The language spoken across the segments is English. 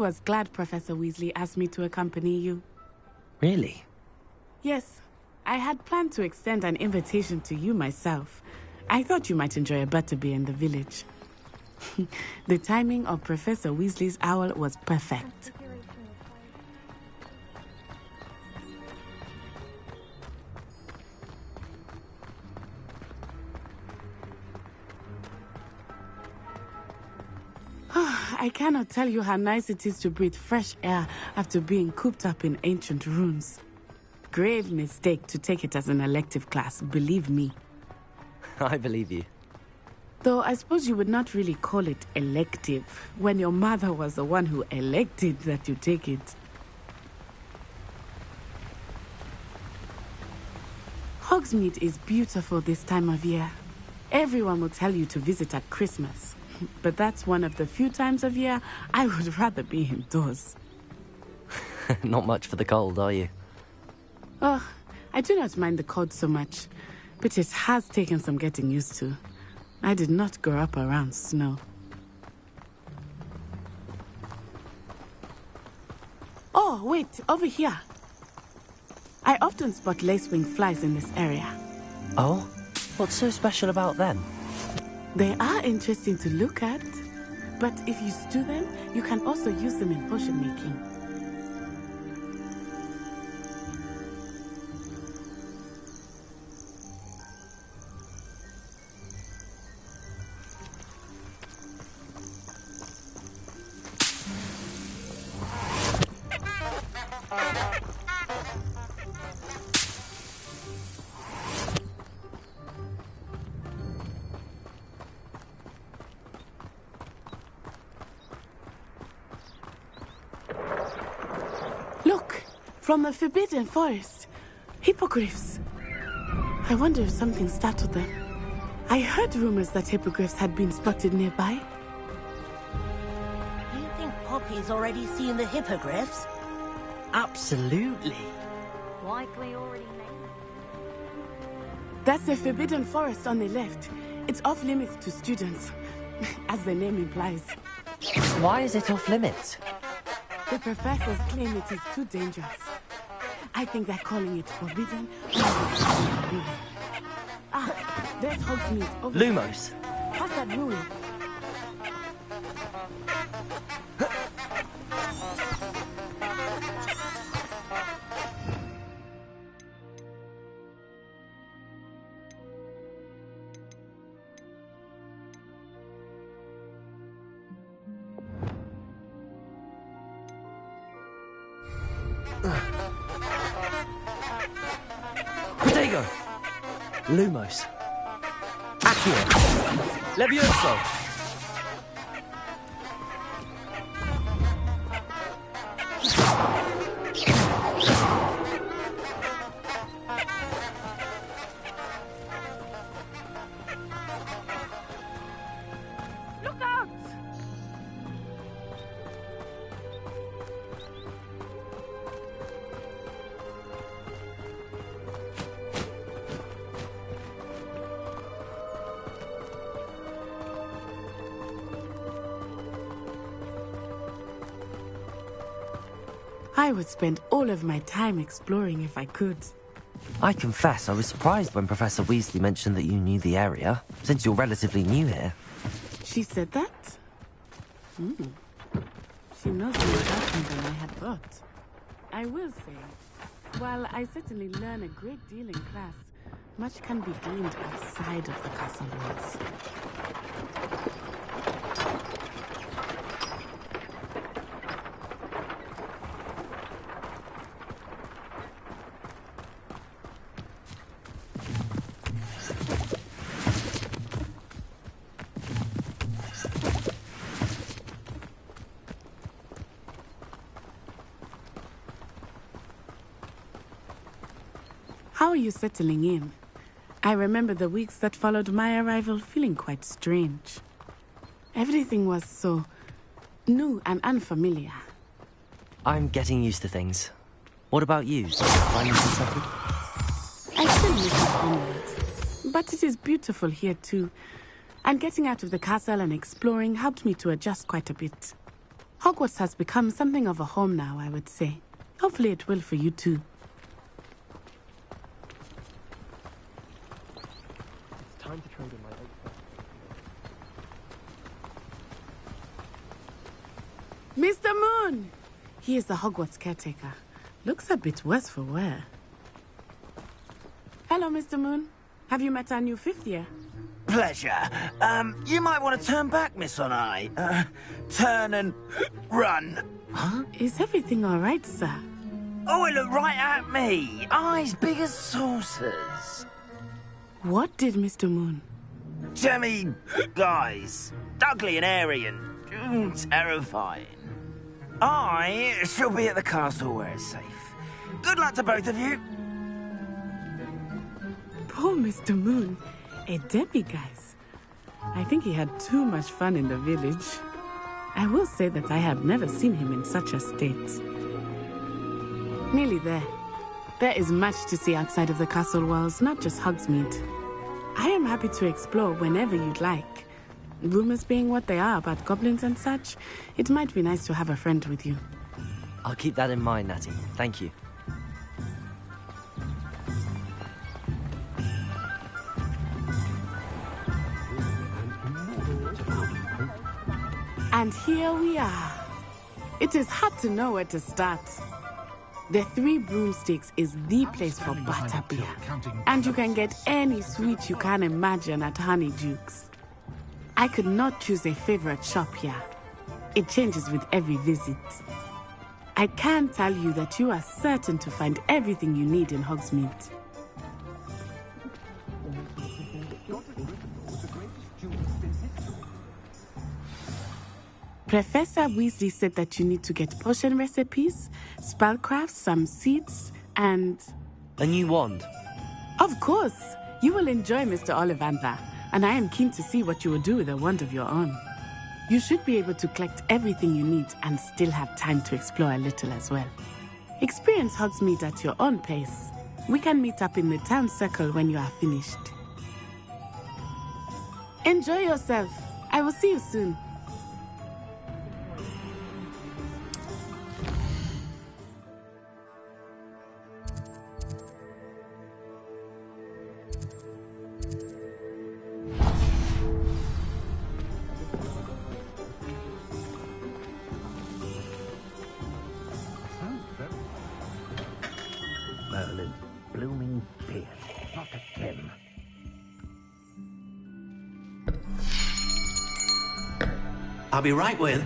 was glad Professor Weasley asked me to accompany you. Really? Yes. I had planned to extend an invitation to you myself. I thought you might enjoy a butterbeer in the village. The timing of Professor Weasley's owl was perfect. I cannot tell you how nice it is to breathe fresh air after being cooped up in ancient ruins. Grave mistake to take it as an elective class, believe me. I believe you. Though I suppose you would not really call it elective when your mother was the one who elected that you take it. Hogsmeade is beautiful this time of year. Everyone will tell you to visit at Christmas. But that's one of the few times of year I would rather be indoors. Not much for the cold, are you? Oh, I do not mind the cold so much, but it has taken some getting used to. I did not grow up around snow. Oh, wait, over here. I often spot lacewing flies in this area. Oh? What's so special about them? They are interesting to look at, but if you stew them, you can also use them in potion making. Look, from the Forbidden Forest. Hippogriffs. I wonder if something startled them. I heard rumors that hippogriffs had been spotted nearby. Do you think Poppy's already seen the hippogriffs? Absolutely. Likely already named. That's the Forbidden Forest on the left. It's off limits to students, as the name implies. Why is it off limits? The professors claim it is too dangerous. I think they're calling it forbidden. Ah, there's Hogsmeade over there. Lumos. Past that ruin. Protego! Lumos. Accio. Levioso. Look out! I would spend all of my time exploring if I could. I confess I was surprised when Professor Weasley mentioned that you knew the area, since you're relatively new here. She said that? She knows more about me than I had thought. I will say, while I certainly learn a great deal in class, much can be gleaned outside of the castle walls. How are you settling in? I remember the weeks that followed my arrival feeling quite strange. Everything was so new and unfamiliar. I'm getting used to things. What about you? Finding settled? I still miss the homeland, but it is beautiful here too. And getting out of the castle and exploring helped me to adjust quite a bit. Hogwarts has become something of a home now, I would say. Hopefully it will for you too. It's time to trade in my Mr. Moon! He is the Hogwarts caretaker. Looks a bit worse for wear. Hello, Mr. Moon. Have you met our new fifth year? Pleasure. You might want to turn back, Miss Onai. Turn and run. Huh? Is everything all right, sir? Oh, it looked right at me. Eyes big as saucers. What did Mr. Moon? Jemmy guys. Ugly and airy and terrifying. I shall be at the castle where it's safe. Good luck to both of you. Poor Mr. Moon. A demiguise. I think he had too much fun in the village. I will say that I have never seen him in such a state. Nearly there. There is much to see outside of the castle walls, not just Hogsmeade. I am happy to explore whenever you'd like. Rumors being what they are about goblins and such, it might be nice to have a friend with you. I'll keep that in mind, Natty. Thank you. And here we are. It is hard to know where to start. The Three Broomsticks is the place for butterbeer. And you can get any sweet you can imagine at Honeydukes. I could not choose a favorite shop here. It changes with every visit. I can tell you that you are certain to find everything you need in Hogsmeade. Professor Weasley said that you need to get potion recipes, spellcrafts, some seeds, and... A new wand. Of course! You will enjoy Mr. Ollivander, and I am keen to see what you will do with a wand of your own. You should be able to collect everything you need and still have time to explore a little as well. Experience Hogsmeade at your own pace. We can meet up in the town circle when you are finished. Enjoy yourself. I will see you soon. Merlin, blooming beard, not a gem. I'll be right with...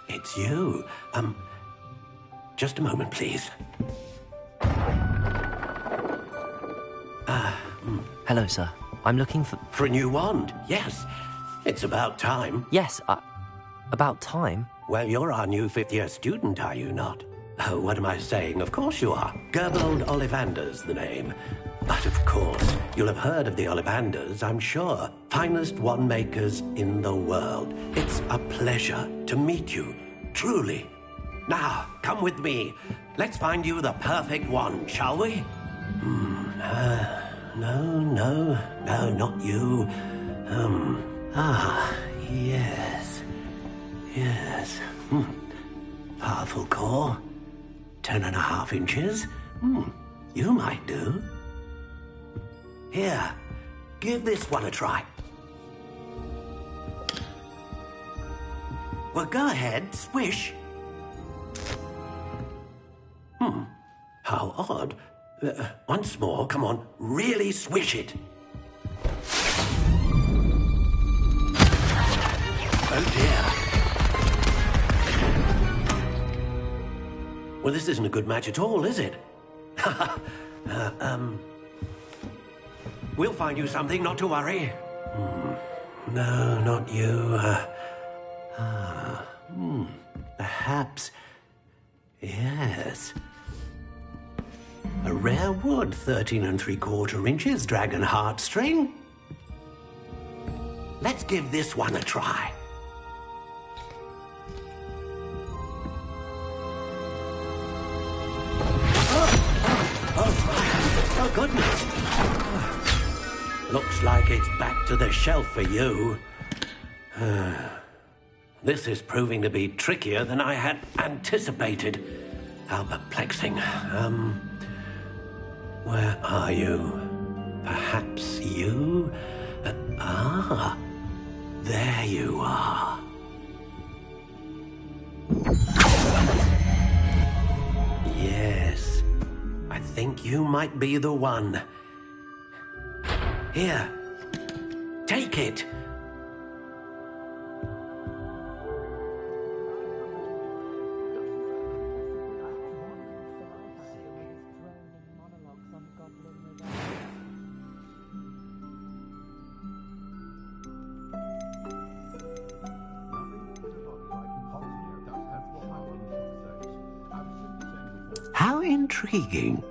it's you. Just a moment, please. Hello, sir. I'm looking for... For a new wand, yes. It's about time. Yes, about time? Well, you're our new fifth-year student, are you not? Oh, what am I saying? Of course you are. Gerbold Ollivander's the name. But of course, you'll have heard of the Ollivanders, I'm sure. Finest wand makers in the world. It's a pleasure to meet you, truly. Now, come with me. Let's find you the perfect wand, shall we? No, not you. Yes. Powerful core. 10.5 inches. You might do. Here, give this one a try. Well, go ahead, swish. How odd. Once more, come on, really swish it. Oh dear. Well, this isn't a good match at all, is it? We'll find you something, not to worry. No, not you. Perhaps... Yes. A rare wood, 13 3/4 inches, dragon heartstring. Let's give this one a try. Oh, goodness. Looks like it's back to the shelf for you. This is proving to be trickier than I had anticipated. How perplexing. Where are you? Perhaps you? There you are. Yes, I think you might be the one. Here, take it. How intriguing.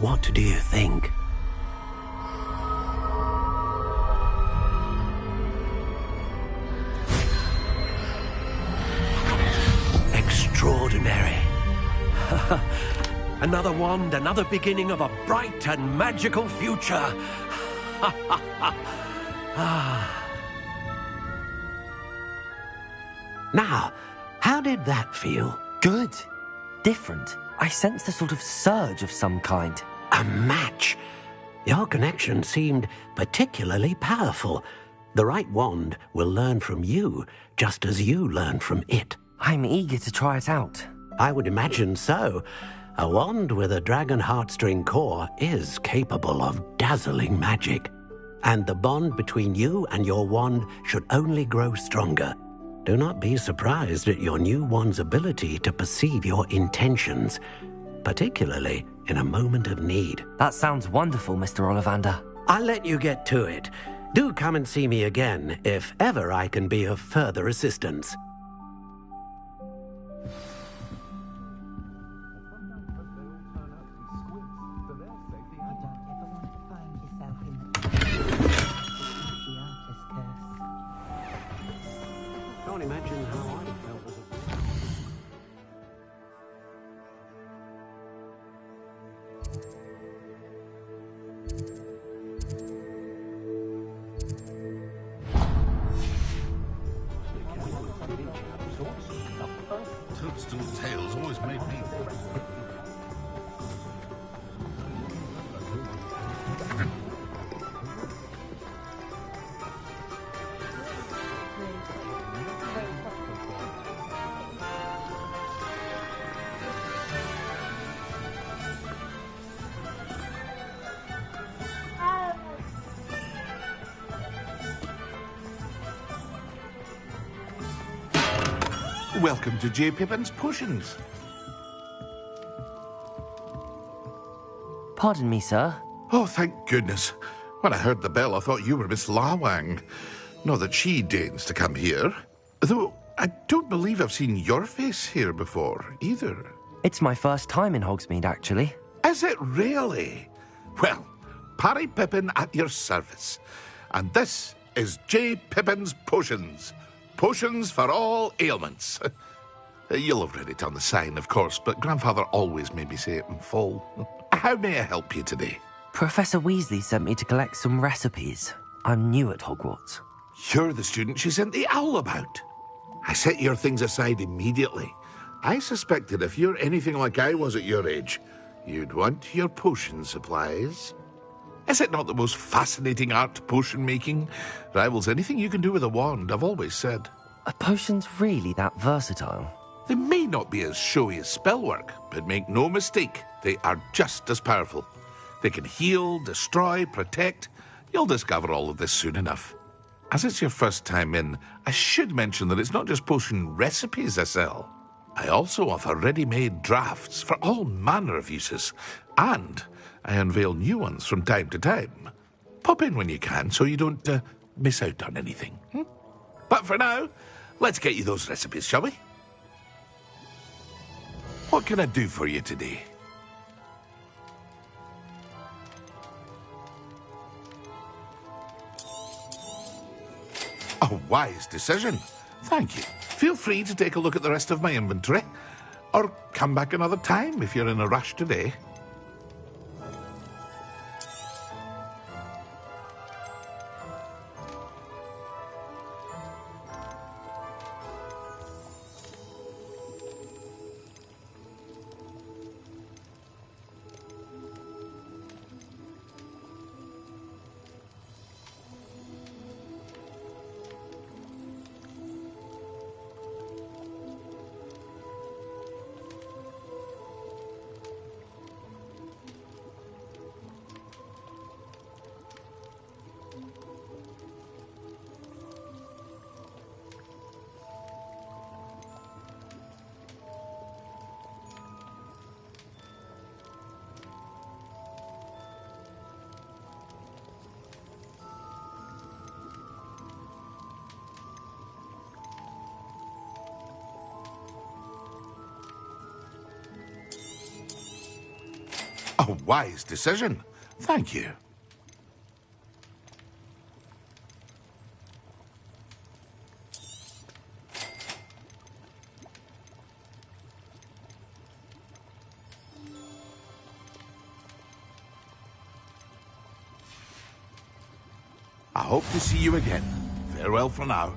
What do you think? Extraordinary. Another wand, another beginning of a bright and magical future. Now, how did that feel? Good. Different. I sensed a sort of surge of some kind. A match. Your connection seemed particularly powerful. The right wand will learn from you, just as you learn from it. I'm eager to try it out. I would imagine so. A wand with a dragon heartstring core is capable of dazzling magic. And the bond between you and your wand should only grow stronger. Do not be surprised at your new wand's ability to perceive your intentions, particularly in a moment of need. That sounds wonderful, Mr. Ollivander. I'll let you get to it. Do come and see me again if ever I can be of further assistance. Can't imagine how I felt as a... Toadstool tales always made me... Welcome to J. Pippin's Potions. Pardon me, sir. Oh, thank goodness. When I heard the bell, I thought you were Miss Lawang. Not that she deigns to come here. Though, I don't believe I've seen your face here before, either. It's my first time in Hogsmeade, actually. Is it really? Well, Parry Pippin at your service. And this is J. Pippin's Potions. Potions for all ailments. You'll have read it on the sign, of course, but Grandfather always made me say it in full. How may I help you today? Professor Weasley sent me to collect some recipes. I'm new at Hogwarts. You're the student she sent the owl about. I set your things aside immediately. I suspected if you're anything like I was at your age, you'd want your potion supplies. Is it not the most fascinating art, potion making? Rivals anything you can do with a wand, I've always said. Are potions really that versatile? They may not be as showy as spellwork, but make no mistake, they are just as powerful. They can heal, destroy, protect. You'll discover all of this soon enough. As it's your first time in, I should mention that it's not just potion recipes I sell. I also offer ready-made drafts for all manner of uses, and I unveil new ones from time to time. Pop in when you can so you don't miss out on anything. But for now, let's get you those recipes, shall we? What can I do for you today? A wise decision. Thank you. Feel free to take a look at the rest of my inventory, or come back another time if you're in a rush today. A wise decision. Thank you. I hope to see you again. Farewell for now.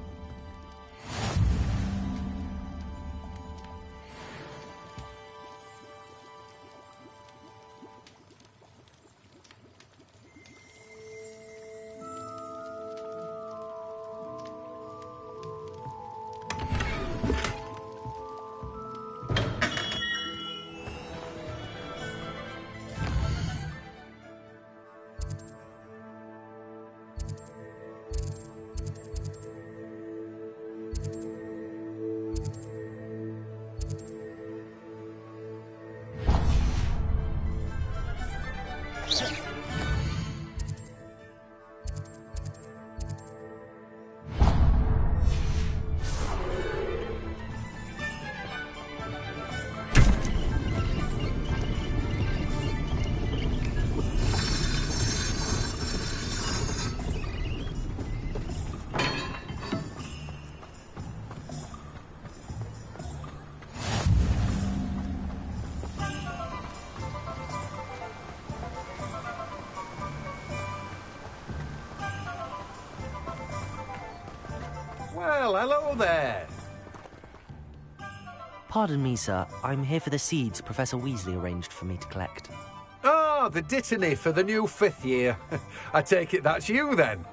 Well, hello there. Pardon me, sir. I'm here for the seeds Professor Weasley arranged for me to collect. Oh, the dittany for the new 5th year. I take it that's you, then.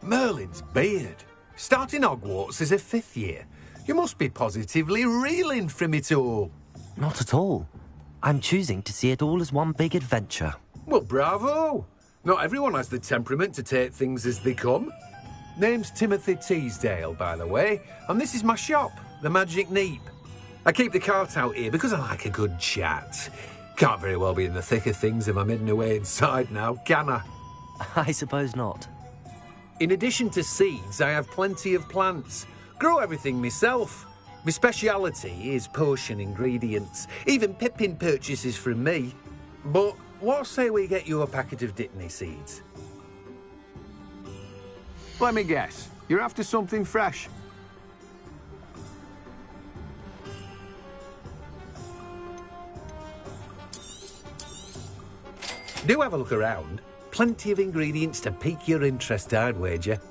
Merlin's beard. Starting Hogwarts as a 5th year. You must be positively reeling from it all. Not at all. I'm choosing to see it all as one big adventure. Well, bravo. Not everyone has the temperament to take things as they come. Name's Timothy Teasdale, by the way, and this is my shop, the Magic Neep. I keep the cart out here because I like a good chat. Can't very well be in the thick of things if I'm hidden away inside now, can I? I suppose not. In addition to seeds, I have plenty of plants. Grow everything myself. My speciality is potion ingredients. Even Pippin purchases from me. But what say we get you a packet of Dittany seeds? Let me guess. You're after something fresh. Do have a look around. Plenty of ingredients to pique your interest, I'd wager.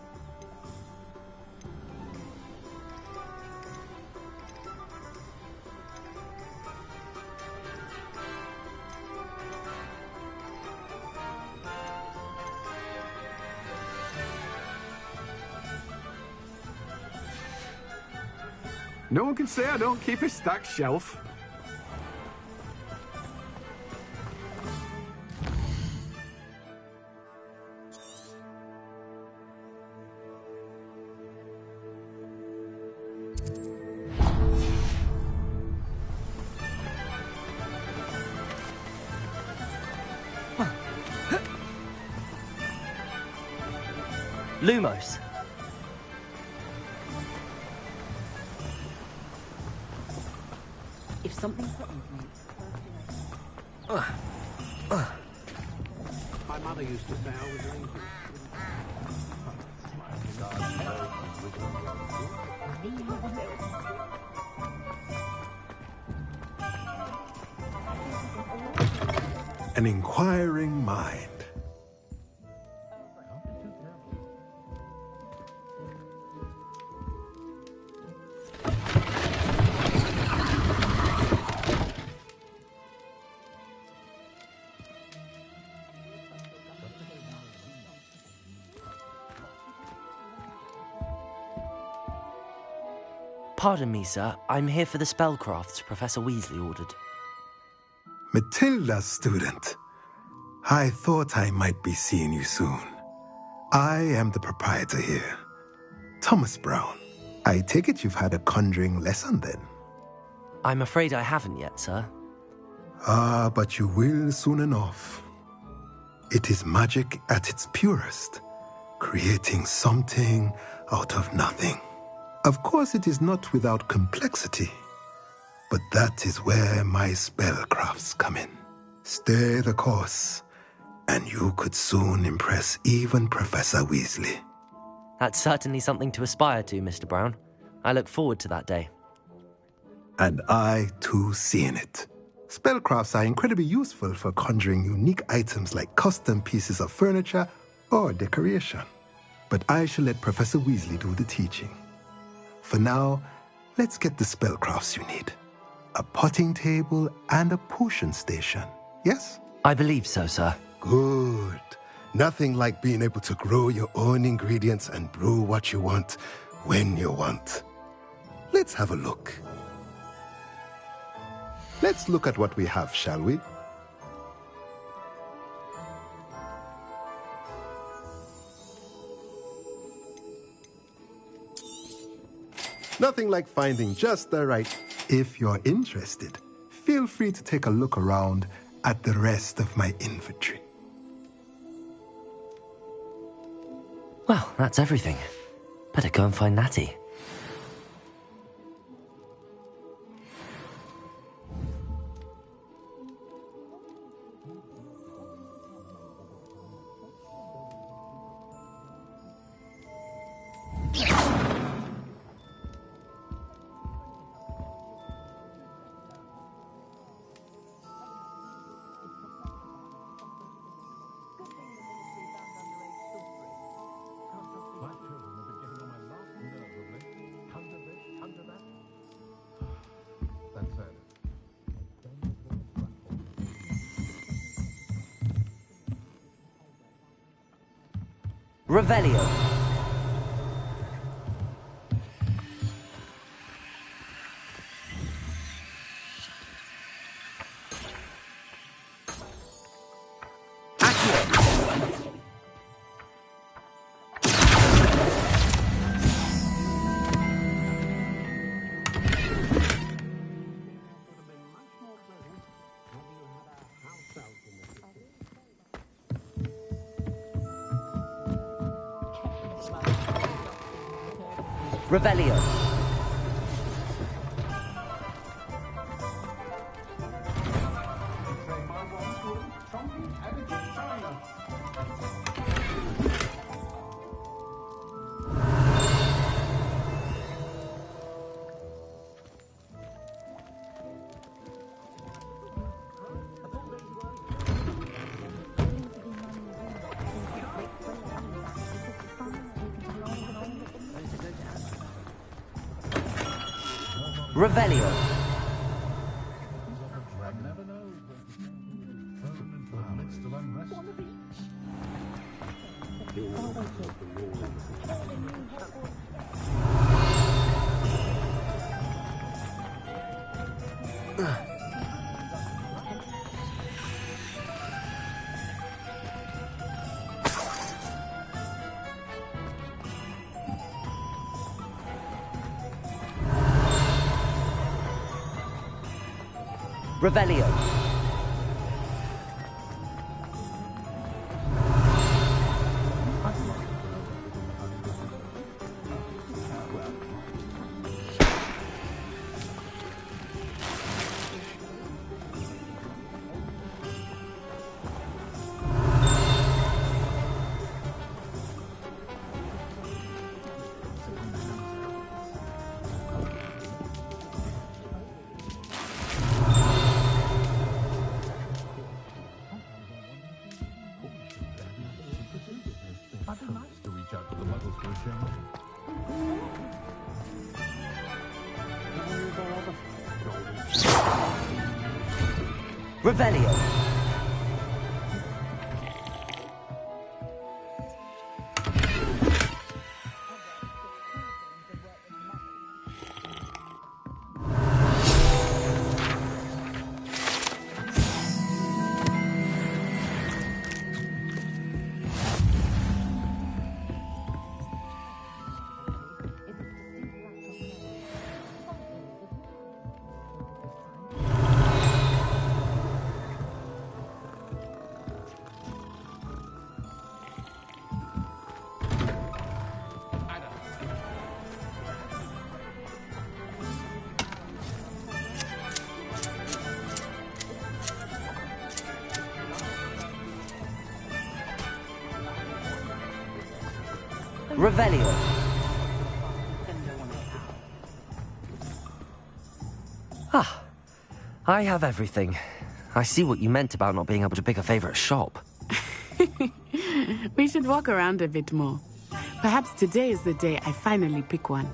No one can say I don't keep a stacked shelf. Lumos. If something threatens me, My mother used to say I was lazy. An inquiring mind. Pardon me, sir. I'm here for the spellcrafts Professor Weasley ordered. Matilda's student. I thought I might be seeing you soon. I am the proprietor here, Thomas Brown. I take it you've had a conjuring lesson then? I'm afraid I haven't yet, sir. Ah, but you will soon enough. It is magic at its purest, creating something out of nothing. Of course, it is not without complexity, but that is where my spellcrafts come in. Stay the course, and you could soon impress even Professor Weasley. That's certainly something to aspire to, Mr. Brown. I look forward to that day. And I, too, seeing it. Spellcrafts are incredibly useful for conjuring unique items like custom pieces of furniture or decoration. But I shall let Professor Weasley do the teaching. For now, let's get the spellcrafts you need. A potting table and a potion station, yes? I believe so, sir. Good. Nothing like being able to grow your own ingredients and brew what you want when you want. Let's have a look. Let's look at what we have, shall we? Nothing like finding just the right. If you're interested, feel free to take a look around at the rest of my inventory. Well, that's everything. Better go and find Natty. Revelio. Revelio. Revelio. Revelio. To reach out to the muggles for a change. Revelio. Revelio. Ah, I have everything. I see what you meant about not being able to pick a favorite shop. We should walk around a bit more. Perhaps today is the day I finally pick one.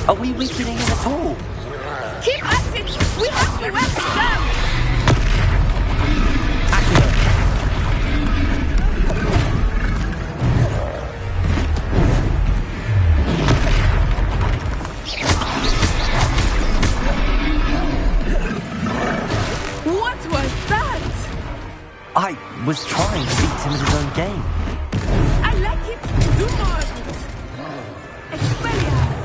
Are we weakening it at all? Keep at it! We have to wrap it down! Accurate. What was that? I was trying to beat him at his own game. I like it. Do more of it. Expelliarmus.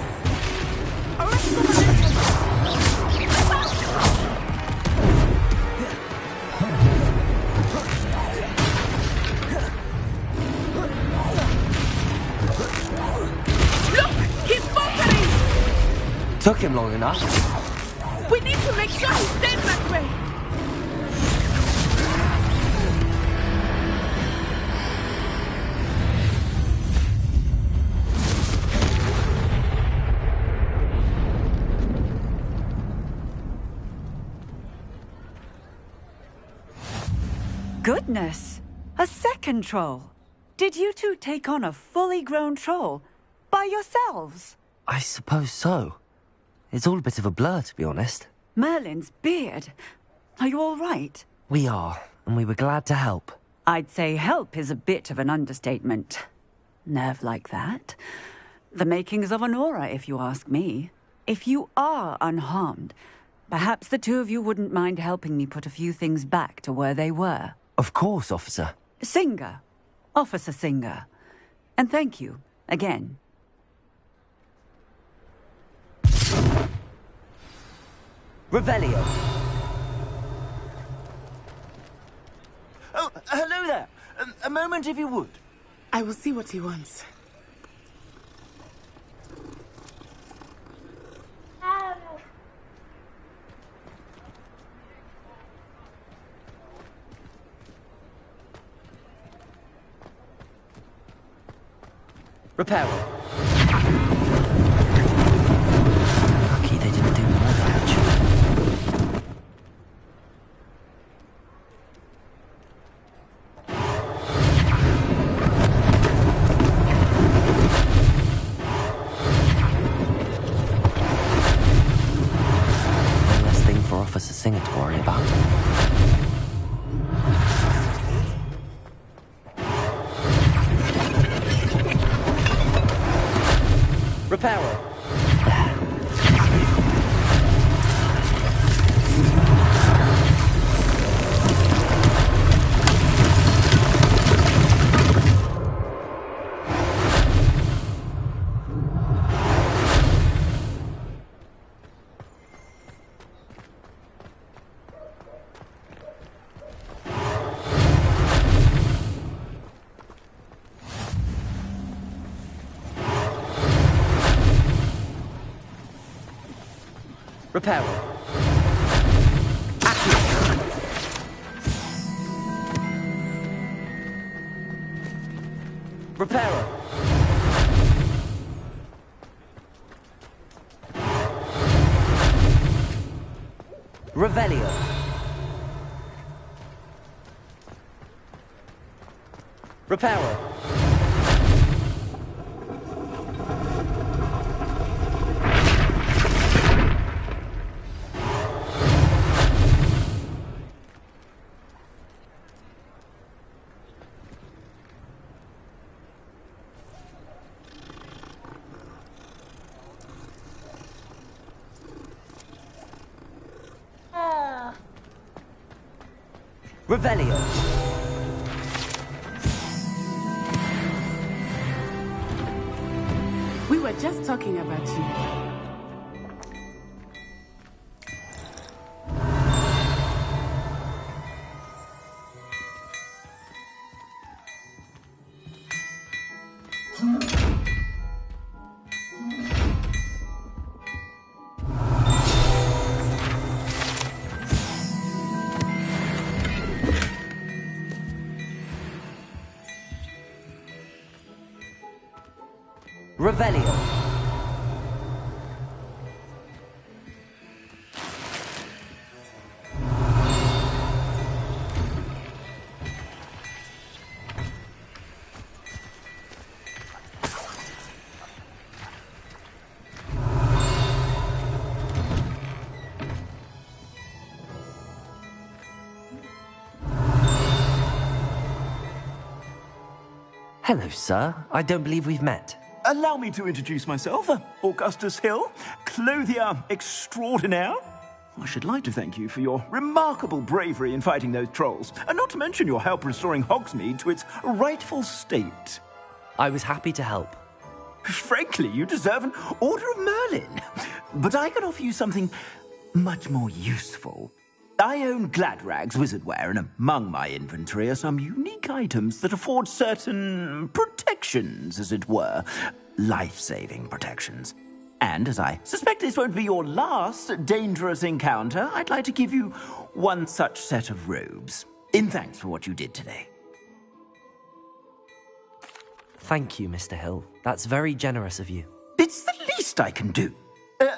Took him long enough. We need to make sure he stays that way. Goodness! A second troll. Did you two take on a fully grown troll by yourselves? I suppose so. It's all a bit of a blur, to be honest. Merlin's beard. Are you all right? We are, and we were glad to help. I'd say help is a bit of an understatement. Nerve like that. The makings of an aura, if you ask me. If you are unharmed, perhaps the two of you wouldn't mind helping me put a few things back to where they were. Of course, officer. Singer. Officer Singer. And thank you, again. Revelio. Oh, hello there. A moment, if you would. I will see what he wants. Reparo. Lucky they didn't do more damage. One less thing for Officer Singer to worry about. Reparo. Reparo. Reparo. Revelio. Reparo. Revelio. We were just talking about you. Revelio. Hello, sir. I don't believe we've met. Allow me to introduce myself, Augustus Hill, clothier extraordinaire. I should like to thank you for your remarkable bravery in fighting those trolls, and not to mention your help restoring Hogsmeade to its rightful state. I was happy to help. Frankly, you deserve an Order of Merlin. But I can offer you something much more useful. I own Gladrag's wizardware, and among my inventory are some unique items that afford certain protections, as it were. Life-saving protections. And as I suspect this won't be your last dangerous encounter, I'd like to give you one such set of robes, in thanks for what you did today. Thank you, Mr. Hill. That's very generous of you. It's the least I can do.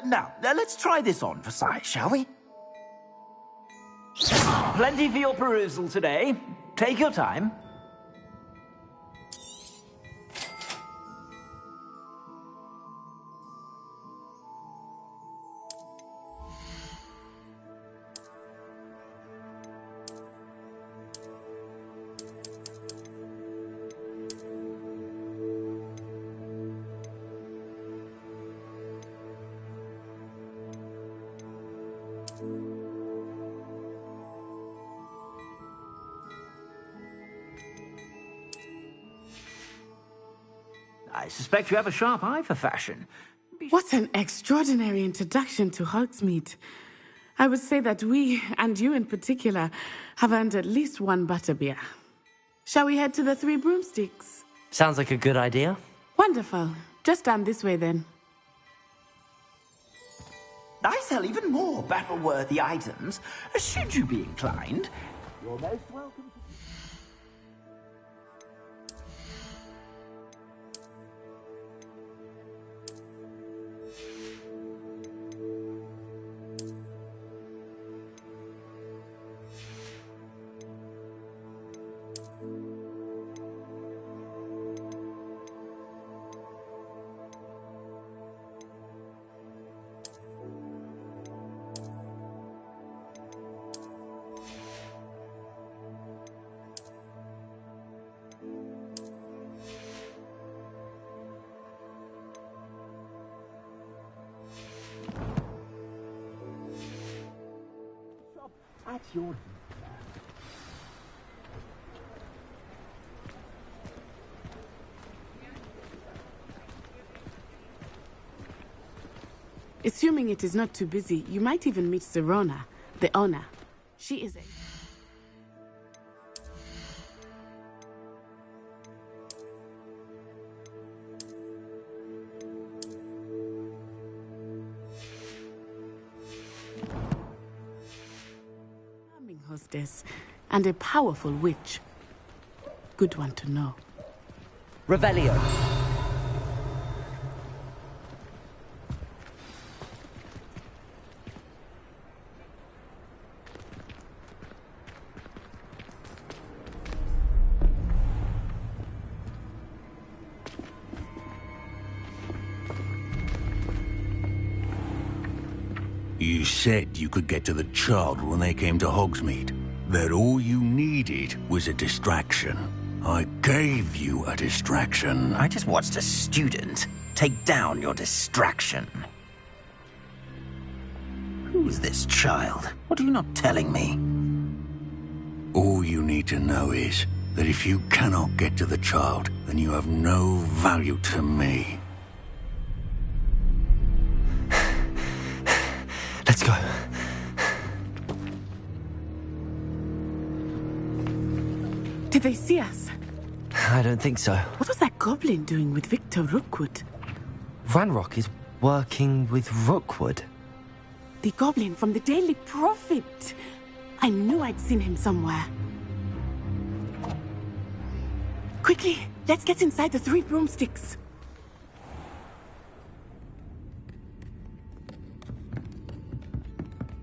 Now, let's try this on for size, shall we? Plenty for your perusal today. Take your time. I suspect you have a sharp eye for fashion. What an extraordinary introduction to Hogsmeade. I would say that we, and you in particular, have earned at least one butterbeer. Shall we head to the Three Broomsticks? Sounds like a good idea. Wonderful. Just down this way then. I sell even more battle-worthy items. Should you be inclined, you're most welcome to... At your... Assuming it is not too busy, you might even meet Serona, the owner. She is a... priestess and a powerful witch. Good one to know. Revelio. You said you could get to the child when they came to Hogsmeade. That all you needed was a distraction. I gave you a distraction. I just watched a student take down your distraction. Who's this child? What are you not telling me? All you need to know is that if you cannot get to the child, then you have no value to me. Let's go. Did they see us? I don't think so. What was that goblin doing with Victor Rookwood? Ranrock is working with Rookwood. The goblin from the Daily Prophet. I knew I'd seen him somewhere. Quickly, let's get inside the 3 broomsticks.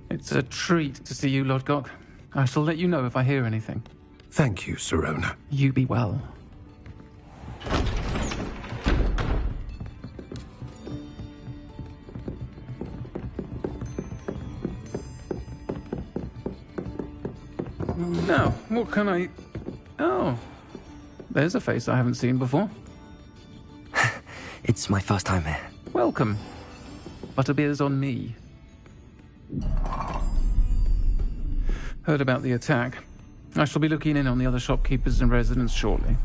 It's a treat to see you, Lodgok. I shall let you know if I hear anything. Thank you, Sirona. You be well. Now, what can I... Oh, there's a face I haven't seen before. It's my first time here. Welcome. Butterbeer's on me. Heard about the attack. I shall be looking in on the other shopkeepers and residents shortly.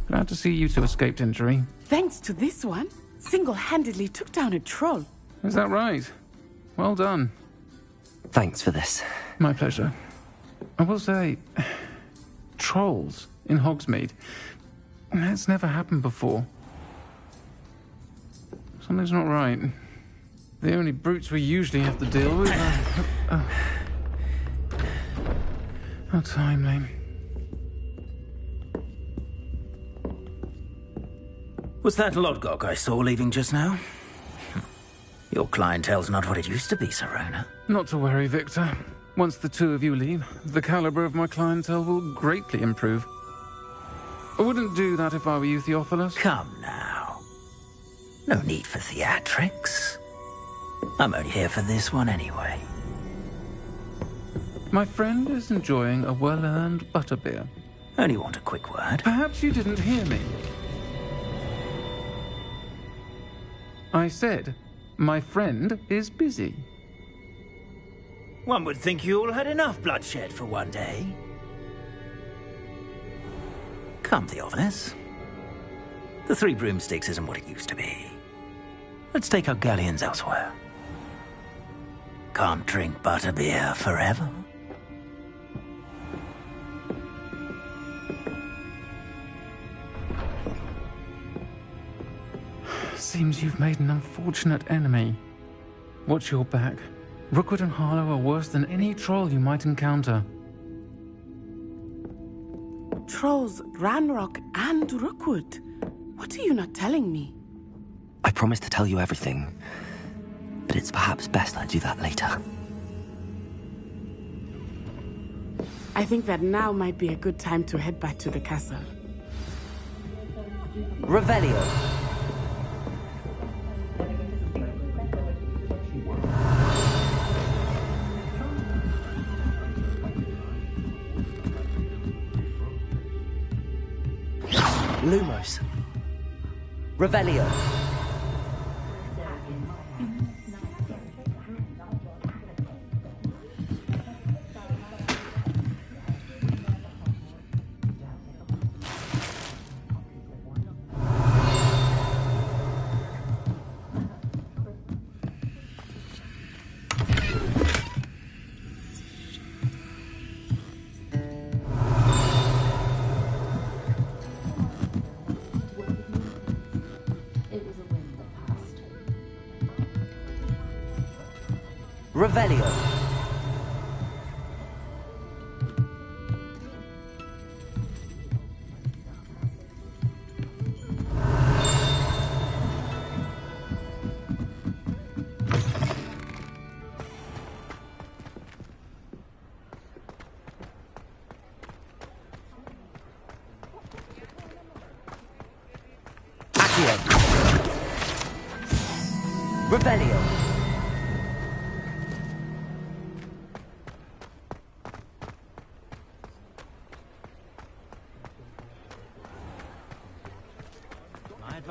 Glad to see you two escaped injury. Thanks to this one, single-handedly took down a troll. Is that right? Well done. Thanks for this. My pleasure. I will say, trolls in Hogsmeade. That's never happened before. Something's not right. The only brutes we usually have to deal with are... How timely. Was that Lodgok I saw leaving just now? Your clientele's not what it used to be, Sirona. Not to worry, Victor. Once the two of you leave, the caliber of my clientele will greatly improve. I wouldn't do that if I were you, Theophilus. Come now. No need for theatrics. I'm only here for this one anyway. My friend is enjoying a well-earned butterbeer. Only want a quick word. Perhaps you didn't hear me. I said, my friend is busy. One would think you all had enough bloodshed for one day. Come, Theophilus. The 3 broomsticks isn't what it used to be. Let's take our galleons elsewhere. Can't drink butterbeer forever. Seems you've made an unfortunate enemy. Watch your back. Rookwood and Harlow are worse than any troll you might encounter. Trolls, Ranrock, and Rookwood. What are you not telling me? I promised to tell you everything, but it's perhaps best I do that later. I think that now might be a good time to head back to the castle. Revelio. Lumos. Revelio. Revelio.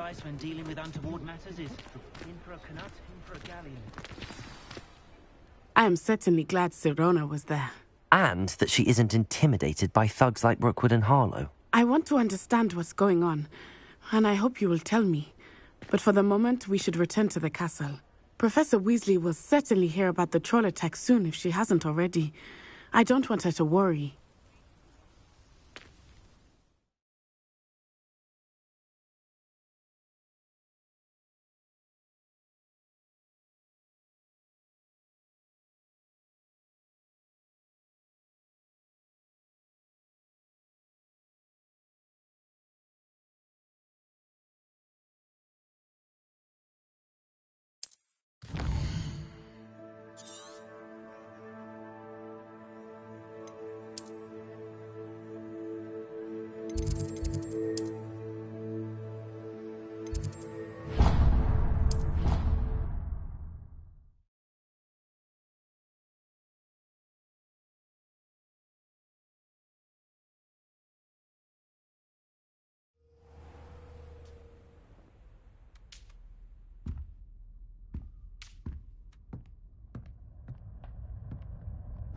advice when dealing with untoward matters is in for a Knut, in for a galleon. I am certainly glad Sirona was there. And that she isn't intimidated by thugs like Rookwood and Harlow. I want to understand what's going on, and I hope you will tell me. But for the moment, we should return to the castle. Professor Weasley will certainly hear about the troll attack soon if she hasn't already. I don't want her to worry.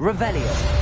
Revelio.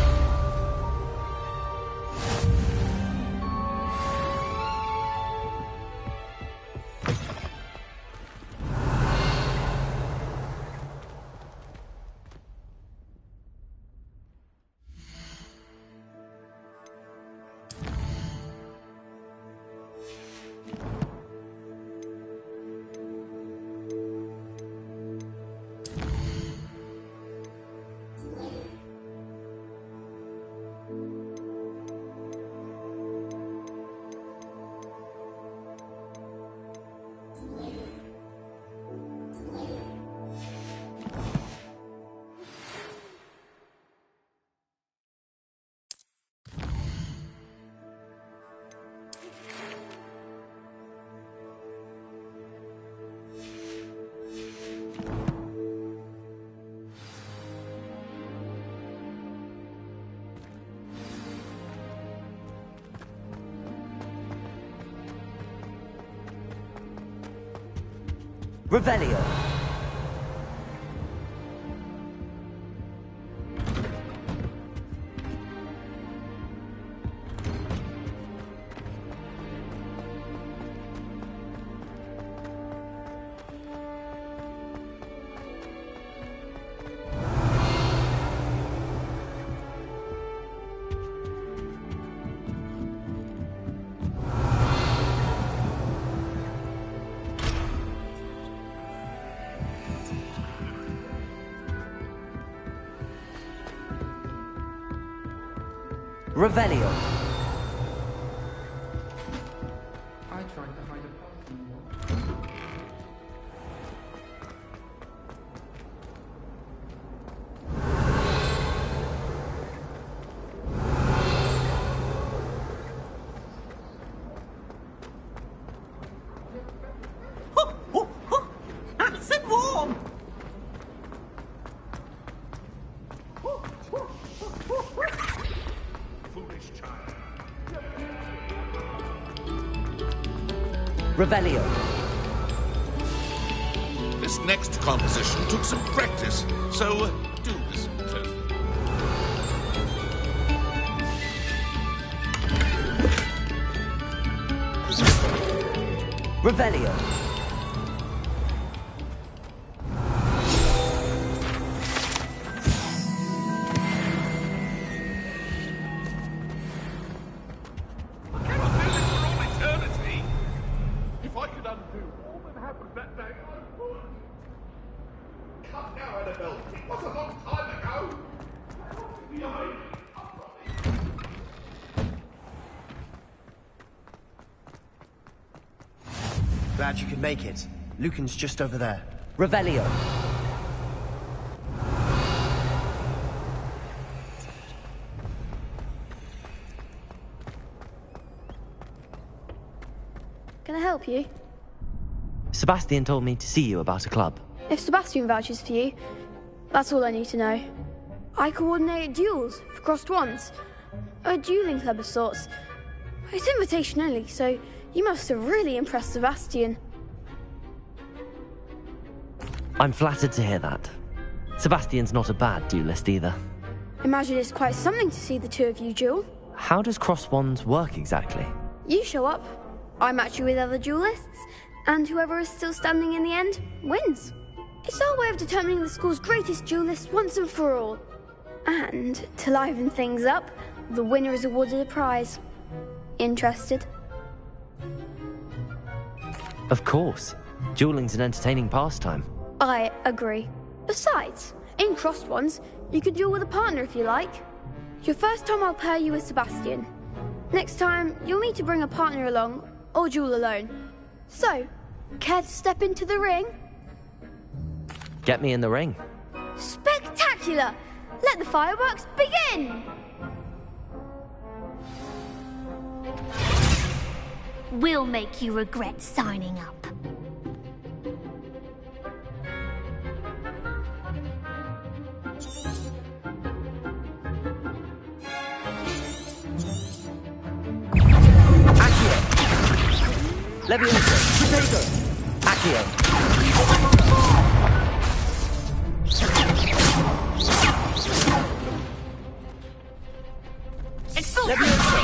Revelio. Revelio. I tried to hide a person. Nice and warm! Revelio. This next composition took some practice, so do listen closely. Revelio. Glad you could make it. Lucan's just over there. Revelio. Can I help you? Sebastian told me to see you about a club. If Sebastian vouches for you, that's all I need to know. I coordinate duels for crossed wands. A dueling club of sorts. It's invitation only, so you must have really impressed Sebastian. I'm flattered to hear that. Sebastian's not a bad duelist either. Imagine it's quite something to see the two of you duel. How does cross wands work exactly? You show up, I match you with other duelists, and whoever is still standing in the end wins. It's our way of determining the school's greatest duelist once and for all. And to liven things up, the winner is awarded a prize. Interested? Of course. Dueling's an entertaining pastime. I agree. Besides, in crossed ones, you could duel with a partner if you like. Your first time I'll pair you with Sebastian. Next time, you'll need to bring a partner along, or duel alone. So, care to step into the ring? Get me in the ring. Spectacular! Let the fireworks begin! We'll make you regret signing up. Leviosa! Potato! Accio! Leviosa!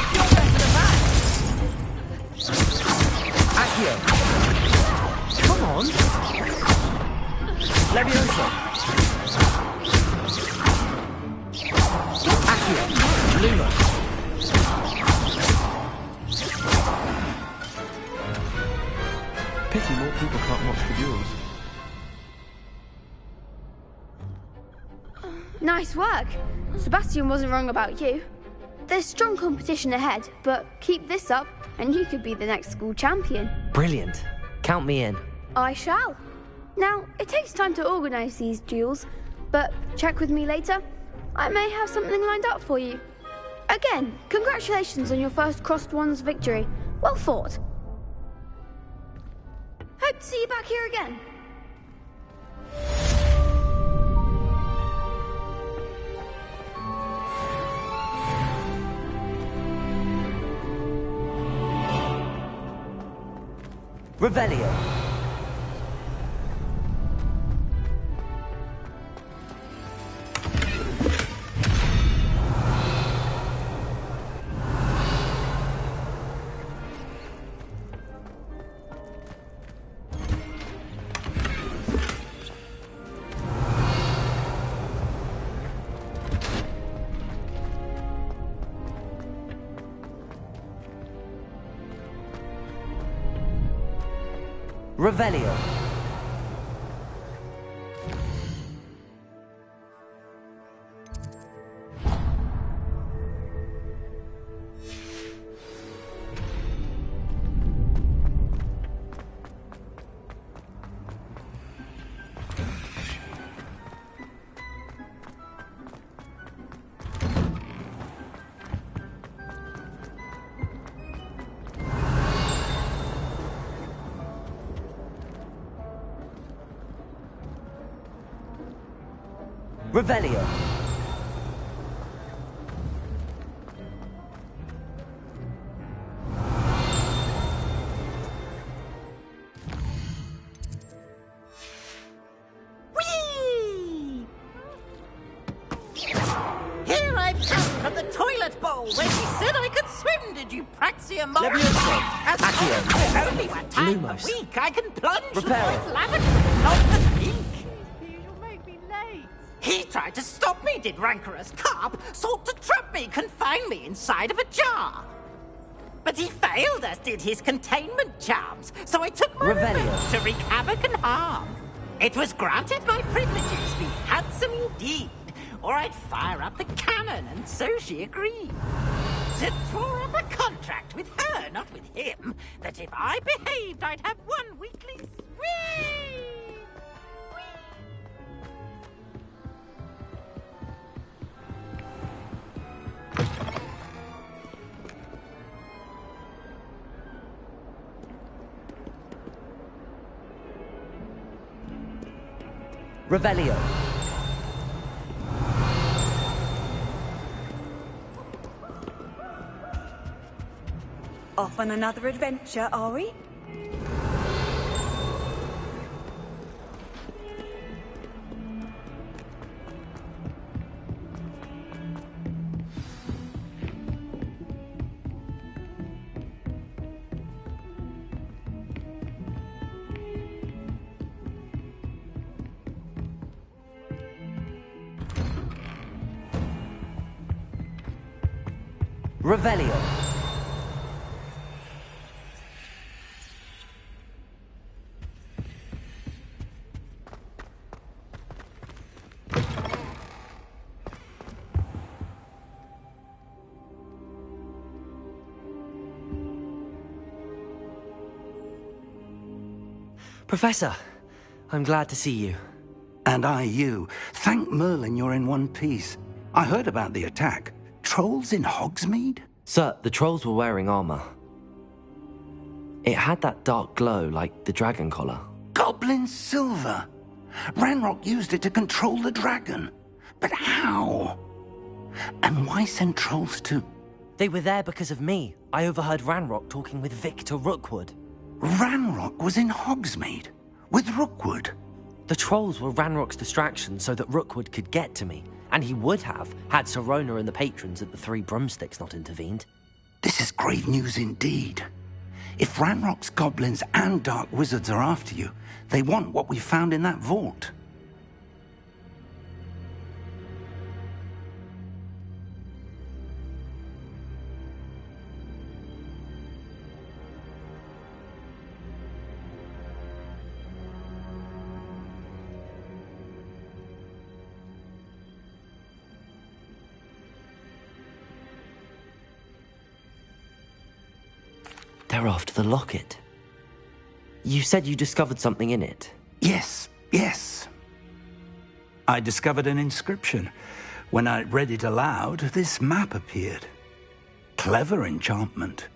Accio! Come on! Leviosa! Accio! Luma! Pity more people can't watch the duels. Nice work. Sebastian wasn't wrong about you. There's strong competition ahead, but keep this up and you could be the next school champion. Brilliant. Count me in. I shall. Now, it takes time to organise these duels, but check with me later. I may have something lined up for you. Again, congratulations on your first Crossed Wands victory. Well fought. Hope to see you back here again. Revelio. Revelio. Revelio. Whee! Here I've come from the toilet bowl where she said I could swim, did you Praxia Morris? As Accio. only one time Lumos. a week I can plunge Reparo. the lavatory, not the peak. He tried to stop me, did rancorous carp, sought to trap me, confine me inside of a jar. But he failed, as did his containment charms, so I took my revenge to wreak havoc and harm. It was granted my privileges be handsome indeed, or I'd fire up the cannon, and so she agreed. To draw up a contract with her, not with him, that if I behaved, I'd have one weekly swing. Revelio. Off on another adventure, are we? Revelio. Professor, I'm glad to see you. And I you. Thank Merlin you're in one piece. I heard about the attack. Trolls in Hogsmeade? Sir, the trolls were wearing armor. It had that dark glow like the dragon collar. Goblin silver! Ranrock used it to control the dragon. But how? And why send trolls to... They were there because of me. I overheard Ranrock talking with Victor Rookwood. Ranrock was in Hogsmeade? With Rookwood? The trolls were Ranrock's distraction so that Rookwood could get to me. And he would have, had Sirona and the patrons at the Three Broomsticks not intervened. This is grave news indeed. If Ranrock's goblins and dark wizards are after you, they want what we found in that vault. They're after the locket. You said you discovered something in it. Yes. I discovered an inscription. When I read it aloud, this map appeared. Clever enchantment.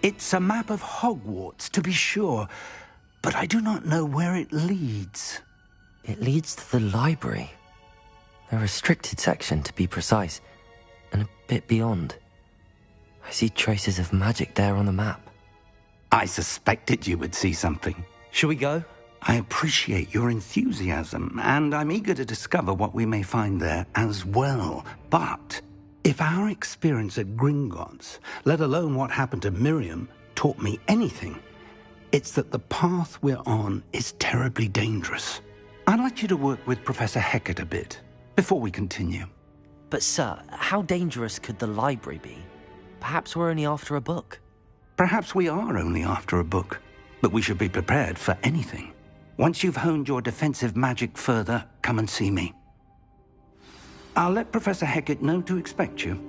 It's a map of Hogwarts, to be sure, but I do not know where it leads. It leads to the library. A restricted section, to be precise, and a bit beyond. I see traces of magic there on the map. I suspected you would see something. Shall we go? I appreciate your enthusiasm, and I'm eager to discover what we may find there as well. But if our experience at Gringotts, let alone what happened to Miriam, taught me anything, it's that the path we're on is terribly dangerous. I'd like you to work with Professor Hecat a bit before we continue. But sir, how dangerous could the library be? Perhaps we're only after a book. Perhaps we are only after a book, but we should be prepared for anything. Once you've honed your defensive magic further, come and see me. I'll let Professor Hecat know to expect you.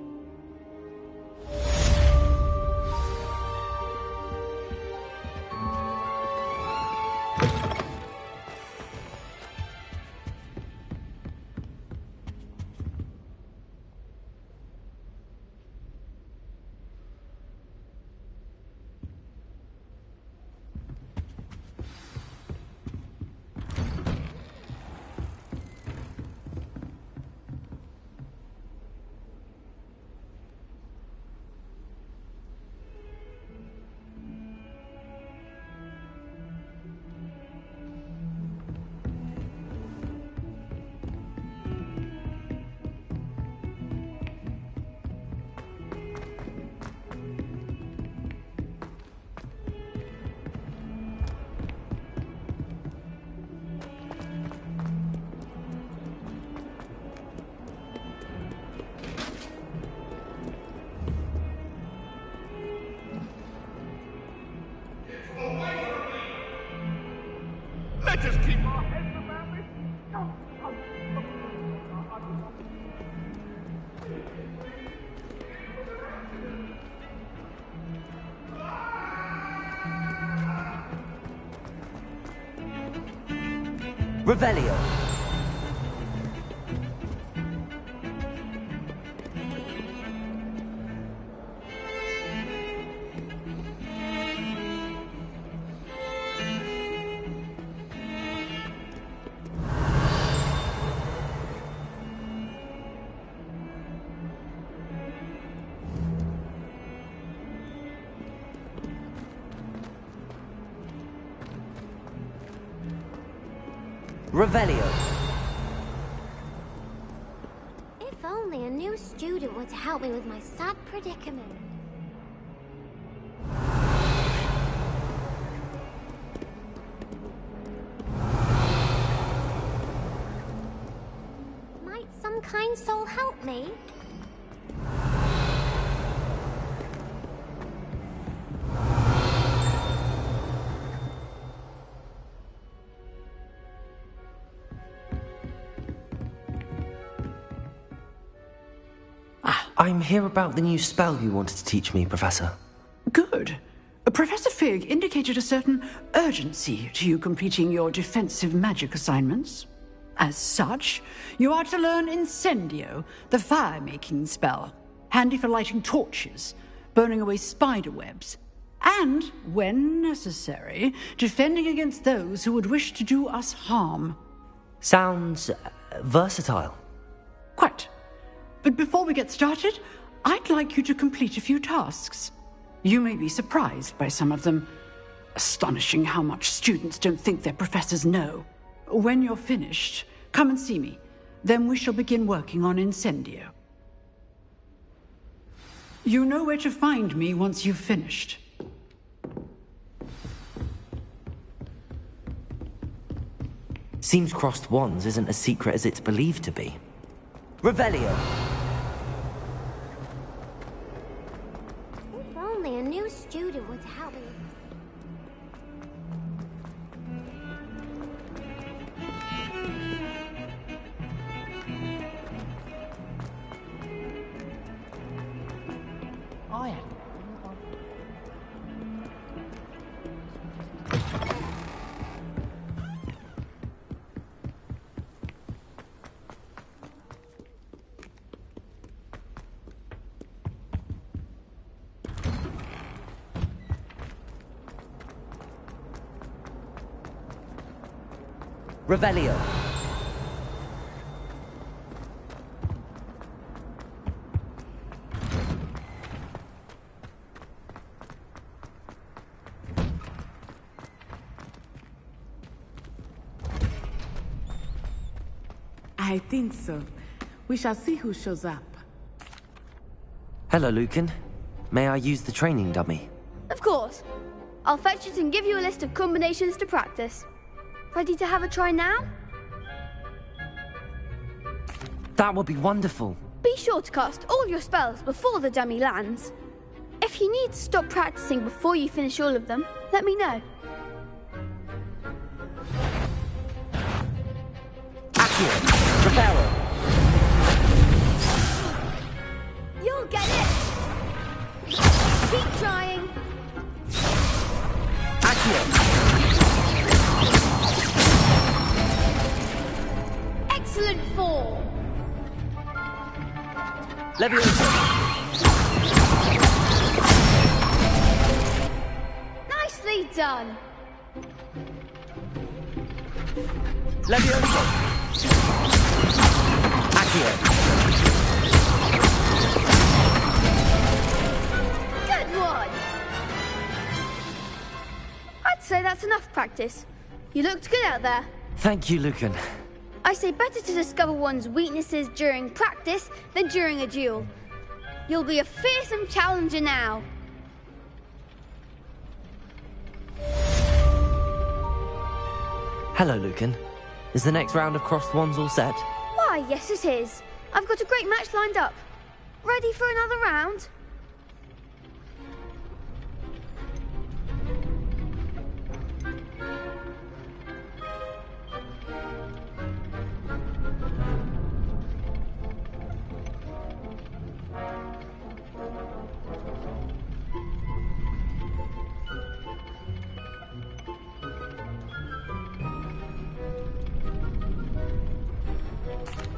Let us keep our heads about this. Revelio. Revelio. If only a new student were to help me with my sad predicament. Might some kind soul help me? I'm here about the new spell you wanted to teach me, Professor. Good. Professor Fig indicated a certain urgency to you completing your defensive magic assignments. As such, you are to learn Incendio, the fire-making spell, handy for lighting torches, burning away spider webs, and, when necessary, defending against those who would wish to do us harm. Sounds versatile. Quite. But before we get started, I'd like you to complete a few tasks. You may be surprised by some of them. Astonishing how much students don't think their professors know. When you're finished, come and see me. Then we shall begin working on Incendio. You know where to find me once you've finished. Seems crossed wands isn't as secret as it's believed to be. Revelio! If only a new student would help me. Oh, yeah. Revelio! I think so. We shall see who shows up. Hello, Lucan. May I use the training dummy? Of course. I'll fetch it and give you a list of combinations to practice. Ready to have a try now? That would be wonderful. Be sure to cast all your spells before the dummy lands. If you need to stop practicing before you finish all of them, let me know. Accio! Reparo! You'll get it! Keep trying! Accio! Excellent form! Leviosa! Nicely done! Leviosa! Accio! Good one! I'd say that's enough practice. You looked good out there. Thank you, Lucan. I say better to discover one's weaknesses during practice than during a duel. You'll be a fearsome challenger now. Hello, Lucan. Is the next round of crossed wands all set? Why, yes it is. I've got a great match lined up. Ready for another round?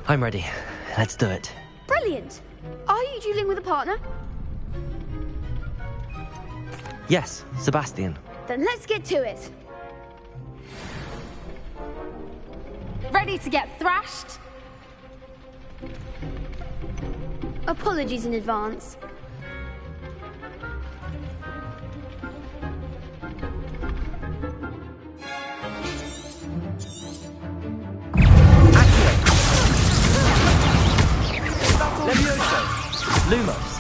I'm ready. Let's do it. Brilliant. Are you dueling with a partner? Yes, Sebastian. Then let's get to it. Ready to get thrashed? Apologies in advance. Levioso! Lumos!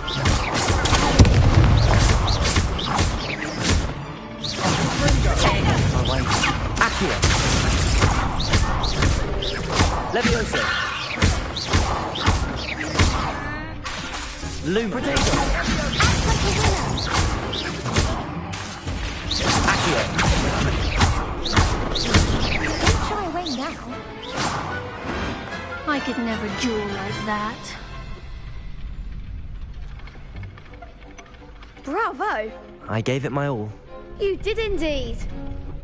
My way. Accio! Levioso! Lumos! Accio! Don't shy away now. I could never duel like that. Bravo! I gave it my all. You did indeed.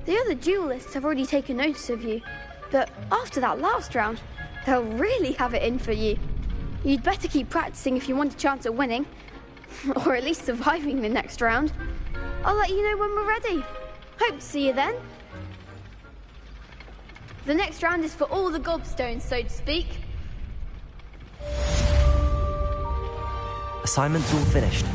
The other duelists have already taken notice of you, but after that last round, they'll really have it in for you. You'd better keep practicing if you want a chance at winning, or at least surviving the next round. I'll let you know when we're ready. Hope to see you then. The next round is for all the gobstones, so to speak. Assignment's all finished.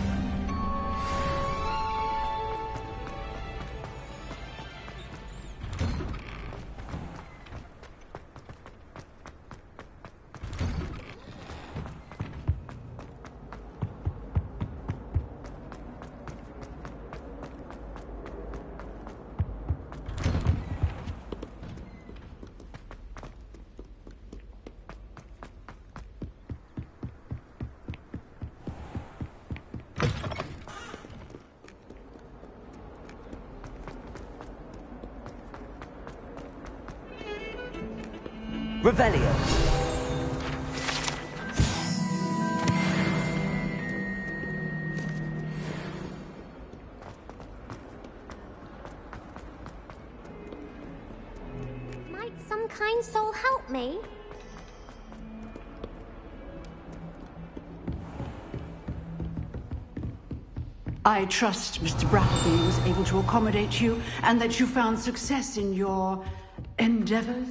Revelio. Might some kind soul help me? I trust Mr. Brattleby was able to accommodate you and that you found success in your endeavors.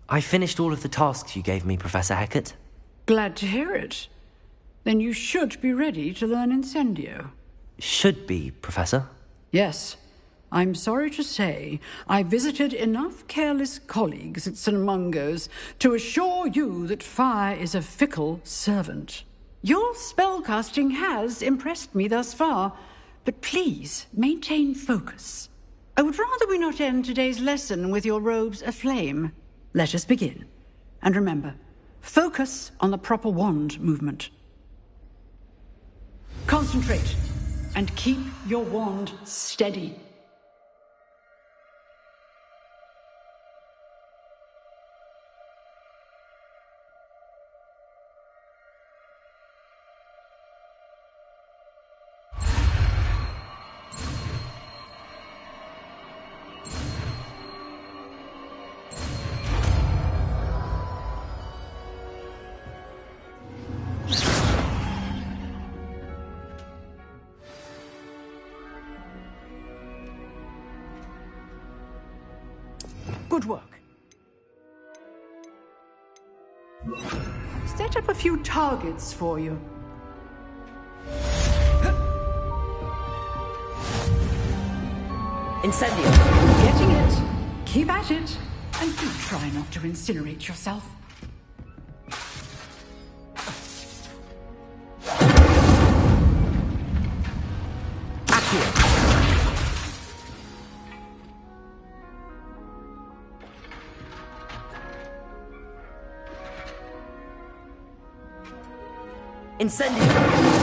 I finished all of the tasks you gave me, Professor Hecat. Glad to hear it. Then you should be ready to learn Incendio. Should be, Professor. Yes. I'm sorry to say I visited enough careless colleagues at St. Mungo's to assure you that fire is a fickle servant. Your spellcasting has impressed me thus far, but please maintain focus. I would rather we not end today's lesson with your robes aflame. Let us begin. And remember, focus on the proper wand movement. Concentrate and keep your wand steady. Good work. Set up a few targets for you. Incendio. Getting it. Keep at it. And do try not to incinerate yourself. Incendio!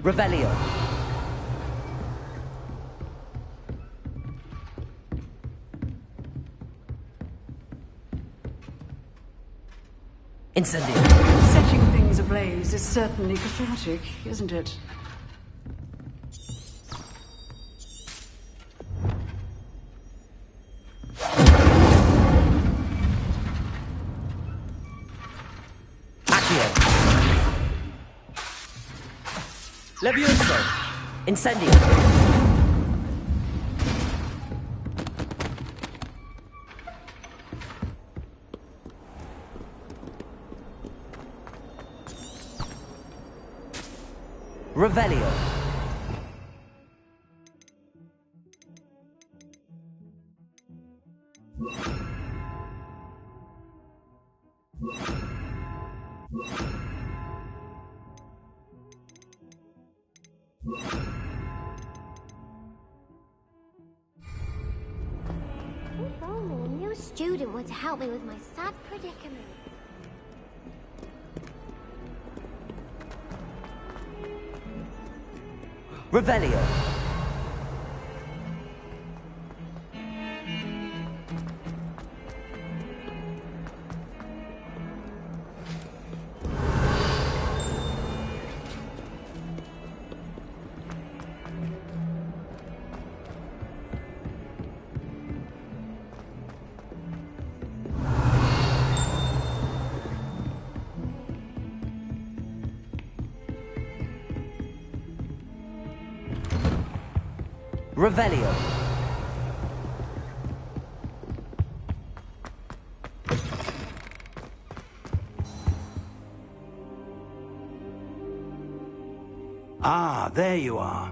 Revelio. Incendio. Setting things ablaze is certainly cathartic, isn't it? Levioso! Incendio! Revelio! If only a new student were to help me with my sad predicament. Revelio! Revelio! Ah, there you are.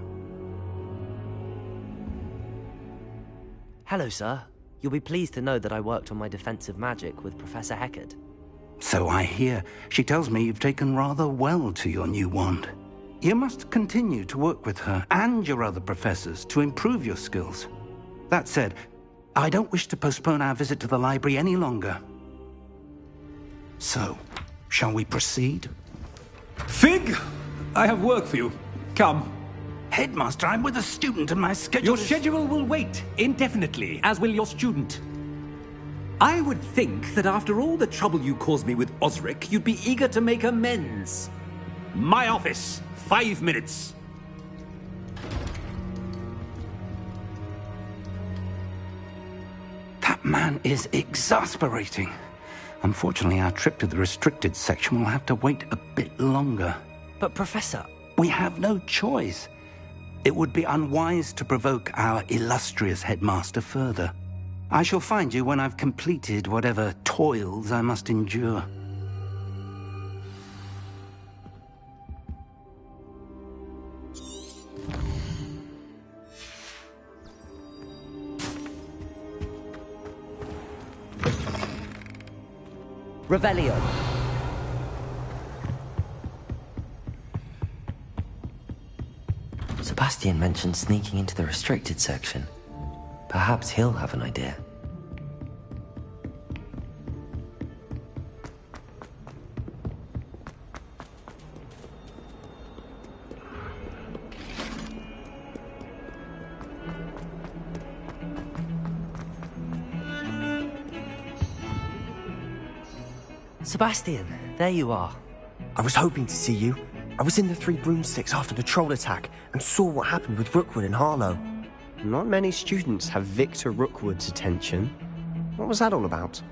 Hello, sir. You'll be pleased to know that I worked on my defensive magic with Professor Heckard. So I hear. She tells me you've taken rather well to your new wand. You must continue to work with her and your other professors to improve your skills. That said, I don't wish to postpone our visit to the library any longer. So, shall we proceed? Fig, I have work for you. Come. Headmaster, I'm with a student and my schedule Your schedule will wait indefinitely, as will your student. I would think that after all the trouble you caused me with Osric, you'd be eager to make amends. My office. 5 minutes. That man is exasperating. Unfortunately, our trip to the restricted section will have to wait a bit longer. But, Professor... We have no choice. It would be unwise to provoke our illustrious headmaster further. I shall find you when I've completed whatever toils I must endure. Revelio. Sebastian mentioned sneaking into the restricted section. Perhaps he'll have an idea. Sebastian, there you are. I was hoping to see you. I was in the Three Broomsticks after the troll attack and saw what happened with Rookwood and Harlow. Not many students have Victor Rookwood's attention. What was that all about?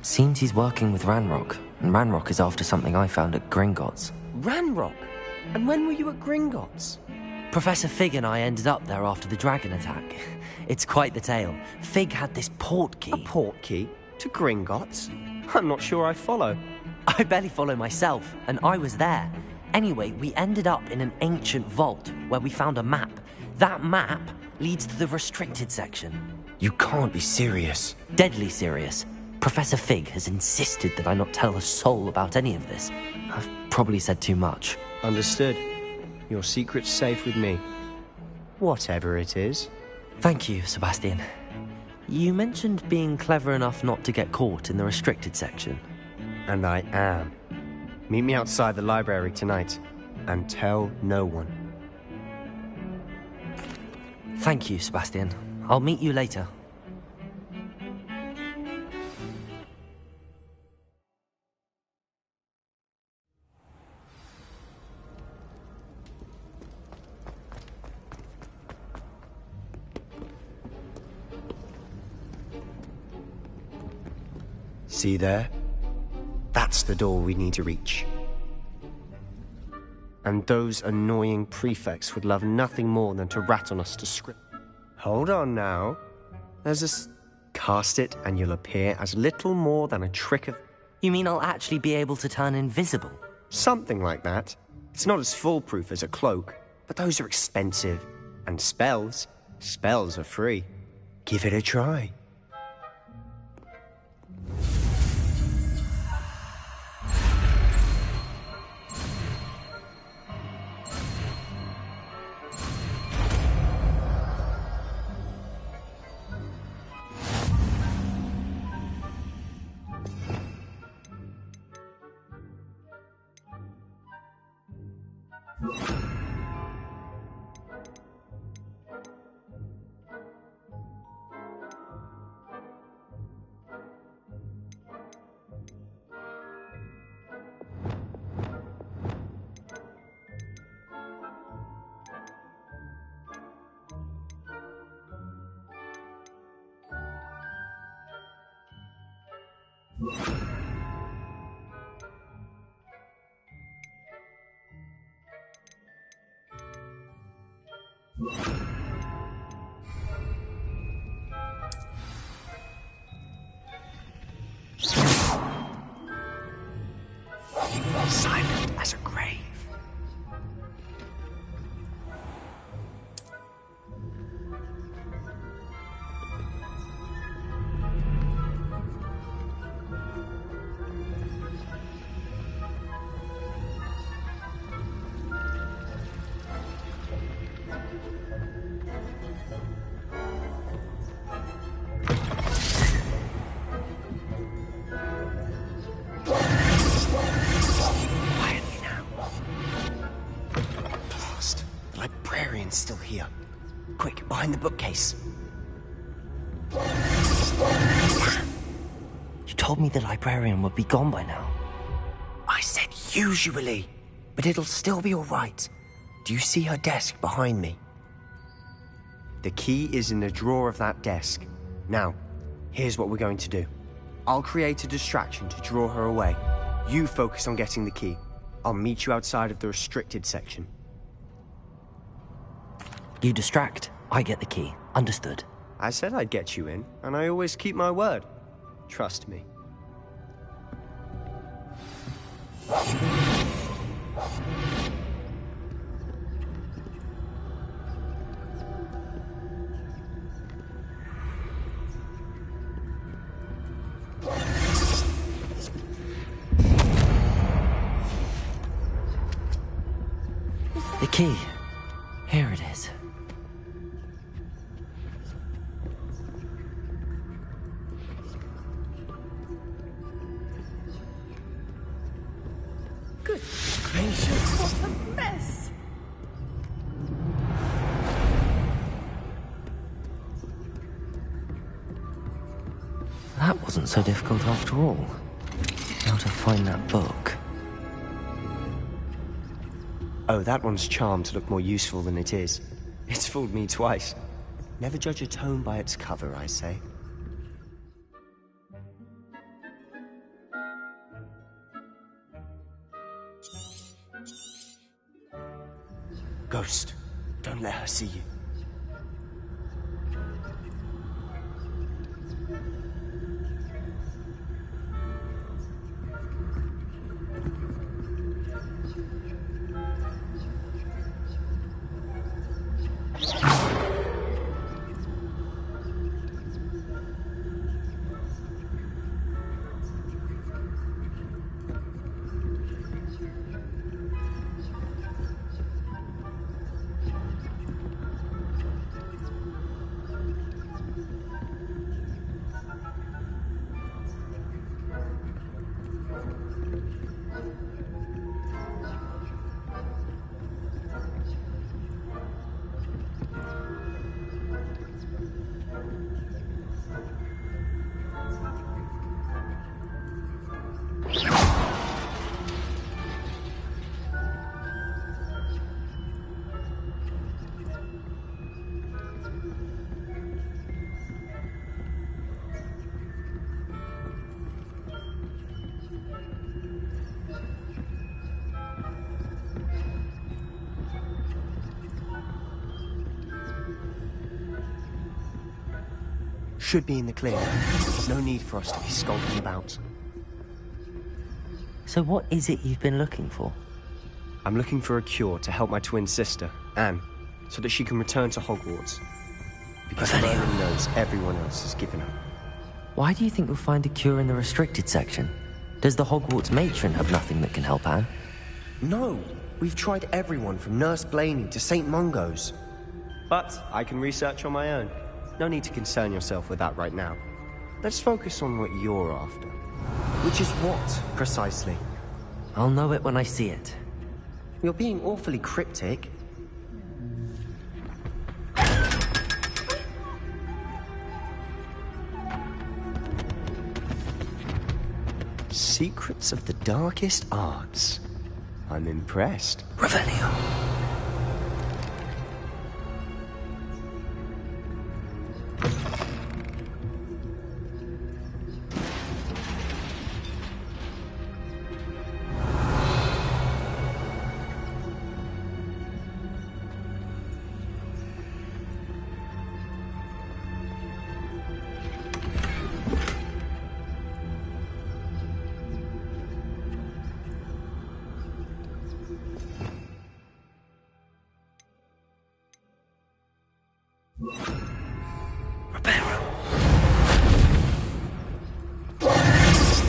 Seems he's working with Ranrock, and Ranrock is after something I found at Gringotts. Ranrock? And when were you at Gringotts? Professor Fig and I ended up there after the dragon attack. It's quite the tale. Fig had this port key. A port key? To Gringotts? I'm not sure I follow. I barely follow myself, and I was there. Anyway, we ended up in an ancient vault where we found a map. That map leads to the restricted section. You can't be serious. Deadly serious. Professor Fig has insisted that I not tell a soul about any of this. I've probably said too much. Understood. Your secret's safe with me. Whatever it is. Thank you, Sebastian. You mentioned being clever enough not to get caught in the restricted section. And I am. Meet me outside the library tonight, and tell no one. Thank you, Sebastian. I'll meet you later. See there? That's the door we need to reach. And those annoying prefects would love nothing more than to rat on us to script. Hold on now. There's this... Cast it and you'll appear as little more than a trick of... You mean I'll actually be able to turn invisible? Something like that. It's not as foolproof as a cloak, but those are expensive. And spells are free. Give it a try. Silent as a grave. Still here. Quick, behind the bookcase. You told me the librarian would be gone by now. I said usually, but it'll still be all right. Do you see her desk behind me? The key is in the drawer of that desk. Now, here's what we're going to do. I'll create a distraction to draw her away. You focus on getting the key. I'll meet you outside of the restricted section. You distract, I get the key. Understood. I said I'd get you in, and I always keep my word. Trust me. The key. Here it is. Good gracious, what a mess! That wasn't so difficult after all. How to find that book. Oh, that one's charmed to look more useful than it is. It's fooled me twice. Never judge a tome by its cover, I say. Ghost, don't let her see you. should be in the clear. No need for us to be skulking about. So what is it you've been looking for? I'm looking for a cure to help my twin sister, Anne, so that she can return to Hogwarts. Because Merlin knows everyone else has given up. Why do you think you'll find a cure in the restricted section? Does the Hogwarts matron have nothing that can help Anne? No, we've tried everyone from Nurse Blaney to St. Mungo's. But I can research on my own. No need to concern yourself with that right now. Let's focus on what you're after. Which is what, precisely? I'll know it when I see it. You're being awfully cryptic. Secrets of the darkest arts. I'm impressed. Revelio.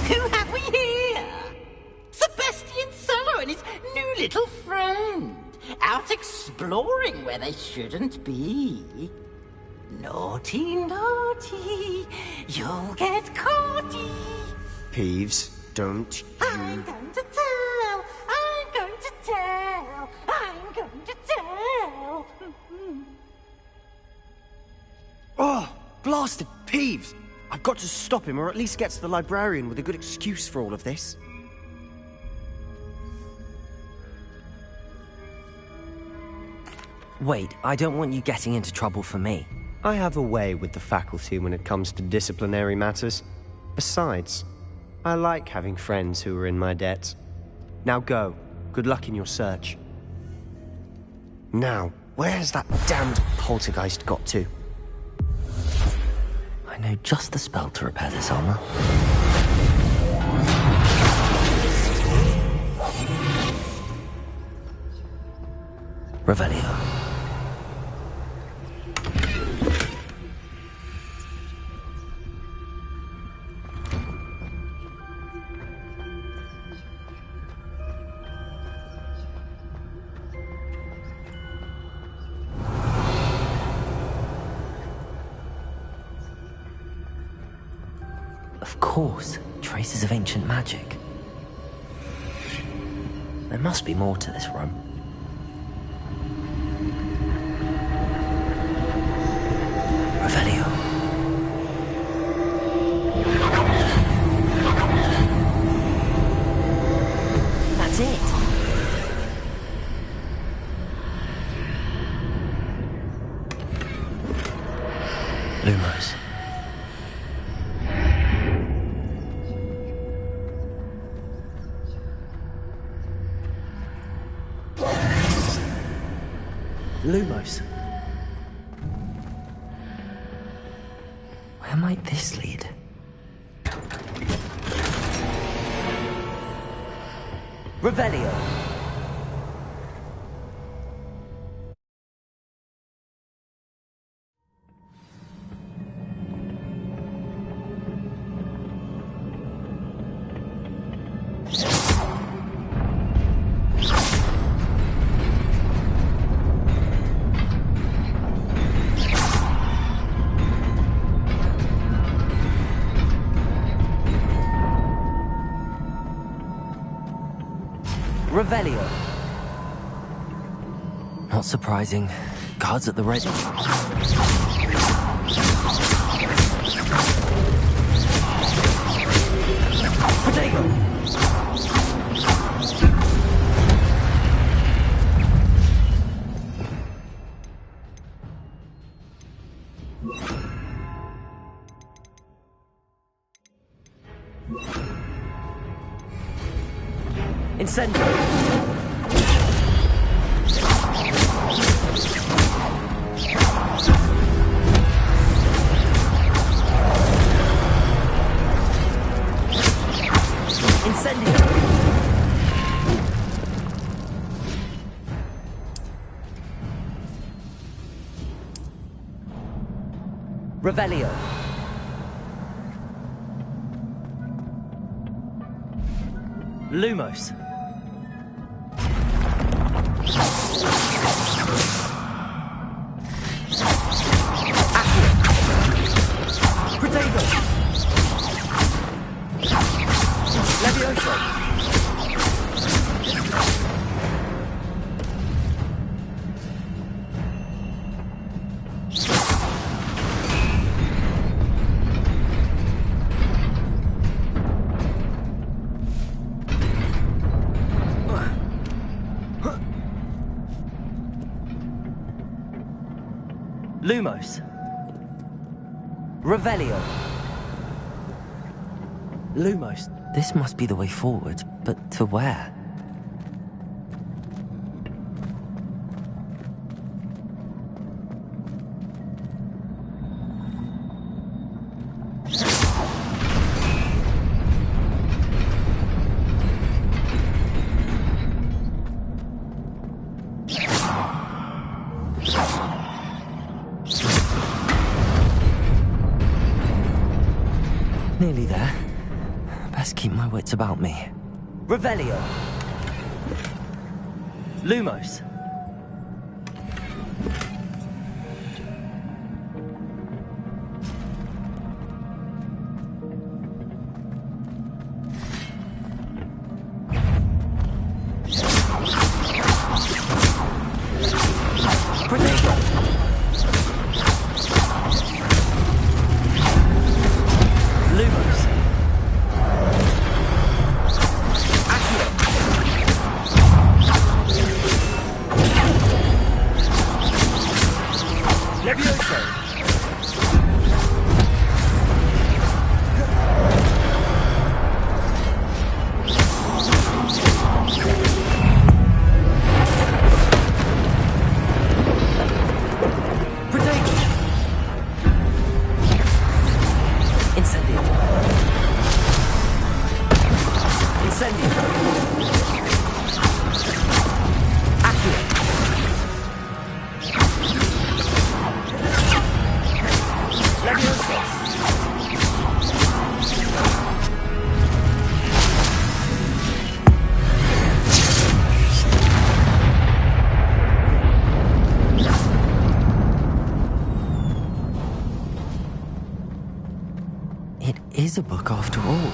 Who have we here? Sebastian Solo and his new little friend. Out exploring where they shouldn't be. Naughty, naughty. You'll get caughty. Peeves, don't I'm going to tell. I'm going to tell. I'm going to tell. Oh, blasted Peeves! I've got to stop him, or at least get to the librarian with a good excuse for all of this. Wait, I don't want you getting into trouble for me. I have a way with the faculty when it comes to disciplinary matters. Besides, I like having friends who are in my debt. Now go. Good luck in your search. Now, where's that damned poltergeist got to? I know just the spell to repair this armor. Revelio. Of course, traces of ancient magic. There must be more to this room. Revelio. That's it. Lumos. Lumos. Where might this lead? Revelio. Revelio. Not surprising. Guards at the ready. Potato! Incendio! Revelio. Lumos. Protego. Levioso. Lumos. Revelio. Lumos. This must be the way forward, but to where? Nearly there. Best keep my wits about me. Revelio. Lumos. It is a book after all.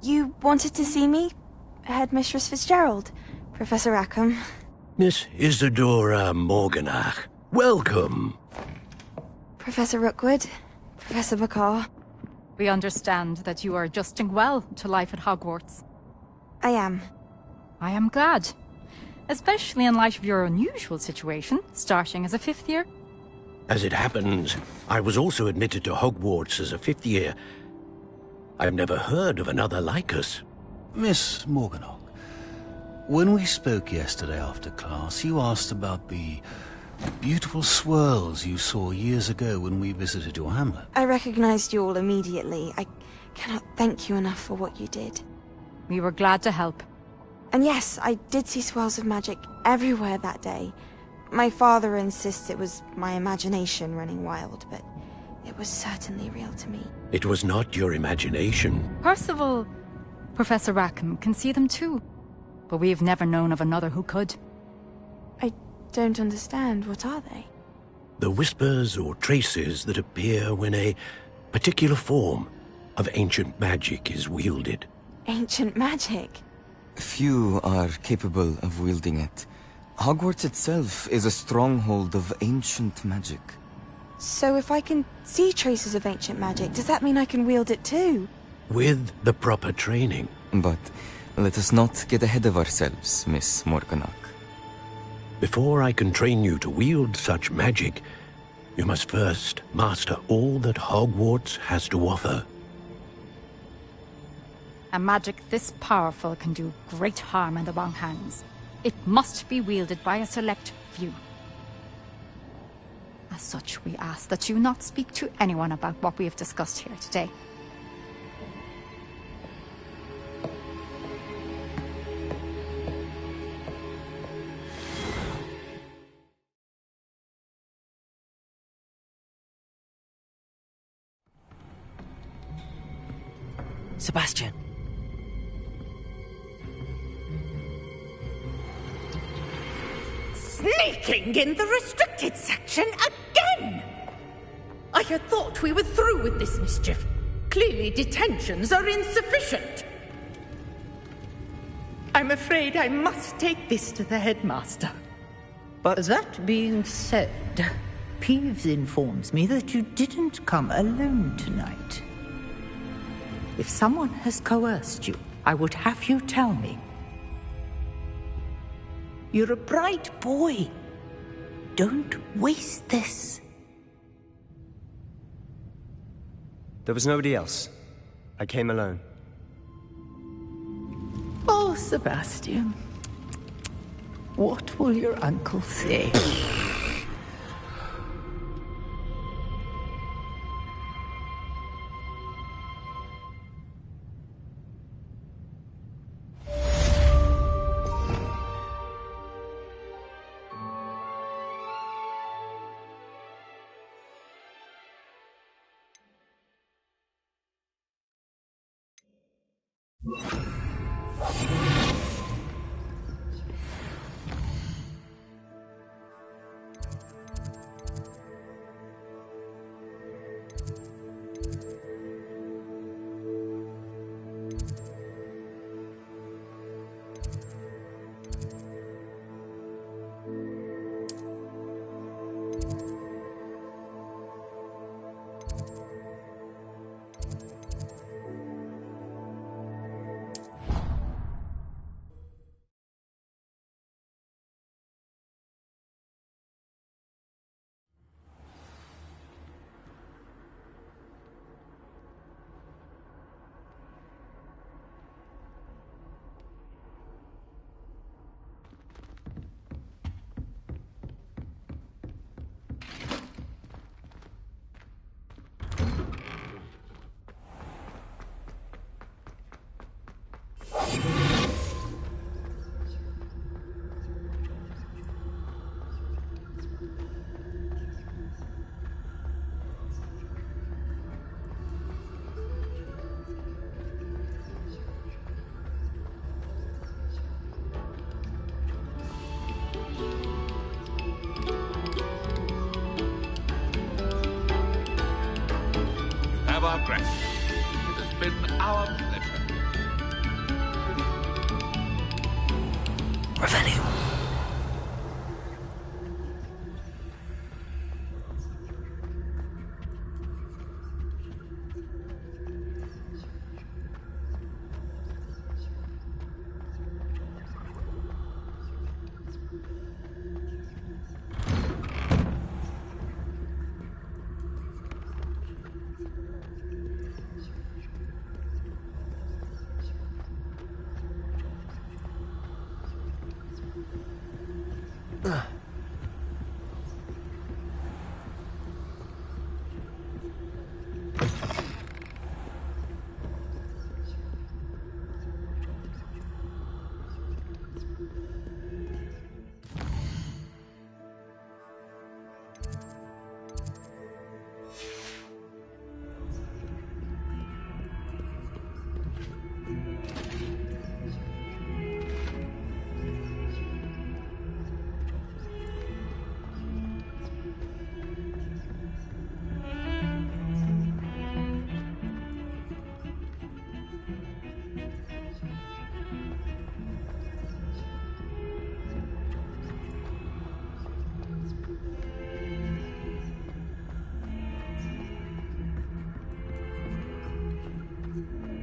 You wanted to see me? Headmistress Fitzgerald, Professor Rackham. Miss Isadora Morganach, welcome. Professor Rookwood, Professor Bakar. We understand that you are adjusting well to life at Hogwarts. I am. I am glad. Especially in light of your unusual situation, starting as a 5th year. As it happens, I was also admitted to Hogwarts as a 5th year. I've never heard of another like us. Miss Morganach, when we spoke yesterday after class, you asked about the beautiful swirls you saw years ago when we visited your hamlet. I recognized you all immediately. I cannot thank you enough for what you did. We were glad to help. And yes, I did see swirls of magic everywhere that day. My father insists it was my imagination running wild, but it was certainly real to me. It was not your imagination. Percival, Professor Rackham can see them too. But we've never known of another who could. I don't understand. What are they? The whispers or traces that appear when a particular form of ancient magic is wielded. Ancient magic? Few are capable of wielding it. Hogwarts itself is a stronghold of ancient magic. So if I can see traces of ancient magic, does that mean I can wield it too? With the proper training. But let us not get ahead of ourselves, Miss Morganach. Before I can train you to wield such magic, you must first master all that Hogwarts has to offer. A magic this powerful can do great harm in the wrong hands. It must be wielded by a select few. As such, we ask that you not speak to anyone about what we have discussed here today. Sebastian! Sneaking in the restricted section again! I had thought we were through with this mischief. Clearly detentions are insufficient. I'm afraid I must take this to the headmaster. But that being said, Ps5 informs me that you didn't come alone tonight. If someone has coerced you, I would have you tell me. You're a bright boy. Don't waste this. There was nobody else. I came alone. Oh, Sebastian. What will your uncle say? Have our gratitude. It has been our pleasure. Revelio.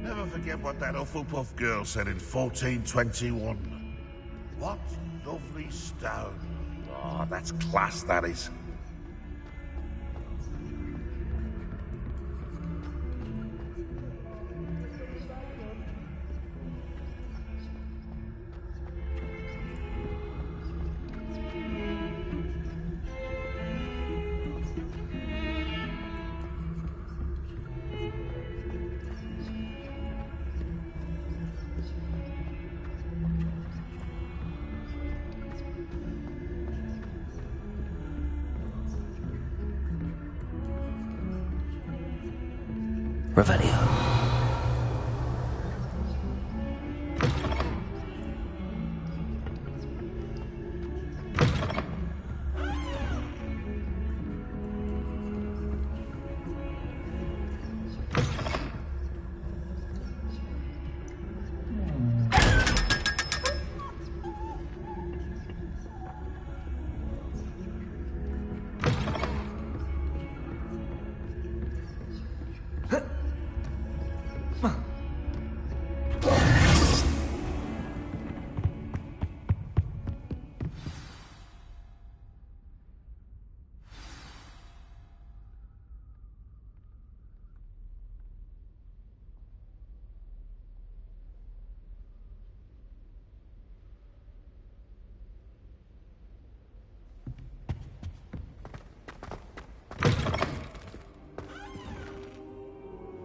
Never forget what that Hufflepuff girl said in 1421. What lovely stone. Oh, that's class, that is. Revelio.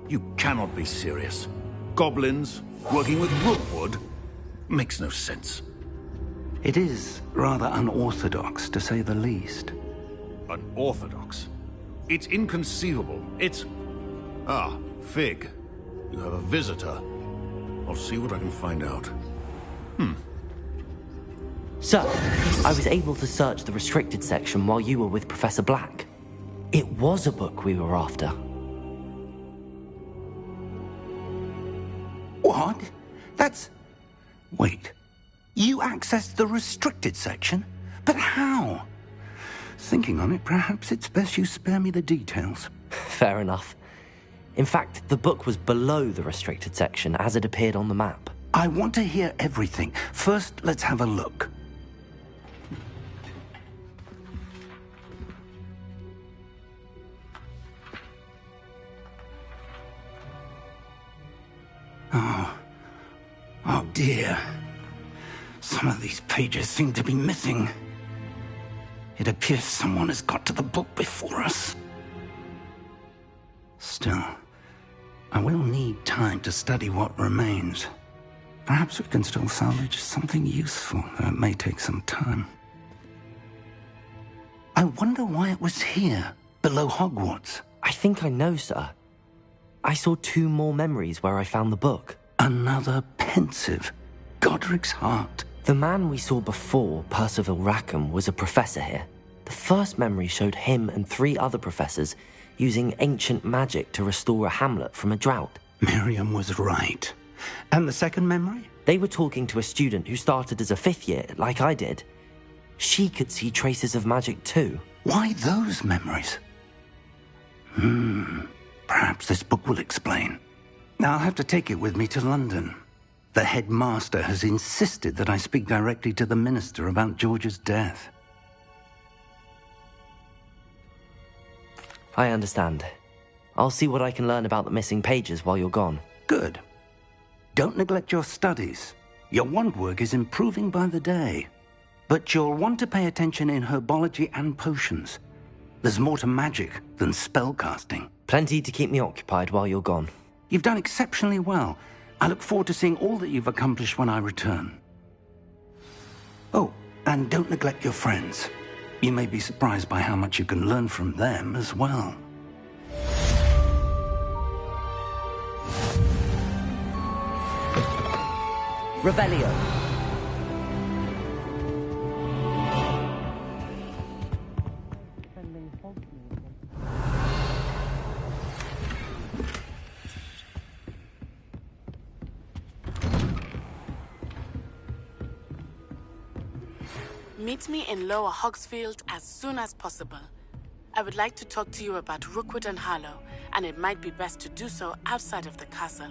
You cannot be serious. Goblins working with Rookwood makes no sense. It is rather unorthodox, to say the least. Unorthodox? It's inconceivable. It's... Ah, Fig. You have a visitor. I'll see what I can find out. Sir, I was able to search the restricted section while you were with Professor Black. It was a book we were after. What? That's... Wait. You accessed the restricted section? But how? Thinking on it, perhaps it's best you spare me the details. Fair enough. In fact, the book was below the restricted section as it appeared on the map. I want to hear everything. First, let's have a look. Oh dear. Some of these pages seem to be missing. It appears someone has got to the book before us. Still, I will need time to study what remains. Perhaps we can still salvage something useful, though it may take some time. I wonder why it was here, below Hogwarts. I think I know, sir. I saw 2 more memories where I found the book. Another pensive. Godric's heart. The man we saw before, Percival Rackham, was a professor here. The first memory showed him and 3 other professors using ancient magic to restore a hamlet from a drought. Miriam was right. And the second memory? They were talking to a student who started as a 5th year, like I did. She could see traces of magic too. Why those memories? Perhaps this book will explain. I'll have to take it with me to London. The headmaster has insisted that I speak directly to the minister about George's death. I understand. I'll see what I can learn about the missing pages while you're gone. Good. Don't neglect your studies. Your wand work is improving by the day. But you'll want to pay attention in herbology and potions. There's more to magic than spellcasting. Plenty to keep me occupied while you're gone. You've done exceptionally well. I look forward to seeing all that you've accomplished when I return. Oh, and don't neglect your friends. You may be surprised by how much you can learn from them as well. Revelio. Meet me in Lower Hogsfield as soon as possible. I would like to talk to you about Rookwood and Harlow, and it might be best to do so outside of the castle.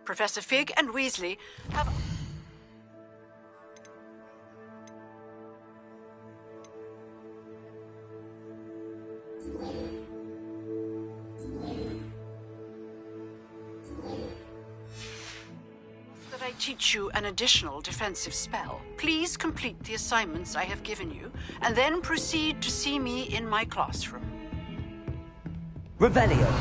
Professor Fig and Weasley have... that I teach you an additional defensive spell. Please complete the assignments I have given you, and then proceed to see me in my classroom. Revelio.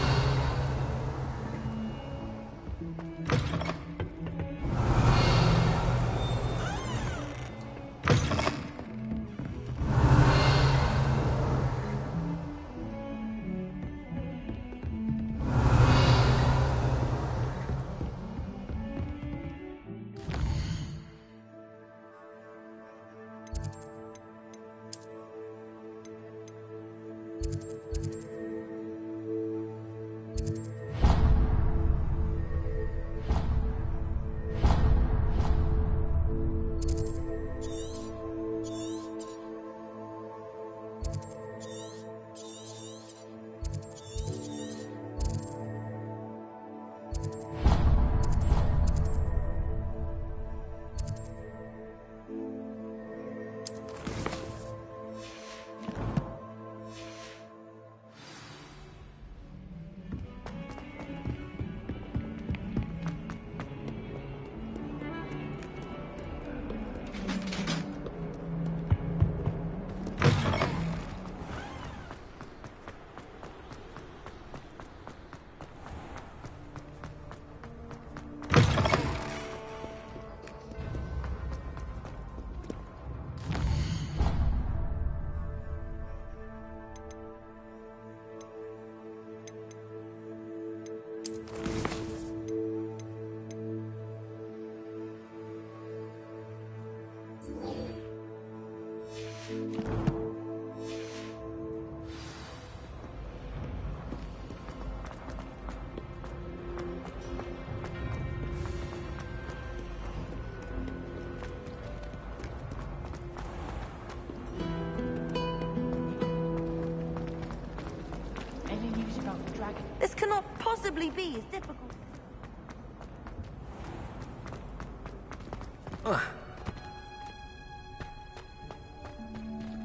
This cannot possibly be as difficult.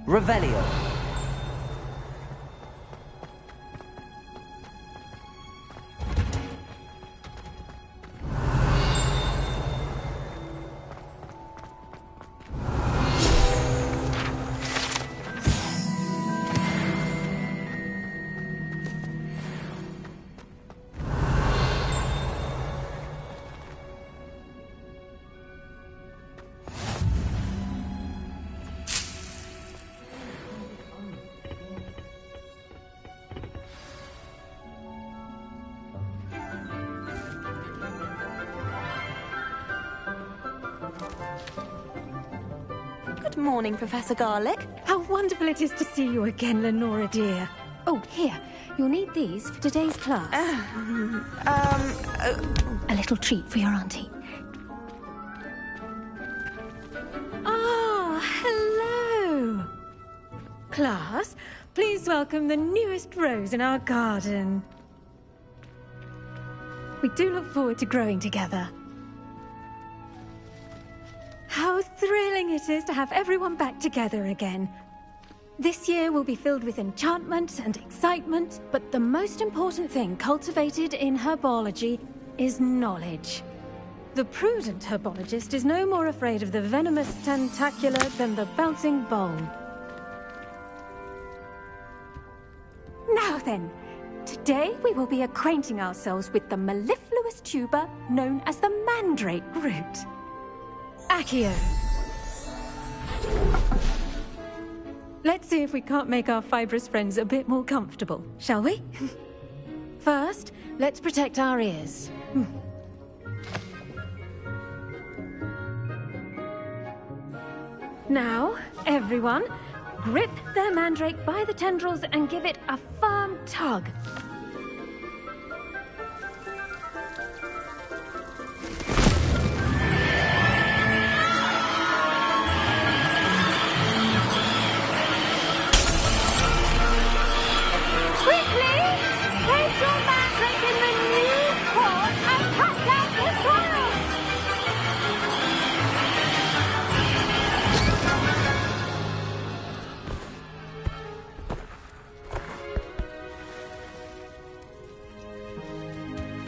Revelio. Good morning, Professor Garlick. How wonderful it is to see you again, Lenora dear. Oh, here. You'll need these for today's class. A little treat for your auntie. Ah, hello. Class, please welcome the newest rose in our garden. We do look forward to growing together. How thrilling it is to have everyone back together again. This year will be filled with enchantment and excitement, but the most important thing cultivated in herbology is knowledge. The prudent herbologist is no more afraid of the venomous tentacula than the bouncing bulb. Now then, today we will be acquainting ourselves with the mellifluous tuber known as the mandrake root. Accio. Let's see if we can't make our fibrous friends a bit more comfortable, shall we? First, let's protect our ears. Now, everyone, grip their mandrake by the tendrils and give it a firm tug.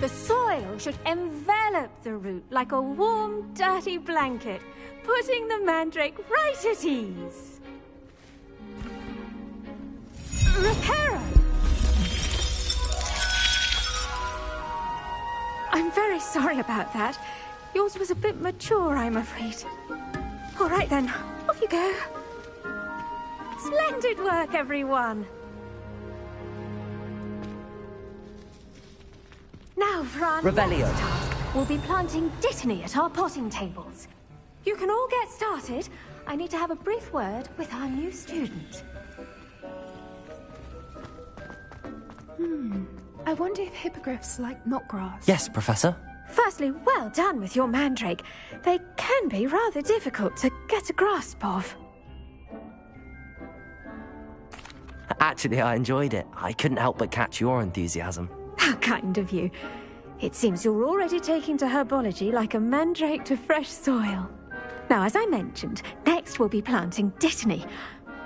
The soil should envelop the root like a warm, dirty blanket, putting the mandrake right at ease. Reparo! I'm very sorry about that. Yours was a bit mature, I'm afraid. All right then, off you go. Splendid work, everyone. Now for our Revelio. next task, we'll be planting dittany at our potting tables. You can all get started. I need to have a brief word with our new student. I wonder if hippogriffs like knotgrass. Yes, Professor. Firstly, well done with your mandrake. They can be rather difficult to get a grasp of. Actually, I enjoyed it. I couldn't help but catch your enthusiasm. How kind of you. It seems you're already taking to herbology like a mandrake to fresh soil. Now, as I mentioned, next we'll be planting dittany.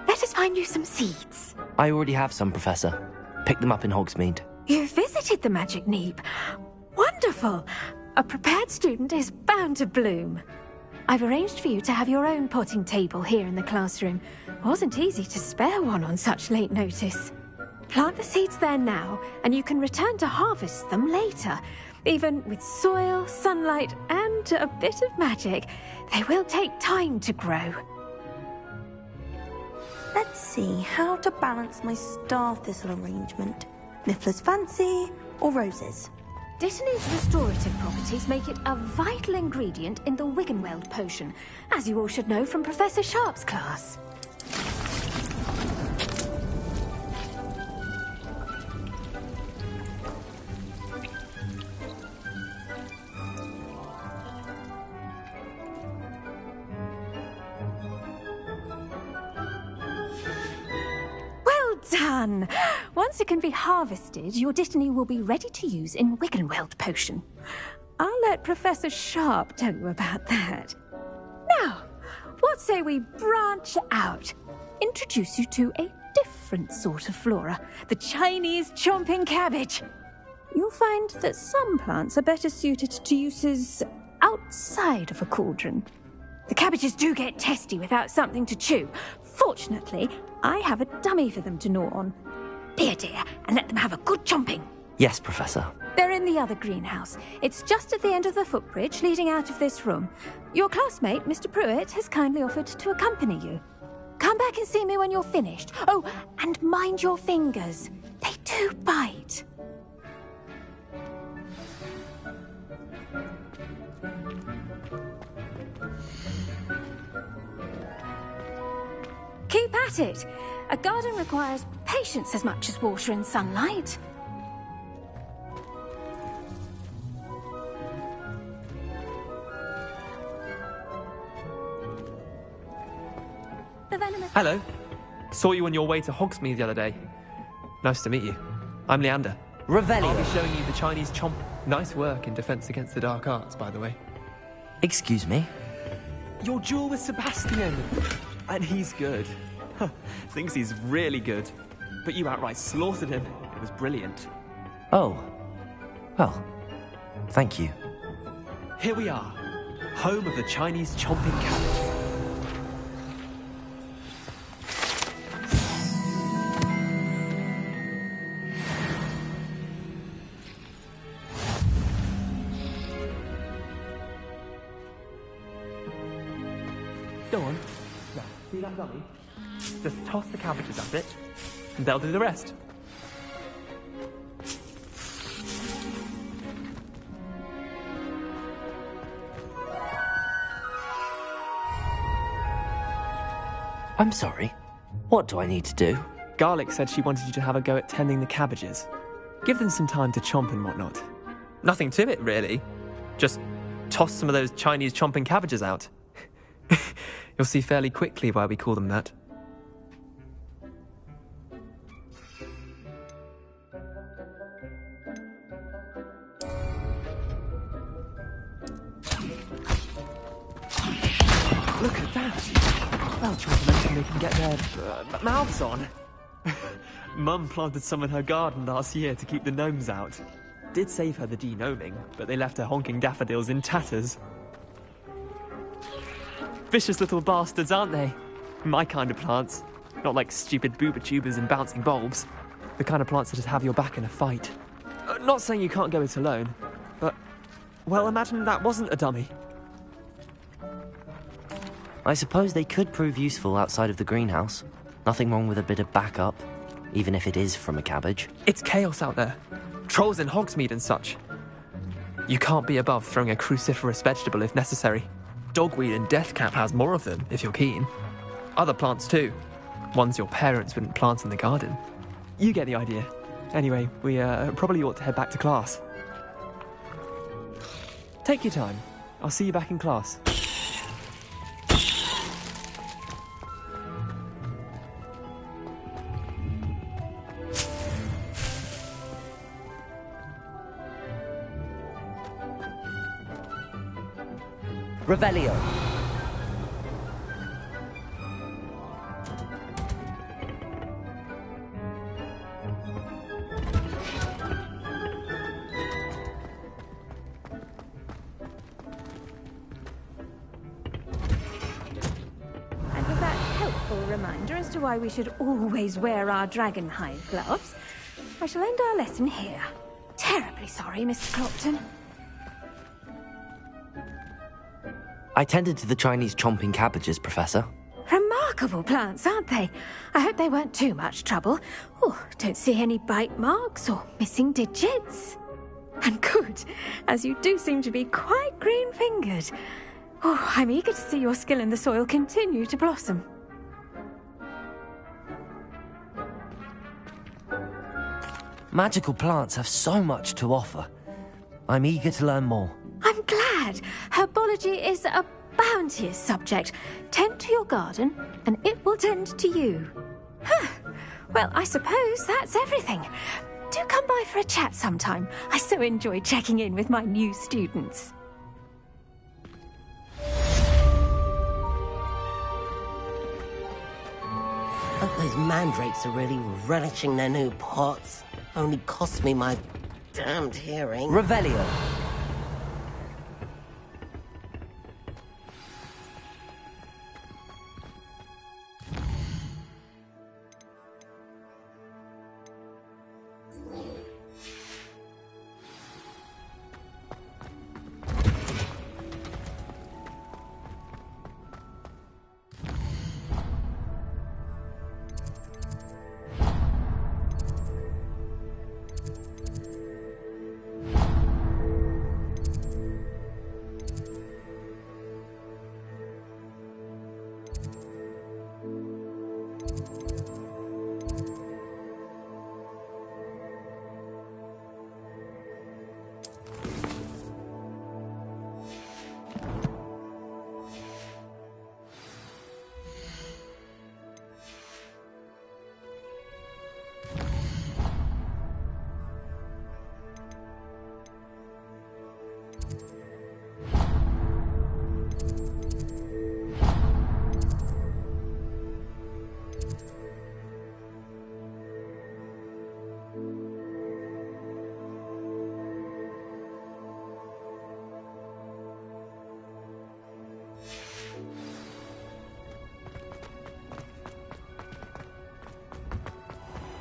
Let us find you some seeds. I already have some, Professor. Picked them up in Hogsmeade. You visited the Magic Neep. Wonderful! A prepared student is bound to bloom. I've arranged for you to have your own potting table here in the classroom. Wasn't easy to spare one on such late notice. Plant the seeds there now, and you can return to harvest them later. Even with soil, sunlight, and a bit of magic, they will take time to grow. Let's see how to balance my star thistle arrangement. Miffler's Fancy or roses? Dittany's restorative properties make it a vital ingredient in the Wiggenweld potion, as you all should know from Professor Sharp's class. Done! Once it can be harvested, your dittany will be ready to use in Wiggenweld potion. I'll let Professor Sharp tell you about that. Now, what say we branch out? Introduce you to a different sort of flora, the Chinese chomping cabbage. You'll find that some plants are better suited to uses outside of a cauldron. The cabbages do get testy without something to chew. Fortunately, I have a dummy for them to gnaw on. Be a dear and let them have a good chomping. Yes, Professor. They're in the other greenhouse. It's just at the end of the footbridge leading out of this room. Your classmate, Mr. Pruitt, has kindly offered to accompany you. Come back and see me when you're finished. Oh, and mind your fingers. They do bite. at it. A garden requires patience as much as water and sunlight. Hello. Saw you on your way to Hogsmeade the other day. Nice to meet you. I'm Leander. Revelio. I'll be showing you the Chinese chomp. Nice work in Defense Against the Dark Arts, by the way. Excuse me? Your duel with Sebastian. And he's good. Thinks he's really good. But you outright slaughtered him. It was brilliant. Oh. Well, thank you. Here we are. Home of the Chinese chomping cabbage. Go on. Now, see that dummy? Just toss the cabbages at it, and they'll do the rest. I'm sorry. What do I need to do? Garlic said she wanted you to have a go at tending the cabbages. Give them some time to chomp and whatnot. Nothing to it, really. Just toss some of those Chinese chomping cabbages out. You'll see fairly quickly why we call them that. Look at that! Well, try to mention they can get their mouths on. Mum planted some in her garden last year to keep the gnomes out. Did save her the de-gnoming, but they left her honking daffodils in tatters. Vicious little bastards, aren't they? My kind of plants. Not like stupid booba tubers and bouncing bulbs. The kind of plants that just have your back in a fight. Not saying you can't go it alone, but... well, imagine that wasn't a dummy. I suppose they could prove useful outside of the greenhouse. Nothing wrong with a bit of backup, even if it is from a cabbage. It's chaos out there. Trolls in Hogsmeade and such. You can't be above throwing a cruciferous vegetable if necessary. Dogweed and deathcap has more of them, if you're keen. Other plants too. Ones your parents wouldn't plant in the garden. You get the idea. Anyway, we probably ought to head back to class. Take your time. I'll see you back in class. Revelio. And with that helpful reminder as to why we should always wear our dragonhide gloves, I shall end our lesson here. Terribly sorry, Mr. Clopton. I tended to the Chinese chomping cabbages, Professor. Remarkable plants, aren't they? I hope they weren't too much trouble. Oh, don't see any bite marks or missing digits. And good, as you do seem to be quite green-fingered. Oh, I'm eager to see your skill in the soil continue to blossom. Magical plants have so much to offer. I'm eager to learn more. I'm glad. Herbology is a bounteous subject. Tend to your garden, and it will tend to you. Huh. Well, I suppose that's everything. Do come by for a chat sometime. I so enjoy checking in with my new students. Hope those mandrakes are really relishing their new pots. Only cost me my damned hearing. Revelio.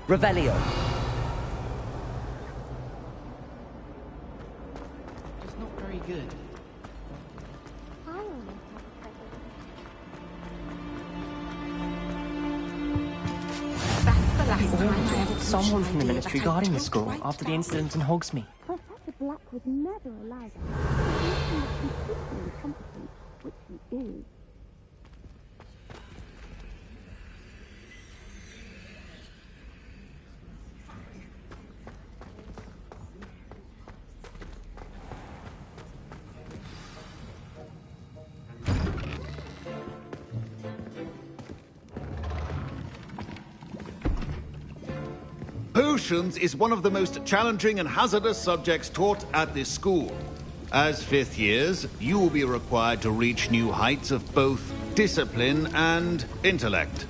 Revelio. It's not very good. Someone from the military guarding the school after the incident in Hogsmeade. Professor Black would never allow that. He is completely incompetent, which he is. Potions is one of the most challenging and hazardous subjects taught at this school. As fifth years, you will be required to reach new heights of both discipline and intellect.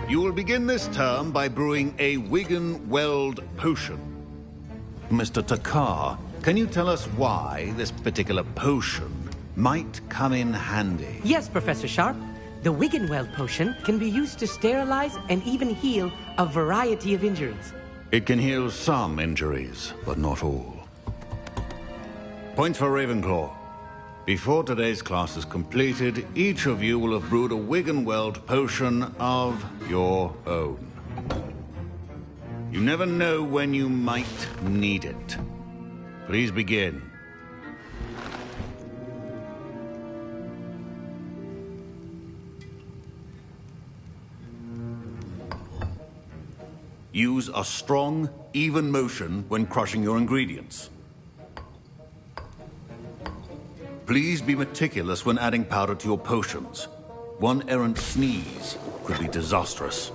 You will begin this term by brewing a Wiggenweld potion. Mr. Takar, can you tell us why this particular potion might come in handy? Yes, Professor Sharp. The Wiggenweld potion can be used to sterilize and even heal a variety of injuries. It can heal some injuries, but not all. Points for Ravenclaw. Before today's class is completed, each of you will have brewed a Wiggenweld potion of your own. You never know when you might need it. Please begin. Use a strong, even motion when crushing your ingredients. Please be meticulous when adding powder to your potions. One errant sneeze could be disastrous.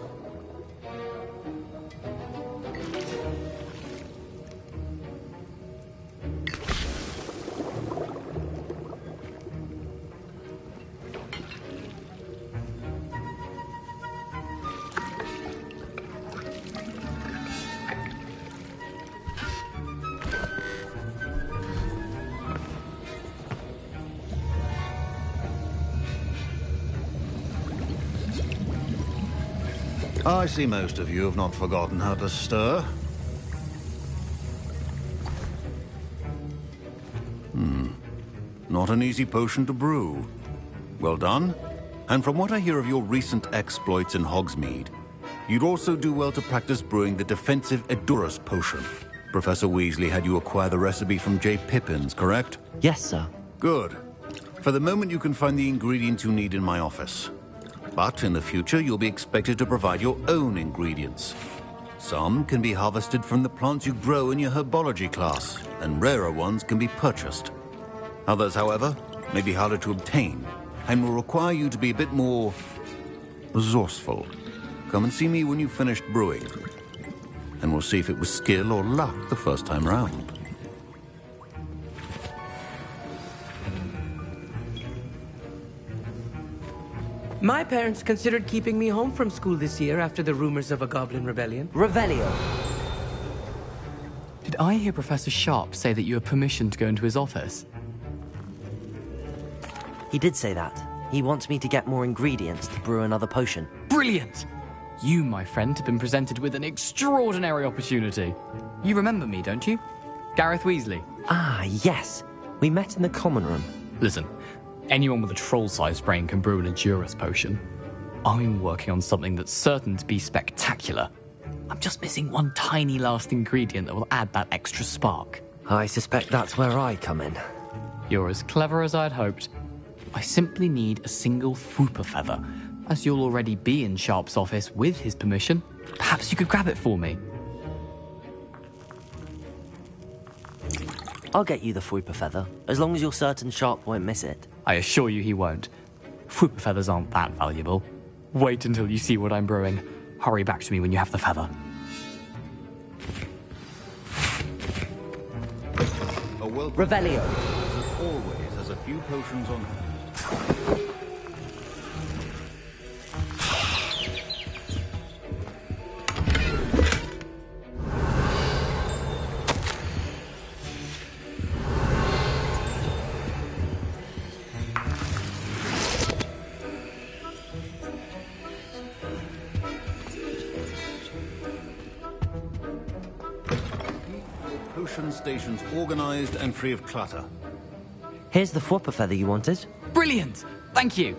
I see most of you have not forgotten how to stir. Not an easy potion to brew. Well done. And from what I hear of your recent exploits in Hogsmeade, you'd also do well to practice brewing the defensive Edurus potion. Professor Weasley had you acquire the recipe from J. Pippin's, correct? Yes, sir. Good. For the moment, you can find the ingredients you need in my office. But in the future, you'll be expected to provide your own ingredients. Some can be harvested from the plants you grow in your herbology class, and rarer ones can be purchased. Others, however, may be harder to obtain, and will require you to be a bit more resourceful. Come and see me when you've finished brewing, and we'll see if it was skill or luck the first time round. My parents considered keeping me home from school this year after the rumors of a goblin rebellion. Revelio. Did I hear Professor Sharp say that you have permission to go into his office? He did say that. He wants me to get more ingredients to brew another potion. Brilliant! You, my friend, have been presented with an extraordinary opportunity. You remember me, don't you? Gareth Weasley. Ah, yes. We met in the common room. Listen, anyone with a troll-sized brain can brew an Edurus potion. I'm working on something that's certain to be spectacular. I'm just missing one tiny last ingredient that will add that extra spark. I suspect that's where I come in. You're as clever as I'd hoped. I simply need a single Fwooper feather. As you'll already be in Sharp's office with his permission, perhaps you could grab it for me. I'll get you the Fwooper feather, as long as you're certain Sharp won't miss it. I assure you he won't. Fwooper feathers aren't that valuable. Wait until you see what I'm brewing. Hurry back to me when you have the feather. Revelio. As always, has a few potions on hand. potion stations organized and free of clutter. Here's the Fwopper feather you wanted. Brilliant! Thank you.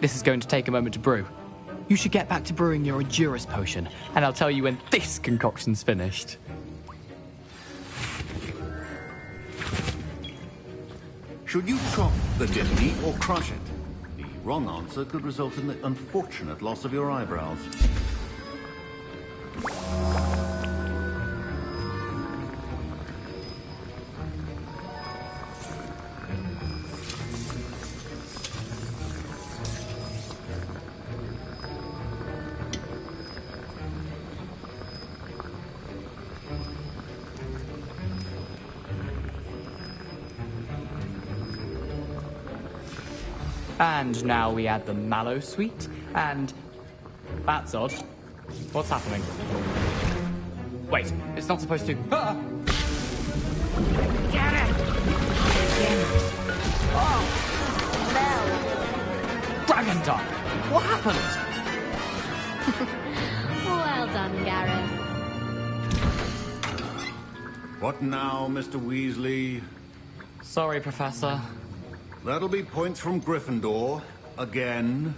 This is going to take a moment to brew. You should get back to brewing your Endurus potion, and I'll tell you when this concoction's finished. Should you chop the dipney or crush it? The wrong answer could result in the unfortunate loss of your eyebrows. And now we add the mallow sweet, and... That's odd. What's happening? Wait, it's not supposed to... Ah! Get it! Oh, no! Dragon Dog! What happened? Well done, Gareth. What now, Mr. Weasley? Sorry, Professor. That'll be points from Gryffindor. Again.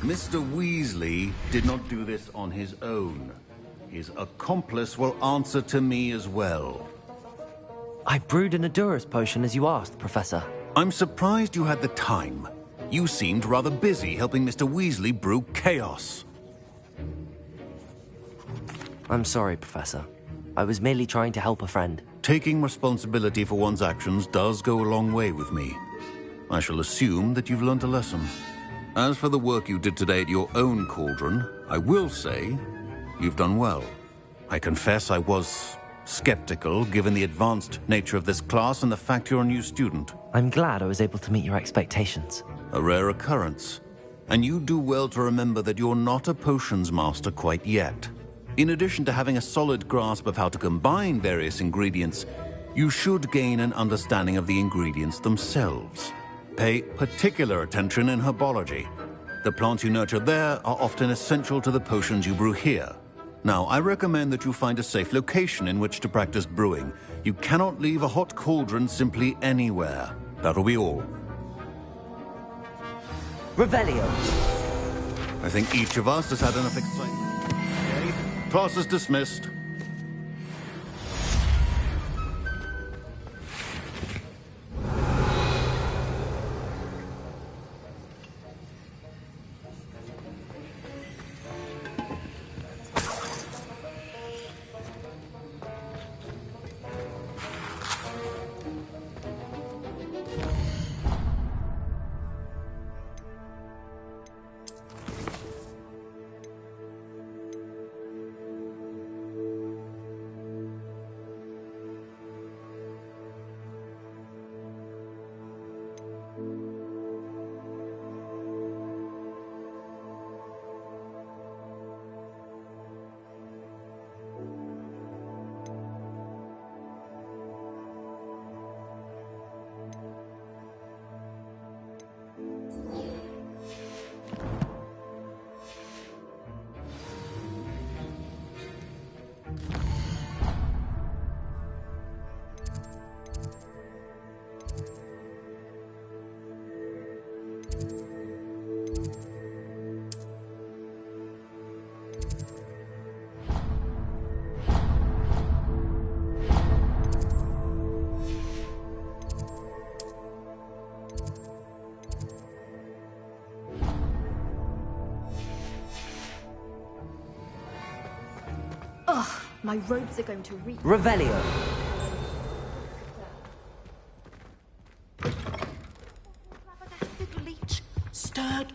Mr. Weasley did not do this on his own. His accomplice will answer to me as well. I brewed an Endurus potion as you asked, Professor. I'm surprised you had the time. You seemed rather busy helping Mr. Weasley brew chaos. I'm sorry, Professor. I was merely trying to help a friend. Taking responsibility for one's actions does go a long way with me. I shall assume that you've learnt a lesson. As for the work you did today at your own cauldron, I will say you've done well. I confess I was skeptical, given the advanced nature of this class and the fact you're a new student. I'm glad I was able to meet your expectations. A rare occurrence. And you do well to remember that you're not a potions master quite yet. In addition to having a solid grasp of how to combine various ingredients, you should gain an understanding of the ingredients themselves. Pay particular attention in herbology. The plants you nurture there are often essential to the potions you brew here. Now, I recommend that you find a safe location in which to practice brewing. You cannot leave a hot cauldron simply anywhere. That'll be all. Revelio. I think each of us has had enough excitement. Okay. Class is dismissed. Ugh, my robes are going to reek. Revelio. Leech, stirred.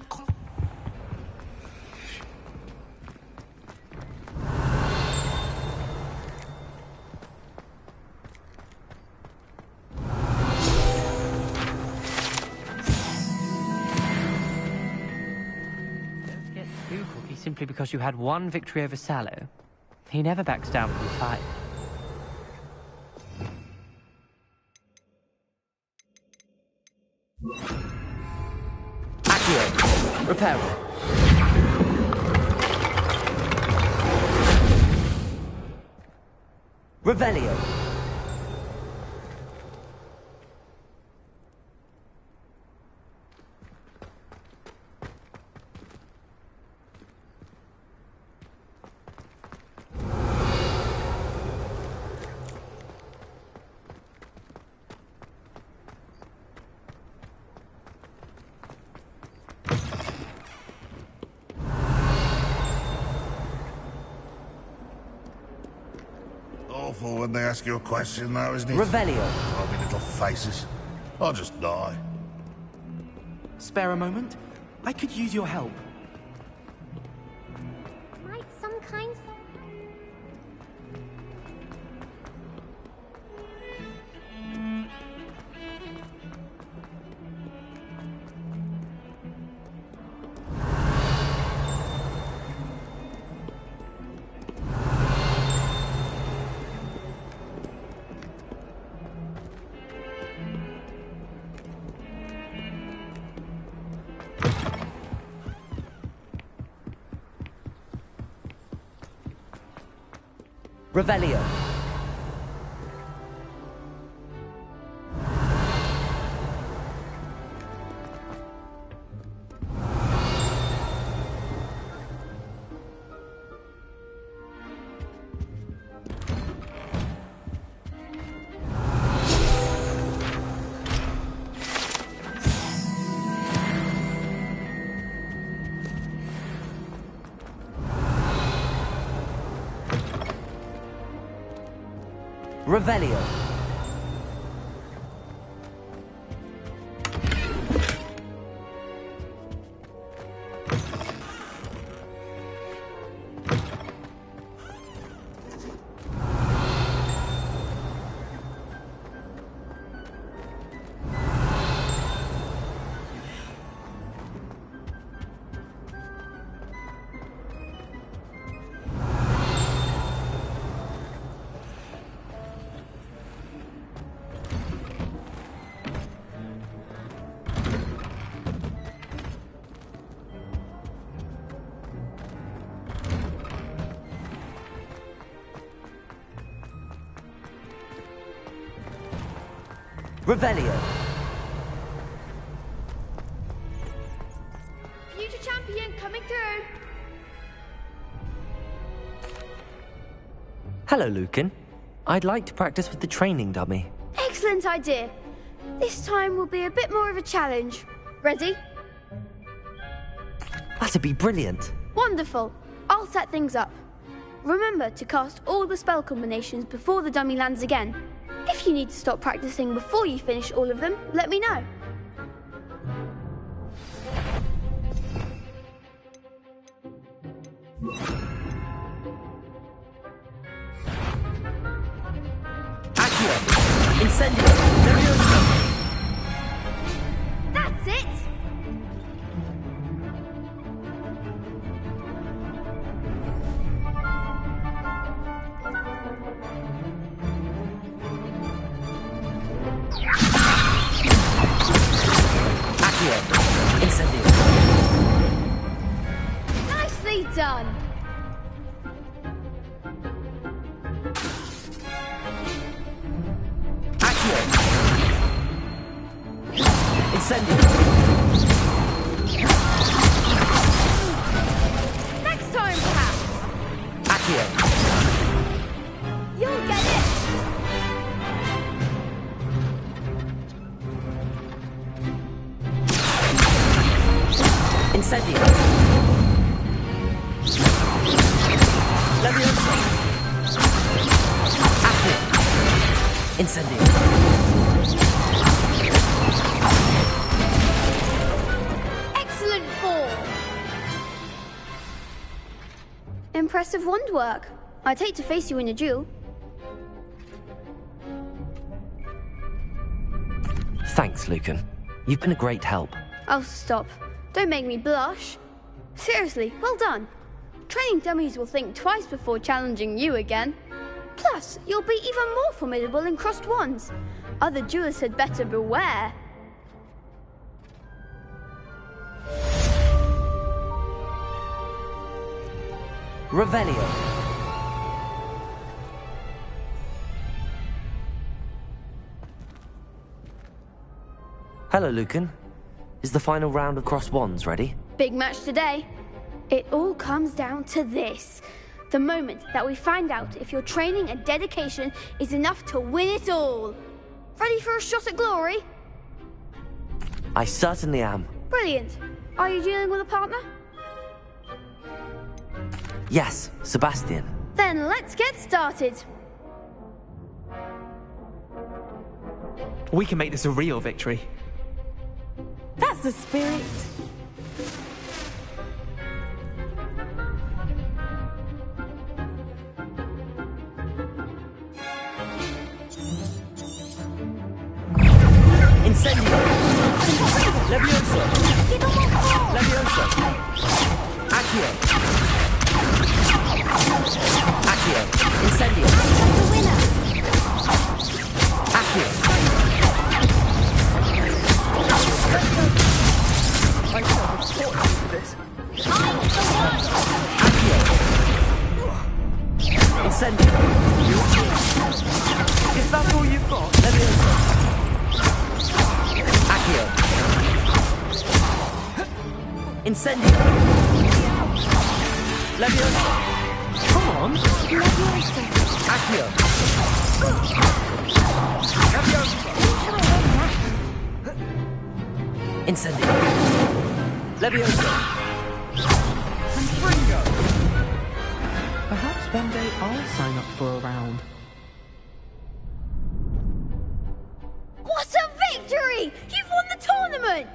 Don't get too cocky simply because you had one victory over Sallow. He never backs down from a fight. Accio. Reparo. Revelio. awful when they ask you a question, though, isn't it? Revelio. Lovely little faces. I'll just die. Spare a moment? I could use your help. Might some kind... Revelio. Revelio. Revelio. Future champion coming through. Hello, Lucan. I'd like to practice with the training dummy. Excellent idea. This time will be a bit more of a challenge. Ready? That'd be brilliant. Wonderful. I'll set things up. Remember to cast all the spell combinations before the dummy lands again. If you need to stop practicing before you finish all of them, let me know. Accio! Incendio! Leviosa! That's it! Incendio. Nicely done. Accio. Incendio. Next time, perhaps. Accio. You'll get it. Incendio. Leviosa. Accio. Incendio. Excellent form. Impressive wand work. I'd hate to face you in a duel. Thanks, Lucan. You've been a great help. Oh, stop. Don't make me blush. Seriously, well done. Training dummies will think twice before challenging you again. Plus, you'll be even more formidable in crossed wands. Other duelists had better beware. Revelio. Hello, Lucan. Is the final round of crossed wands ready? Big match today. It all comes down to this. The moment that we find out if your training and dedication is enough to win it all. Ready for a shot at glory? I certainly am. Brilliant. Are you dealing with a partner? Yes, Sebastian. Then let's get started. We can make this a real victory. That's the spirit. Incendio! Levioso! Levioso! Accio! Accio! Incendio! The winner! Accio! I shall report you for this. Accio! Incendio! Is that all you've got? Levioso! Accio! Incendio! Levioso! Come on! Levioso! Accio! Incendio! Levioso! Ringo! Perhaps one day I'll sign up for a round. What a victory! You've won the tournament!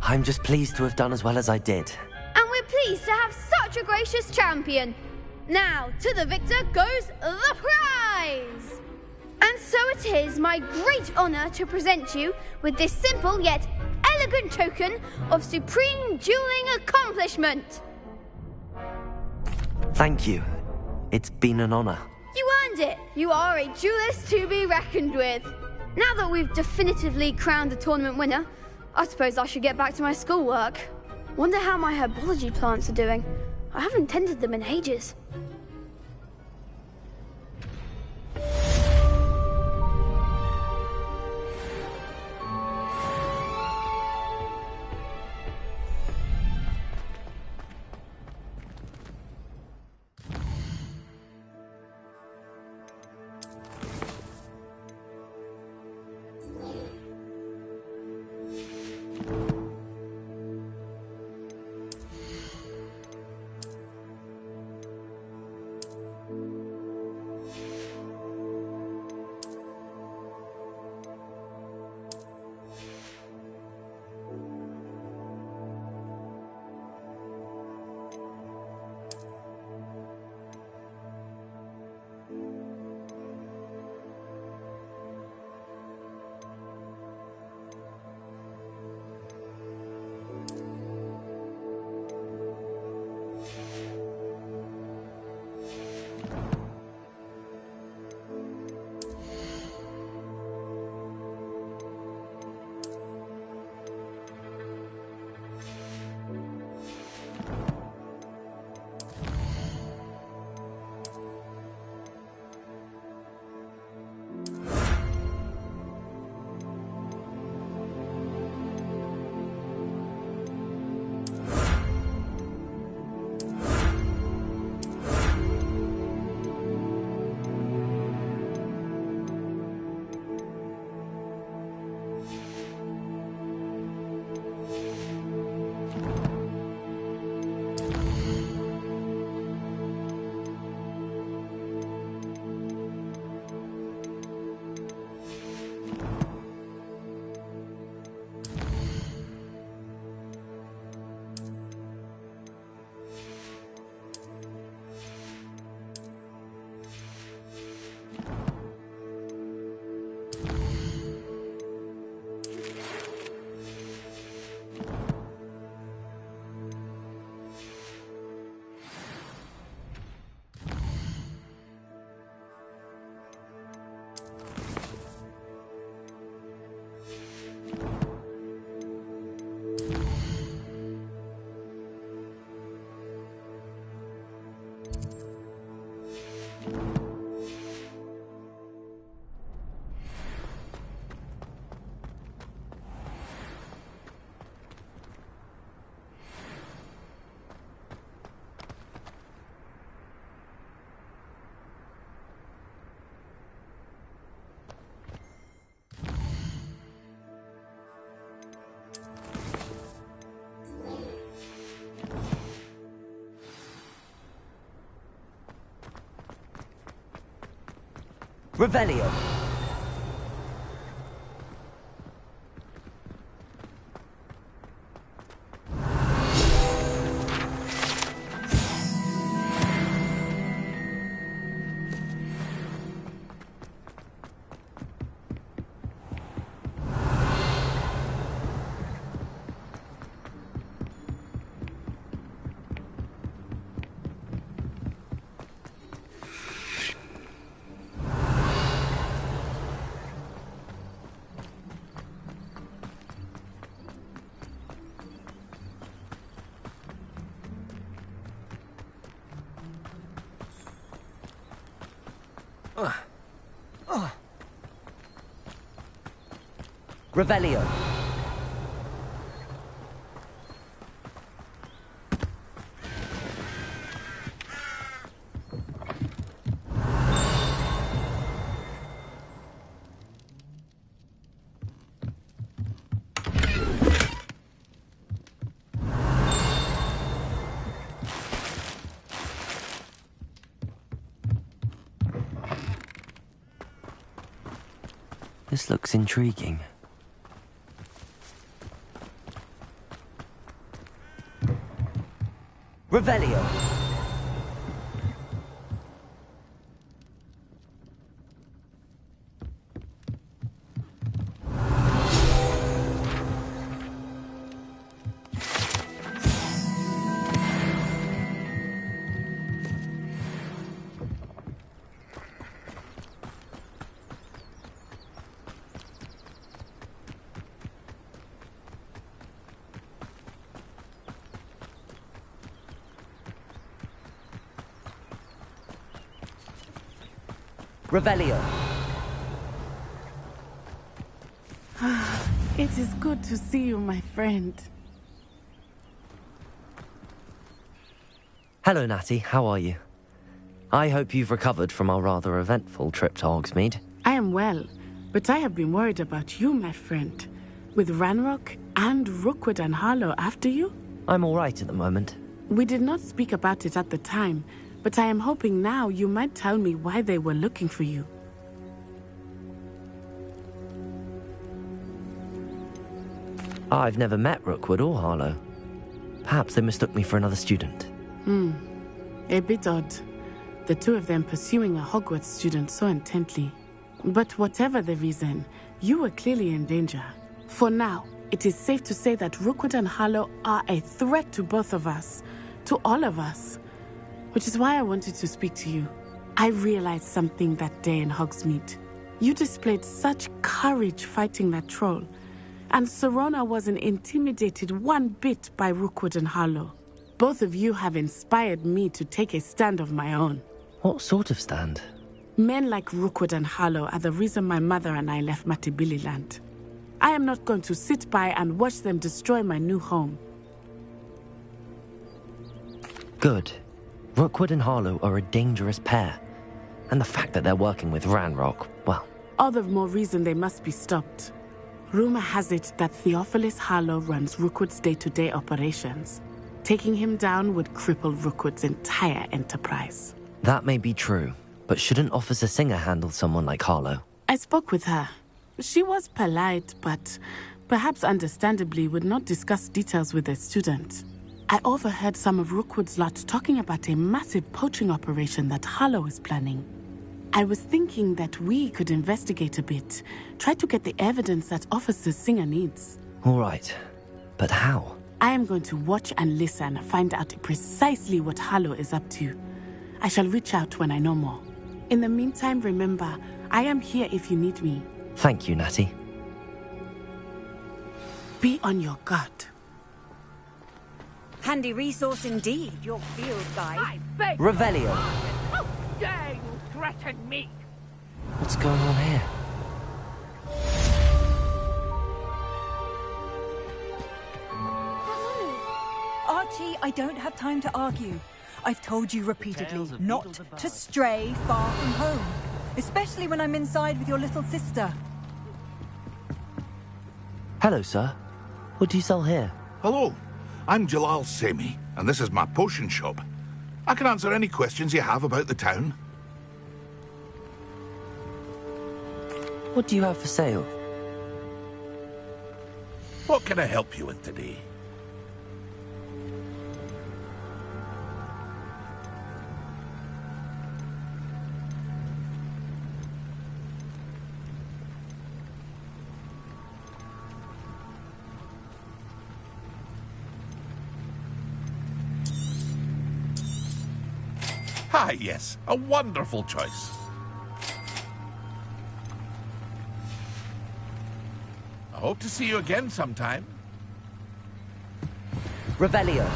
I'm just pleased to have done as well as I did. And we're pleased to have such a gracious champion. Now, to the victor goes the prize! And so it is my great honour to present you with this simple yet elegant token of supreme dueling accomplishment. Thank you. It's been an honor. You earned it. You are a duelist to be reckoned with. Now that we've definitively crowned the tournament winner, I suppose I should get back to my schoolwork. Wonder how my herbology plants are doing. I haven't tended them in ages. Revelio. Revelio. This looks intriguing. Revelio. Revelio. It is good to see you, my friend. Hello, Natty. How are you? I hope you've recovered from our rather eventful trip to Hogsmeade. I am well, but I have been worried about you, my friend. With Ranrock and Rookwood and Harlow after you? I'm all right at the moment. We did not speak about it at the time, but I am hoping now you might tell me why they were looking for you. I've never met Rookwood or Harlow. Perhaps they mistook me for another student. A bit odd. The two of them pursuing a Hogwarts student so intently. But whatever the reason, you were clearly in danger. For now, it is safe to say that Rookwood and Harlow are a threat to both of us. To all of us. Which is why I wanted to speak to you. I realized something that day in Hogsmeade. You displayed such courage fighting that troll. And Serona wasn't intimidated one bit by Rookwood and Harlow. Both of you have inspired me to take a stand of my own. What sort of stand? Men like Rookwood and Harlow are the reason my mother and I left Matibili land. I am not going to sit by and watch them destroy my new home. Good. Rookwood and Harlow are a dangerous pair. And the fact that they're working with Ranrock, well... All the more reason they must be stopped. Rumor has it that Theophilus Harlow runs Rookwood's day-to-day operations. Taking him down would cripple Rookwood's entire enterprise. That may be true, but shouldn't Officer Singer handle someone like Harlow? I spoke with her. She was polite, but perhaps understandably would not discuss details with a student. I overheard some of Rookwood's lot talking about a massive poaching operation that Harlow is planning. I was thinking that we could investigate a bit, try to get the evidence that Officer Singer needs. All right, but how? I am going to watch and listen, find out precisely what Harlow is up to. I shall reach out when I know more. In the meantime, remember, I am here if you need me. Thank you, Natty. Be on your guard. Handy resource indeed, your field guide. Revelio. How dare you threaten me? What's going on here? Archie, I don't have time to argue. I've told you repeatedly not to stray far from home, especially when I'm inside with your little sister. Hello, sir. What do you sell here? Hello. I'm Jalal Semi, and this is my potion shop. I can answer any questions you have about the town. What do you have for sale? What can I help you with today? Ah, yes, a wonderful choice. I hope to see you again sometime. Revelio.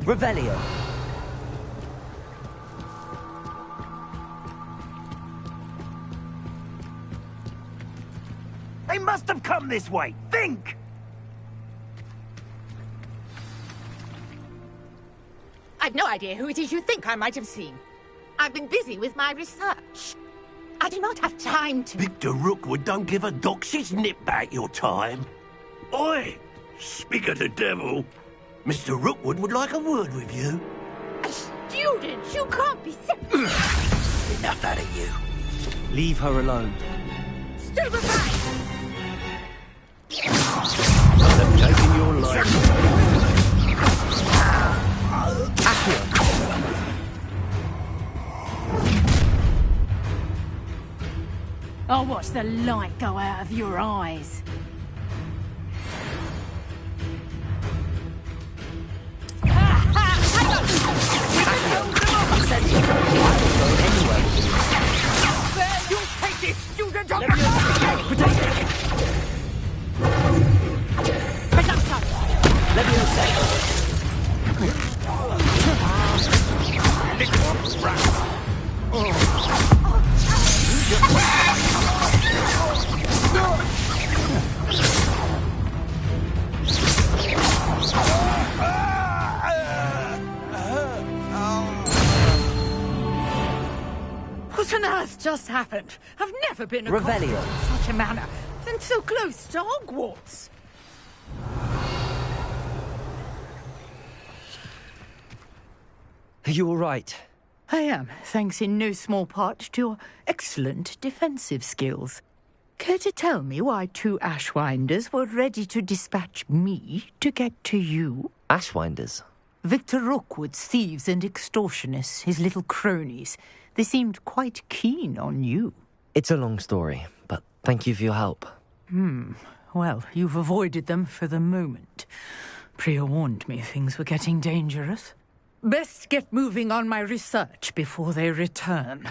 Revelio. They must have come this way. Think! I've no idea who it is you think I might have seen. I've been busy with my research. I do not have time to... Victor Rookwood don't give a doxy's nip back your time. Oi! Speak of the devil. Mr. Rookwood would like a word with you. A student? You can't be serious. Enough out of you. Leave her alone. Stupefy! I'm taking your life. I'll watch the light go out of your eyes. You'll take this student on What on earth just happened? I've never been accosted in such a manner, and so close to Hogwarts. Are you all right? I am, thanks in no small part to your excellent defensive skills. Care to tell me why 2 Ashwinders were ready to dispatch me to get to you? Ashwinders? Victor Rookwood's thieves and extortionists, his little cronies. They seemed quite keen on you. It's a long story, but thank you for your help. Well, you've avoided them for the moment. Priya warned me things were getting dangerous. Best get moving on my research before they return.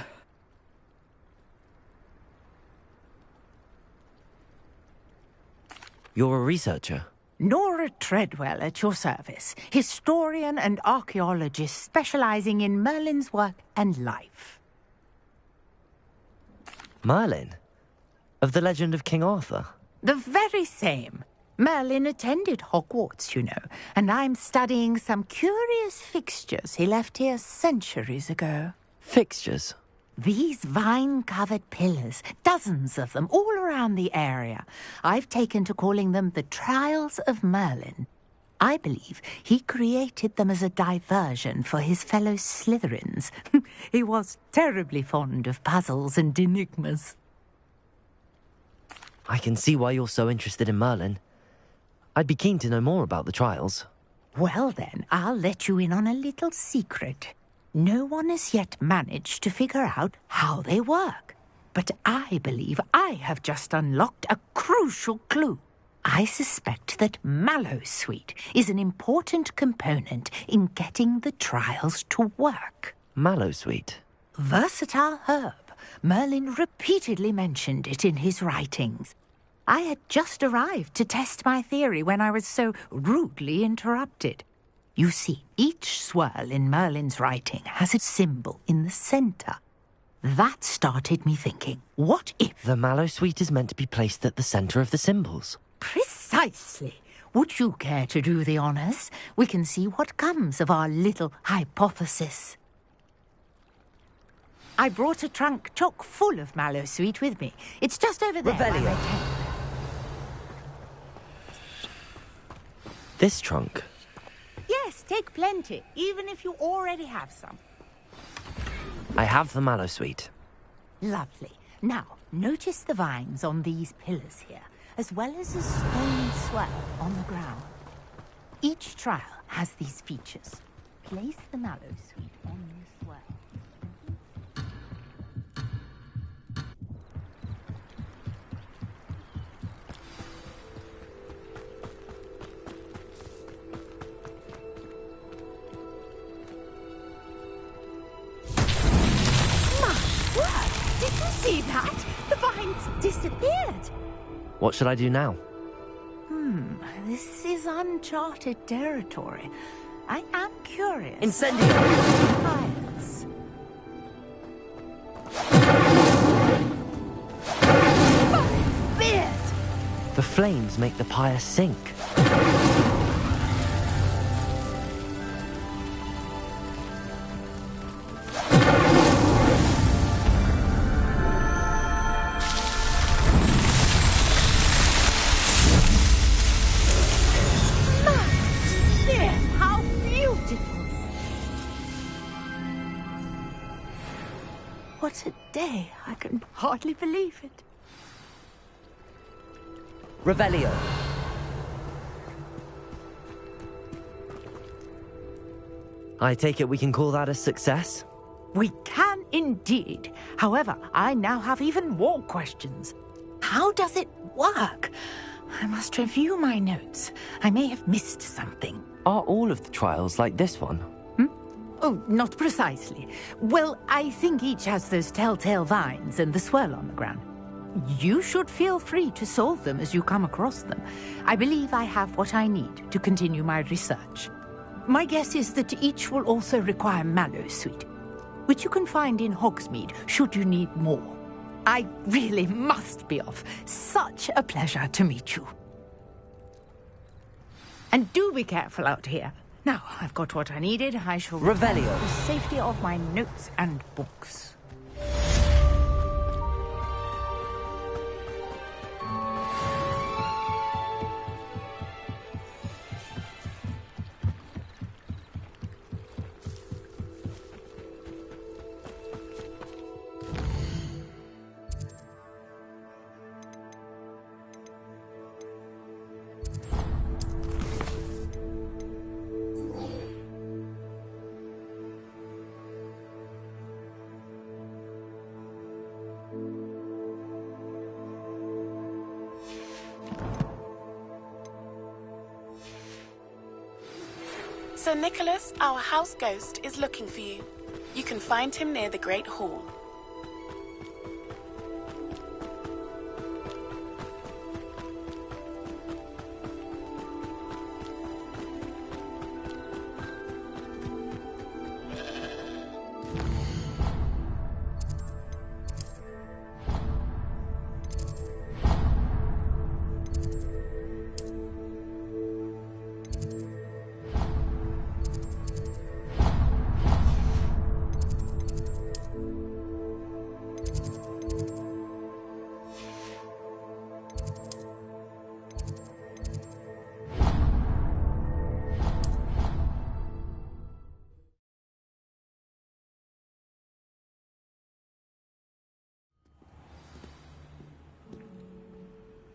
You're a researcher? Nora Treadwell at your service, historian and archaeologist specializing in Merlin's work and life. Merlin? Of the legend of King Arthur? The very same. Merlin attended Hogwarts, you know, and I'm studying some curious fixtures he left here centuries ago. Fixtures? These vine-covered pillars, dozens of them, all around the area. I've taken to calling them the Trials of Merlin. I believe he created them as a diversion for his fellow Slytherins. He was terribly fond of puzzles and enigmas. I can see why you're so interested in Merlin. I'd be keen to know more about the trials. Well then, I'll let you in on a little secret. No one has yet managed to figure out how they work. But I believe I have just unlocked a crucial clue. I suspect that Mallowsweet is an important component in getting the trials to work. Mallowsweet? Versatile herb. Merlin repeatedly mentioned it in his writings. I had just arrived to test my theory when I was so rudely interrupted. You see, each swirl in Merlin's writing has a symbol in the centre. That started me thinking, what if... The Mallowsweet is meant to be placed at the centre of the symbols. Precisely. Would you care to do the honours? We can see what comes of our little hypothesis. I brought a trunk chock full of Mallowsweet with me. It's just over there. Revelio. This trunk? Yes, take plenty, even if you already have some. I have the Mallowsweet. Lovely. Now, notice the vines on these pillars here, as well as a stone swirl on the ground. Each trial has these features. Place the Mallowsweet on the swirl. What should I do now? This is uncharted territory. I am curious. Incendio! Fires. The flames make the pyre sink. How beautiful! What a day. I can hardly believe it. Revelio. I take it we can call that a success? We can indeed. However, I now have even more questions. How does it work? I must review my notes. I may have missed something. Are all of the trials like this one? Oh, not precisely. Well, I think each has those telltale vines and the swirl on the ground. You should feel free to solve them as you come across them. I believe I have what I need to continue my research. My guess is that each will also require Mallowsweet, which you can find in Hogsmeade should you need more. I really must be off. Such a pleasure to meet you. And do be careful out here. Now, I've got what I needed. I shall return to the safety of my notes and books. Sir Nicholas, our house ghost, is looking for you. You can find him near the Great Hall.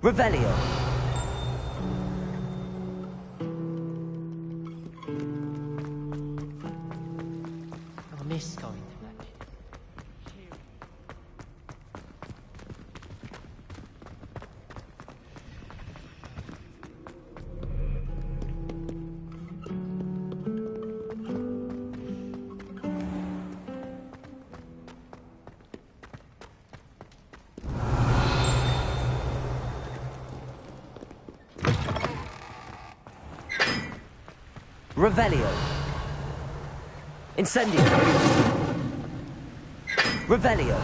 Revelio. I miss going to that. Revelio. Incendio. Revelio.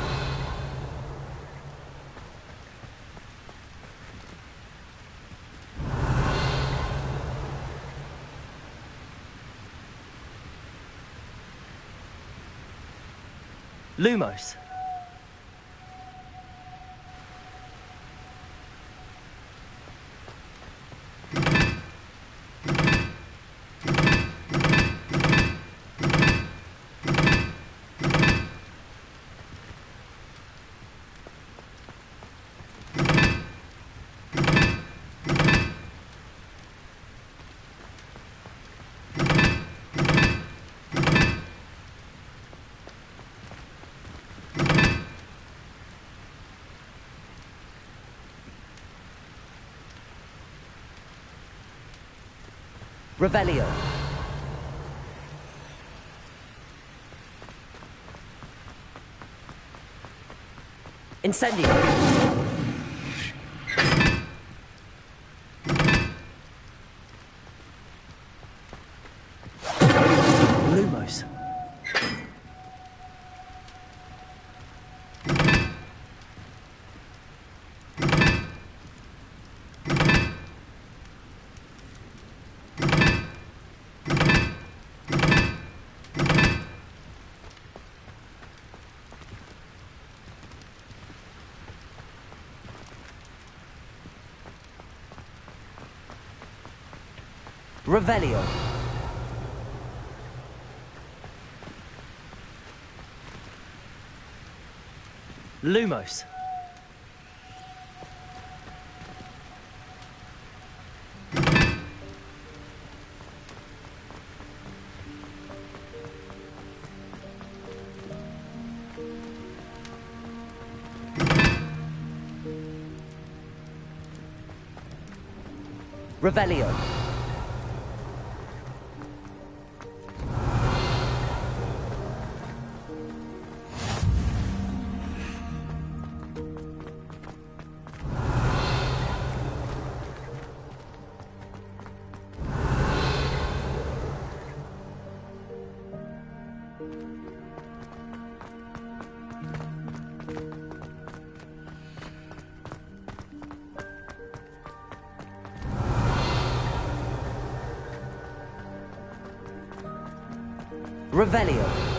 Lumos. Revelio. Incendio. Revelio. Lumos. Revelio. Revelio.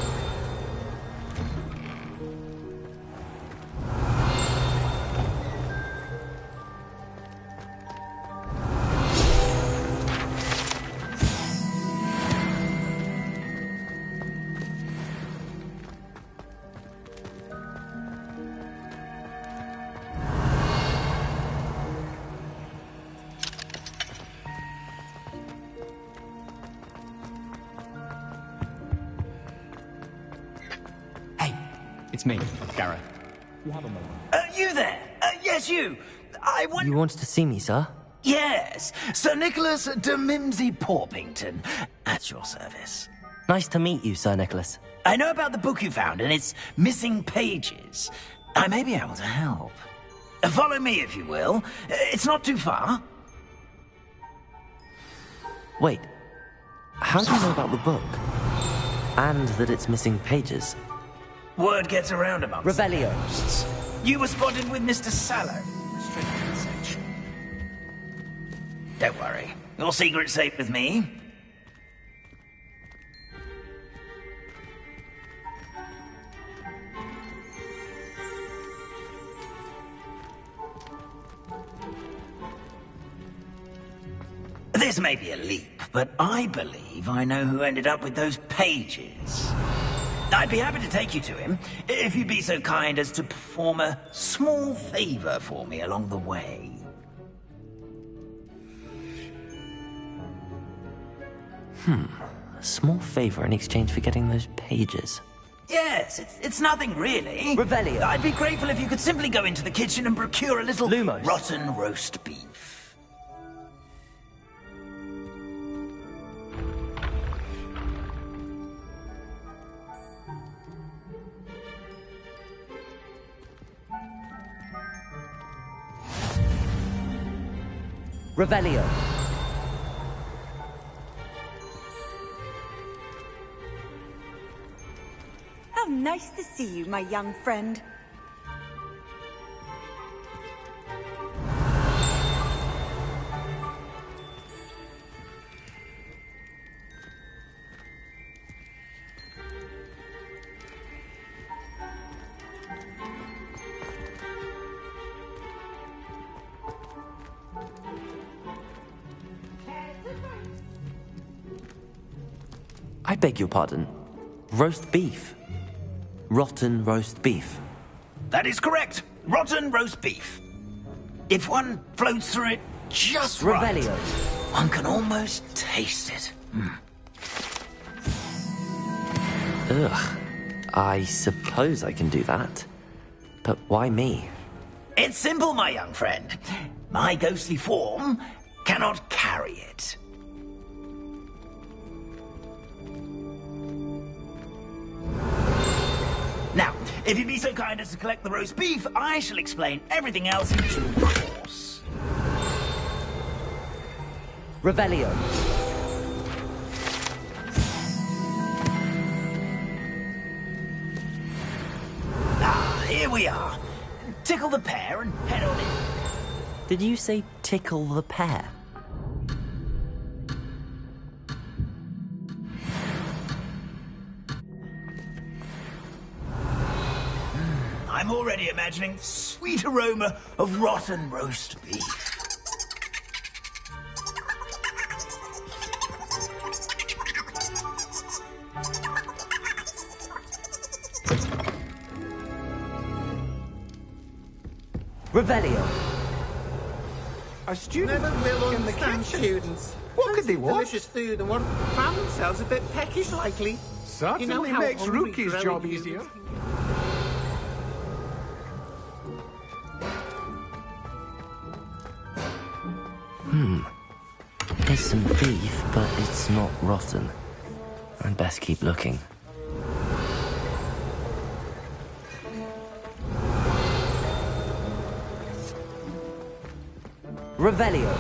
It's me, Gareth. You have a moment. You there? Yes, you. I want... You wanted to see me, sir? Yes, Sir Nicholas de Mimsy Porpington, at your service. Nice to meet you, Sir Nicholas. I know about the book you found and its missing pages. I may be able to help. Follow me, if you will. It's not too far. Wait. How do you know about the book? And that it's missing pages? Word gets around amongst Revelio. the hosts. You were spotted with Mr. Sallow. Restricted section. Don't worry. Your secret's safe with me. This may be a leap, but I believe I know who ended up with those pages. I'd be happy to take you to him, if you'd be so kind as to perform a small favor for me along the way. A small favor in exchange for getting those pages. Yes, it's nothing really. Revelio. I'd be grateful if you could simply go into the kitchen and procure a little Lumos. rotten roast beef. Revelio. How nice to see you, my young friend. I beg your pardon. Roast beef. Rotten roast beef. That is correct. Rotten roast beef. If one floats through it just Revelio. right, one can almost taste it. Ugh. I suppose I can do that. But why me? It's simple, my young friend. My ghostly form cannot carry it. Now, if you'd be so kind as to collect the roast beef, I shall explain everything else in due course. Revelio. Ah, here we are. Tickle the pear and head on in. Did you say tickle the pear? I'm already imagining the sweet aroma of rotten roast beef. Revelio. A student Never will in the understand kitchen. students. What could they want? Delicious food and found themselves a bit peckish lately. Certainly you know how makes hungry Rookie's growing job humans easier. There's some beef, but it's not rotten. I'd best keep looking. Revelio.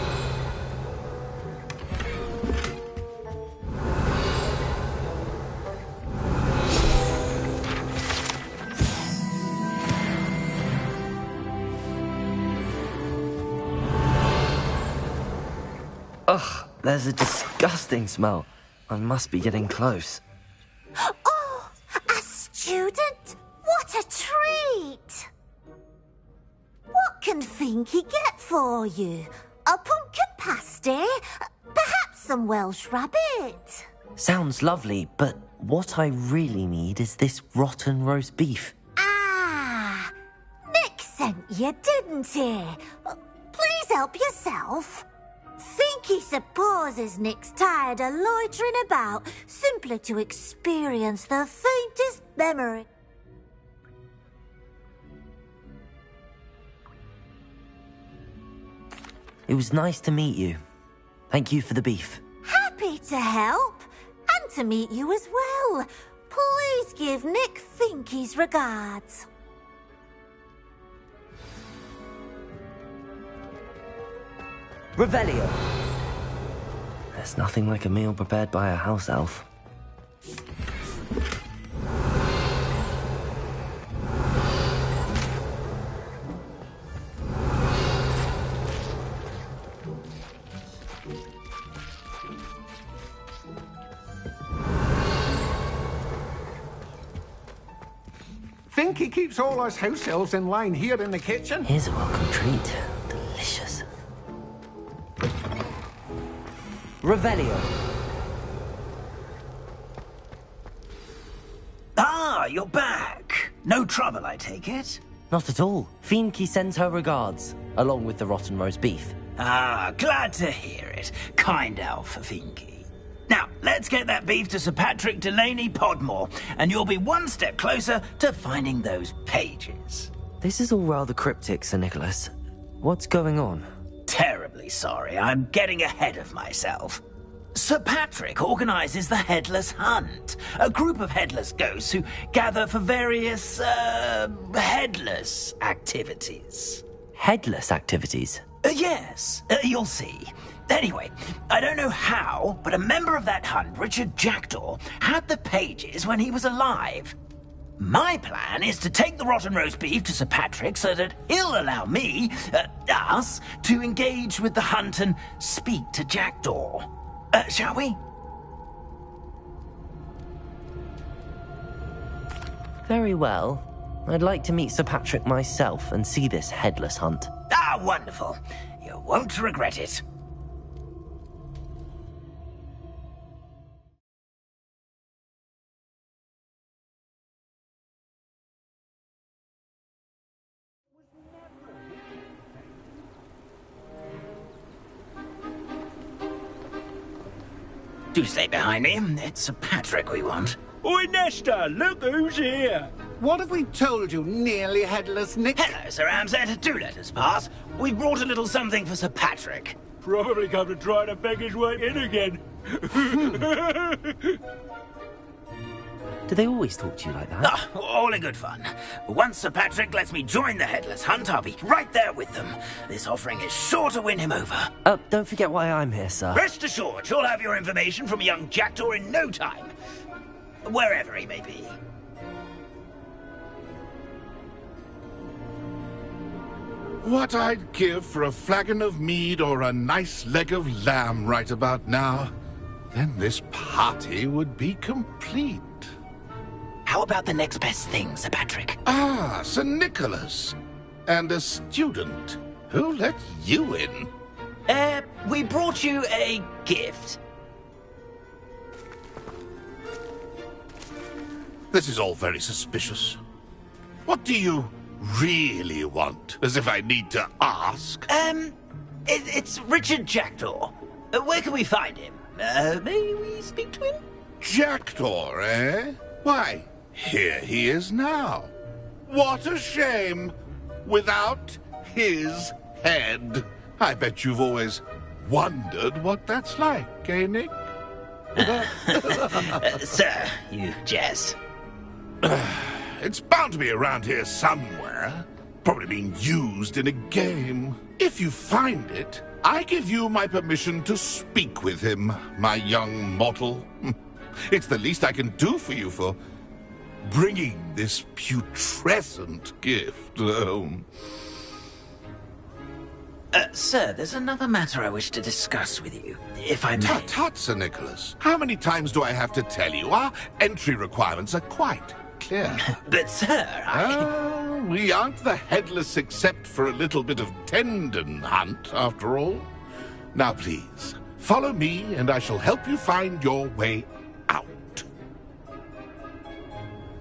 Ugh, there's a disgusting smell. I must be getting close. Oh, a student? What a treat! What can Finky get for you? A pumpkin pasty? Perhaps some Welsh rabbit? Sounds lovely, but what I really need is this rotten roast beef. Ah, Nick sent you, didn't he? Please help yourself. Finky supposes Nick's tired of loitering about simply to experience the faintest memory. It was nice to meet you. Thank you for the beef. Happy to help, and to meet you as well. Please give Nick Finky's regards. Revelio. There's nothing like a meal prepared by a house elf. Finky keeps all us house elves in line here in the kitchen. Here's a welcome treat. Delicious. Revelio. Ah, you're back. No trouble, I take it? Not at all. Finky sends her regards, along with the rotten roast beef. Ah, glad to hear it. Kind elf, Finky. Now, let's get that beef to Sir Patrick Delaney Podmore, and you'll be one step closer to finding those pages. This is all rather cryptic, Sir Nicholas. What's going on? Terribly sorry, I'm getting ahead of myself. Sir Patrick organises the Headless Hunt, a group of headless ghosts who gather for various, headless activities. Headless activities? Yes, you'll see. Anyway, I don't know how, but a member of that hunt, Richard Jackdaw, had the pages when he was alive. My plan is to take the rotten roast beef to Sir Patrick so that he'll allow me, us, to engage with the hunt and speak to Jackdaw. Shall we? Very well. I'd like to meet Sir Patrick myself and see this headless hunt. Ah, wonderful. You won't regret it. Do stay behind me. It's Sir Patrick we want. Oi, Nesta, look who's here. What have we told you, nearly headless Nick? Hello, Sir Ramsett. Do let us pass. We've brought a little something for Sir Patrick. Probably come to try to beg his way in again. Do they always talk to you like that? Ah, all in good fun. Once Sir Patrick lets me join the Headless Hunt, I'll be right there with them. This offering is sure to win him over. Don't forget why I'm here, sir. Rest assured, you'll have your information from young Jackdaw in no time. Wherever he may be. What I'd give for a flagon of mead or a nice leg of lamb right about now. Then this party would be complete. How about the next best thing, Sir Patrick? Ah, Sir Nicholas. And a student. Who let you in? We brought you a gift. This is all very suspicious. What do you really want? As if I need to ask. It's Richard Jackdaw. Where can we find him? May we speak to him? Jackdaw, eh? Why, here he is now. What a shame. Without his head. I bet you've always wondered what that's like, eh, Nick? Sir, you jest. It's bound to be around here somewhere. Probably being used in a game. If you find it, I give you my permission to speak with him, my young mortal. It's the least I can do for you for bringing this putrescent gift home. Sir, there's another matter I wish to discuss with you, if I may. Tut, Sir Nicholas. How many times do I have to tell you? Our entry requirements are quite clear. But, sir, we aren't the headless except for a little bit of tendon hunt, after all. Now, please, follow me, and I shall help you find your way out.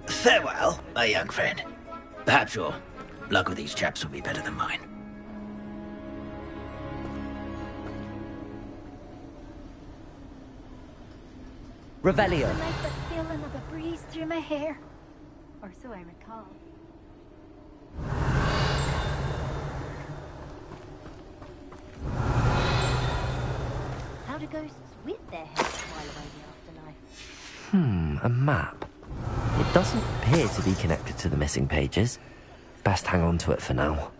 Farewell, my young friend. Perhaps your luck with these chaps will be better than mine. Revelio. I like the feeling of a breeze through my hair. Or so I recall. How do ghosts with their heads while away the afterlife? A map. It doesn't appear to be connected to the missing pages. Best hang on to it for now.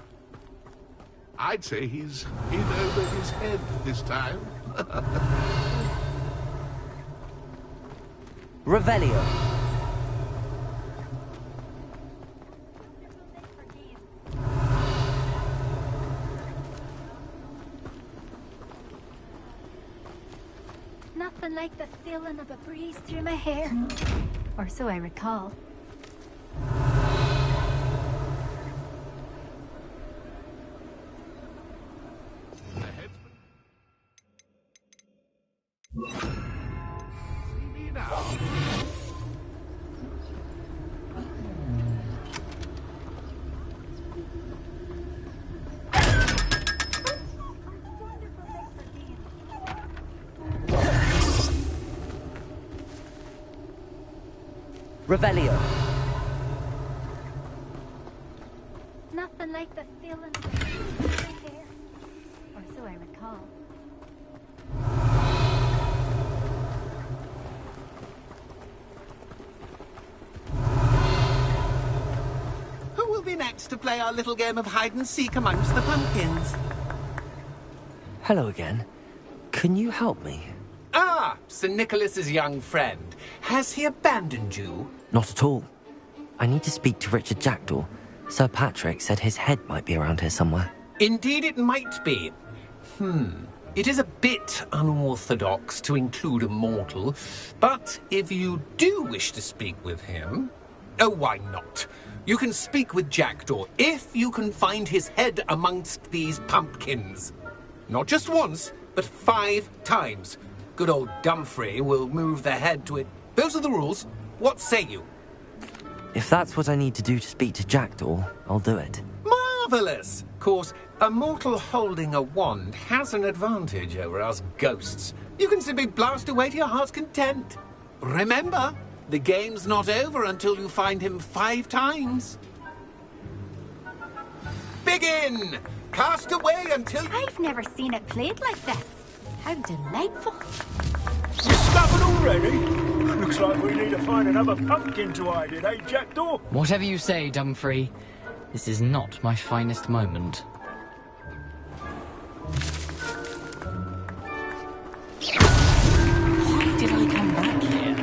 I'd say he's in over his head this time. Revelio. Nothing like the feeling of a breeze through my hair. Or so I recall. Revelio. Nothing like the feeling of a breeze through my hair. Or so I recall. Who will be next to play our little game of hide-and-seek amongst the pumpkins? Hello again. Can you help me? Ah, Sir Nicholas's young friend. Has he abandoned you? Not at all. I need to speak to Richard Jackdaw. Sir Patrick said his head might be around here somewhere. Indeed it might be. It is a bit unorthodox to include a mortal, but if you do wish to speak with him... Oh, why not? You can speak with Jackdaw if you can find his head amongst these pumpkins. Not just once, but 5 times. Good old Dumfrey will move the head to it. Those are the rules. What say you? If that's what I need to do to speak to Jackdaw, I'll do it. Marvellous! Of course, a mortal holding a wand has an advantage over us ghosts. You can simply blast away to your heart's content. Remember, the game's not over until you find him 5 times. Begin! Cast away until... I've never seen it played like this. How delightful. You stubborn already? Looks like we need to find another pumpkin to hide in, eh, Jackdaw? Whatever you say, Dumfrey. This is not my finest moment. Why did I come back here?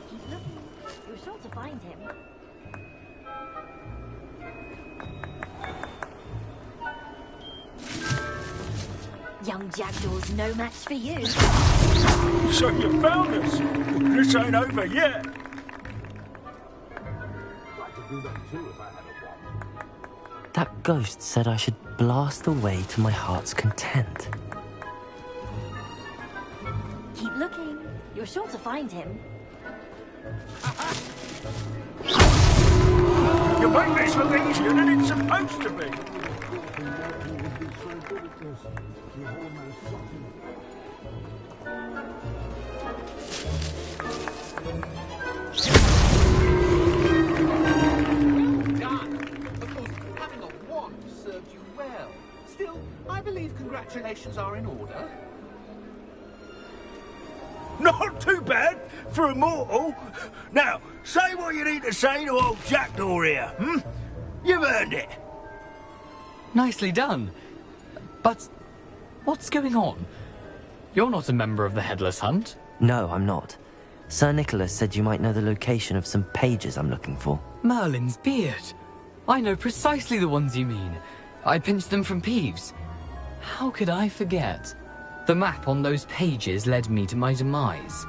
He's looking. You're sure to find him. Young Jackdaw's no match for you. So you found us? This ain't over yet. That ghost said I should blast away to my heart's content. You're sure to find him. You make this look easier than it's supposed to be. Still, I believe congratulations are in order. Not too bad for a mortal. Now, say what you need to say to old Jackdaw here, hmm? You've earned it. Nicely done. But what's going on? You're not a member of the Headless Hunt. No, I'm not. Sir Nicholas said you might know the location of some pages I'm looking for. Merlin's beard. I know precisely the ones you mean. I pinched them from Ps5. How could I forget? The map on those pages led me to my demise.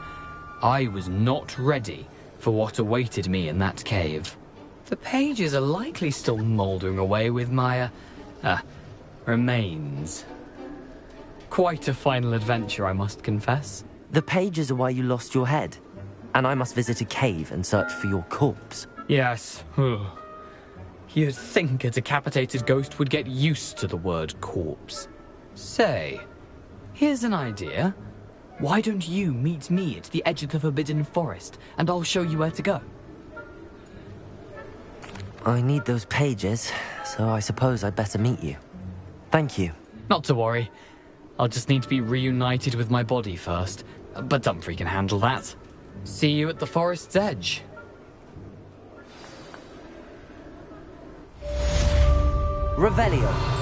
I was not ready for what awaited me in that cave. The pages are likely still mouldering away with my, remains. Quite a final adventure, I must confess. The pages are why you lost your head, and I must visit a cave and search for your corpse. Yes. You'd think a decapitated ghost would get used to the word corpse. Say, here's an idea. Why don't you meet me at the edge of the Forbidden Forest, and I'll show you where to go? I need those pages, so I suppose I'd better meet you. Thank you. Not to worry. I'll just need to be reunited with my body first, but Dumfrey can handle that. See you at the forest's edge. Revelio.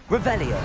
Revelio.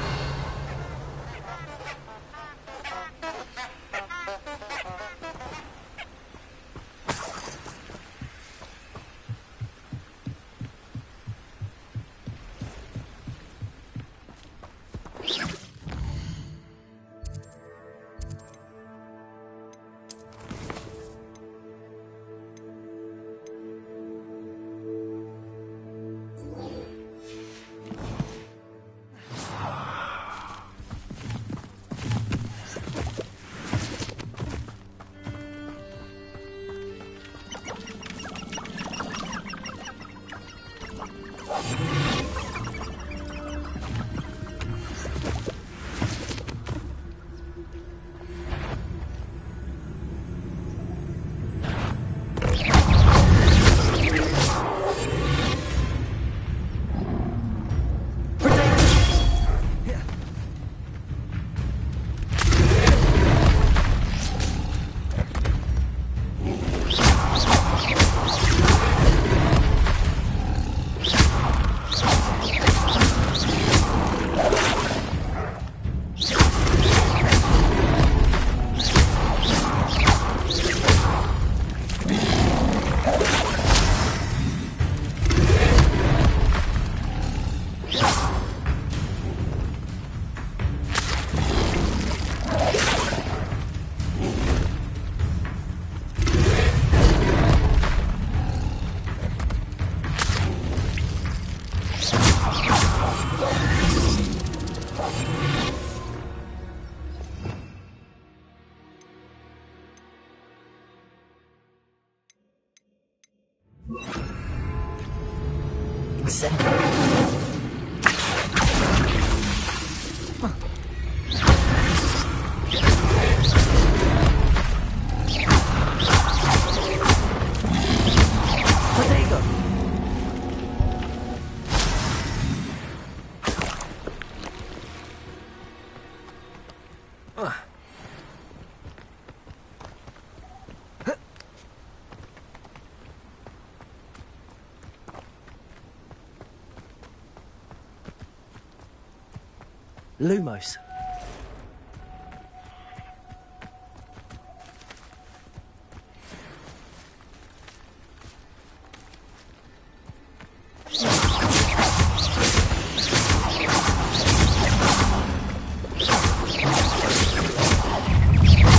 Incendio. Lumos.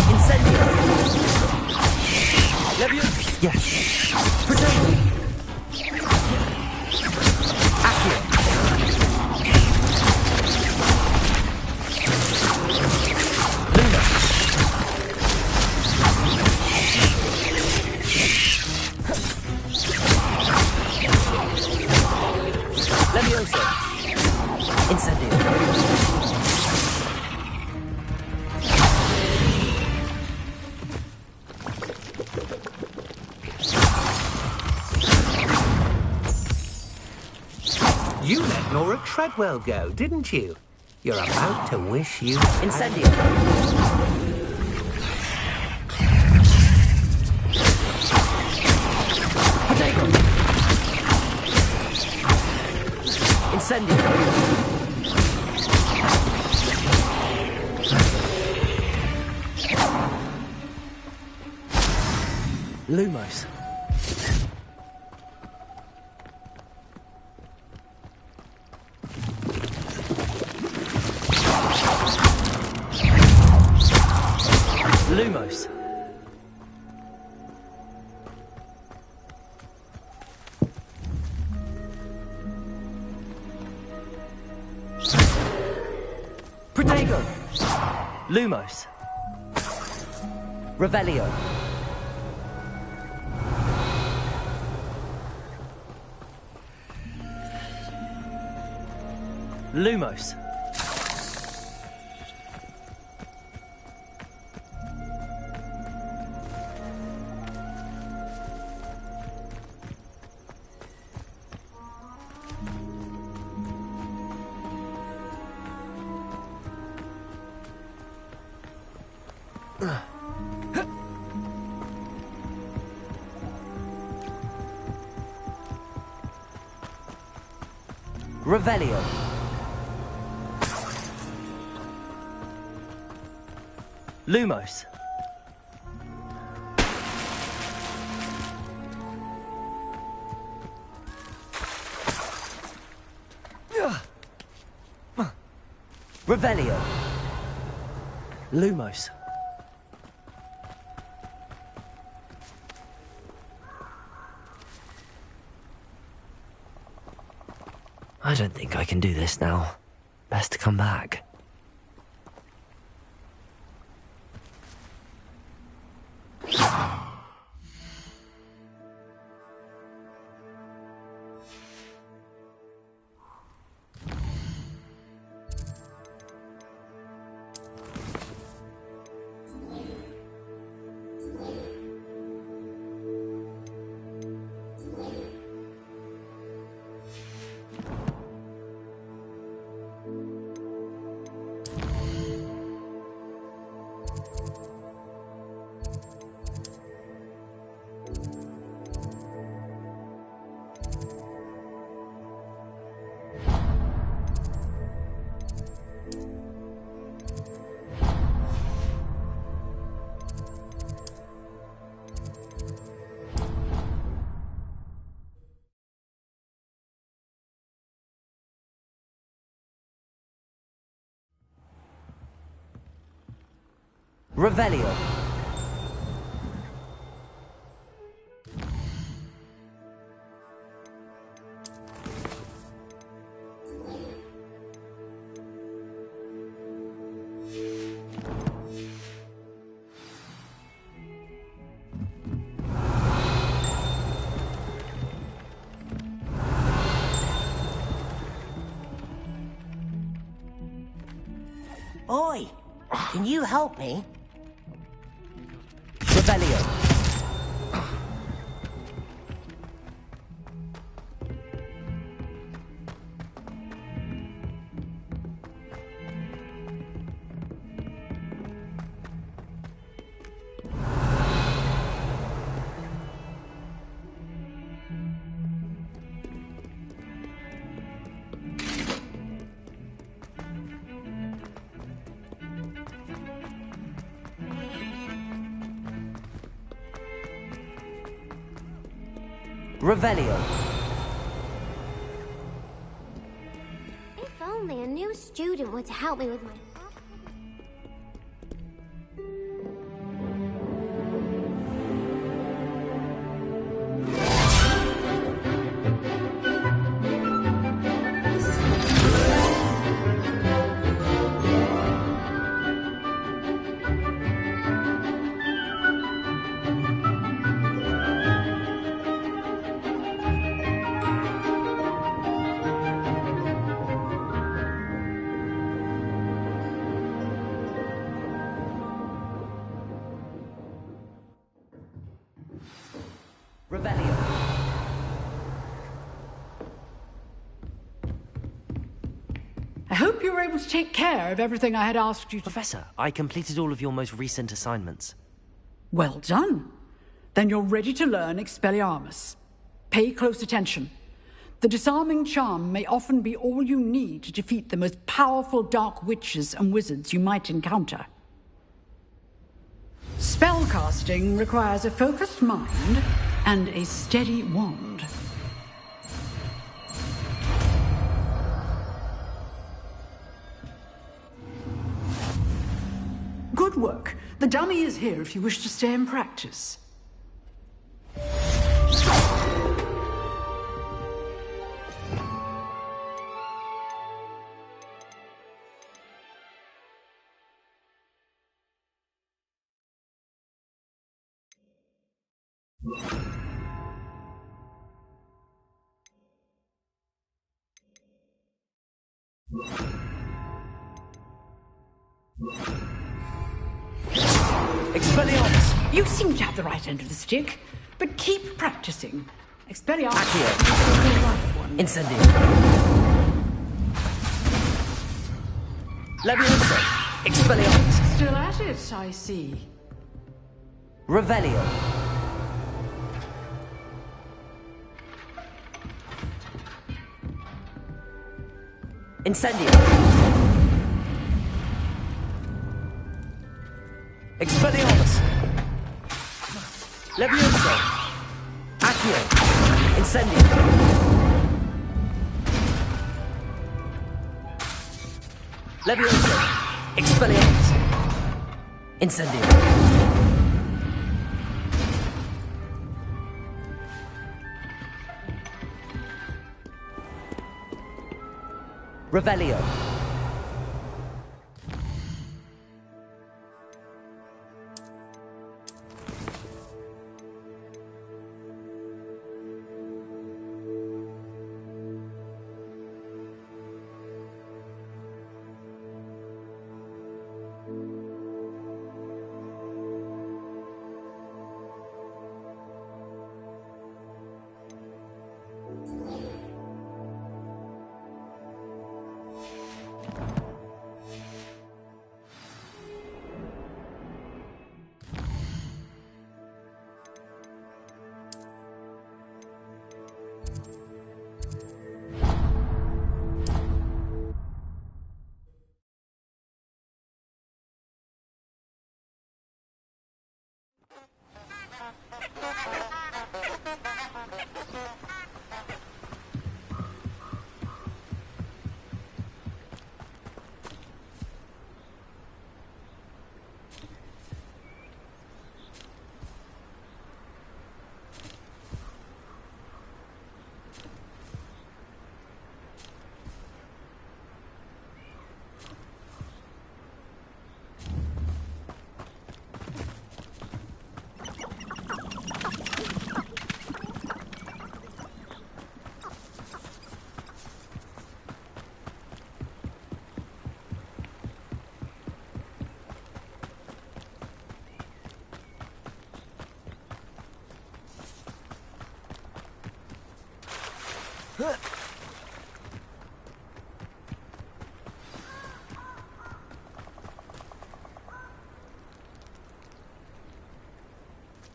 Incendio. Leviosa. Yes. Protect me. You let Laura Treadwell go, didn't you? You're about to wish you... Incendio. Potato. Incendio. Lumos. Lumos. Protego. Lumos. Revelio. Lumos. Revelio. Lumos. Revelio. Lumos. I don't think I can do this now. Best to come back. Revelio. Oi! Can you help me? Revelio. Revelio. If only a new student were to help me with my... Revelio. I hope you were able to take care of everything I had asked you to... Professor, I completed all of your most recent assignments. Well done. Then you're ready to learn Expelliarmus. Pay close attention. The disarming charm may often be all you need to defeat the most powerful dark witches and wizards you might encounter. Spellcasting requires a focused mind and a steady wand. Good work. The dummy is here if you wish to stay and practice. Expelliarmus! You seem to have the right end of the stick, but keep practicing. Expelliarmus. Accio. Incendio. Leviosa. Expelliarmus. Still at it, I see. Revelio. Incendio. Expelliarmus. Leviosa. Accio. Incendio. Leviosa. Expelliarmus. Incendio. Revelio.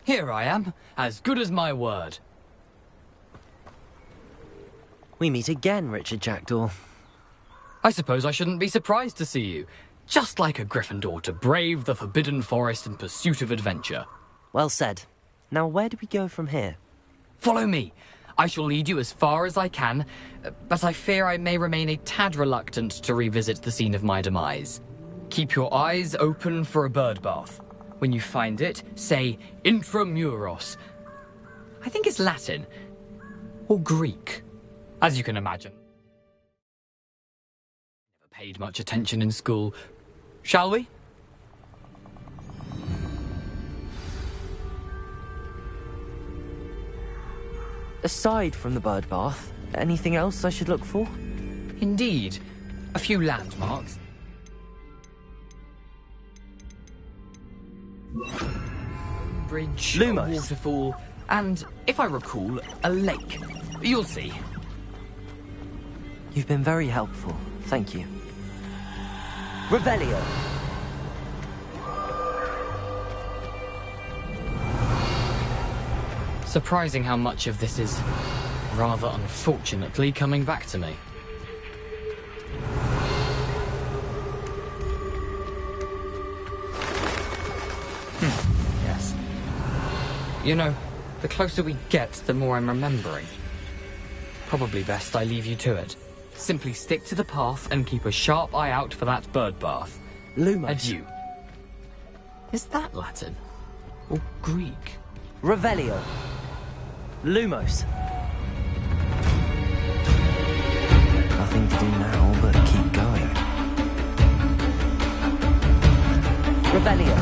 Here I am, as good as my word. We meet again, Richard Jackdaw. I suppose I shouldn't be surprised to see you. Just like a Gryffindor to brave the Forbidden Forest in pursuit of adventure. Well said. Now where do we go from here? Follow me. I shall lead you as far as I can, but I fear I may remain a tad reluctant to revisit the scene of my demise. Keep your eyes open for a bird bath. When you find it, say Intramuros. I think it's Latin. Or Greek, as you can imagine. Never paid much attention in school. Shall we? Aside from the bird bath, anything else I should look for? Indeed. A few landmarks. Bridge, Lumos. A waterfall, and, if I recall, a lake. You'll see. You've been very helpful. Thank you. Revelio. Surprising how much of this is, rather unfortunately, coming back to me. Yes. You know, the closer we get, the more I'm remembering. Probably best I leave you to it. Simply stick to the path and keep a sharp eye out for that bird bath. Lumos. Adieu. Is that Latin? Or Greek? Revelio. Lumos. Nothing to do now but keep going. Revelio.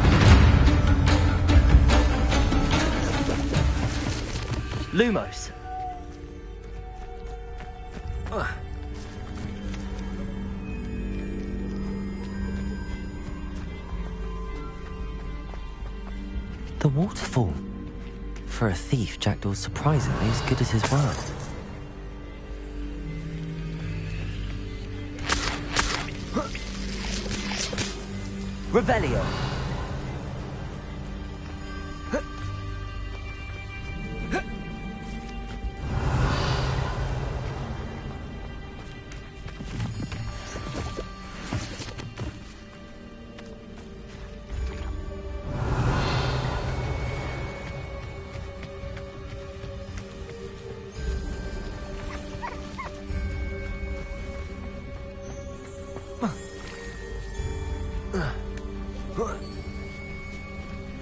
Lumos. The waterfall. For a thief, Jackdaw's surprisingly as good as his word. Revelio.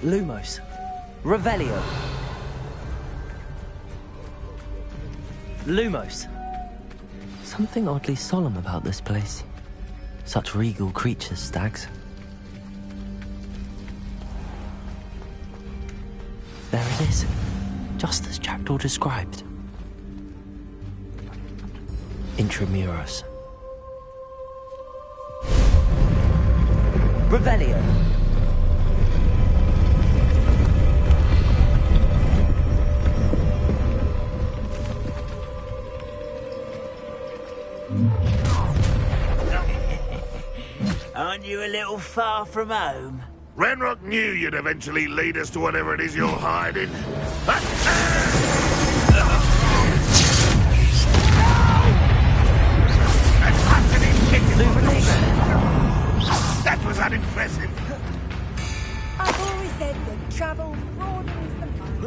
Lumos. Revelio. Lumos. Something oddly solemn about this place. Such regal creatures, stags. There it is, just as Jackdaw described. Intramuros. Revelio. Aren't you a little far from home? Ranrock knew you'd eventually lead us to whatever it is you're hiding. That was unimpressive. I've always said that travel broadens the mind.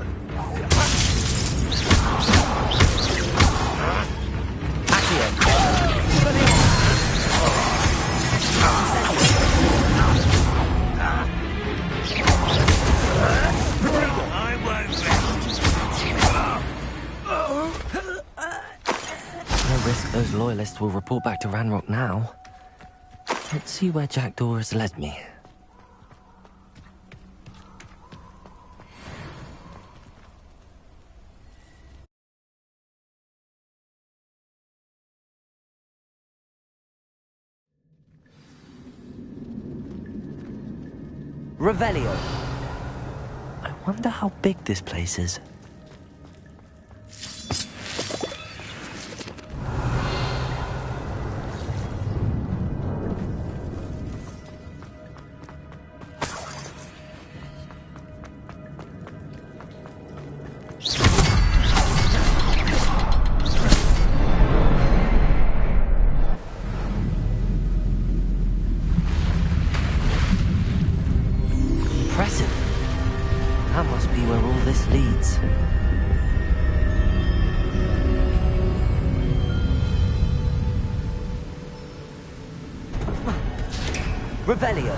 No risk those loyalists will report back to Ranrock now. Let's see where Jackdaw has led me. Revelio. I wonder how big this place is. this. Revelio.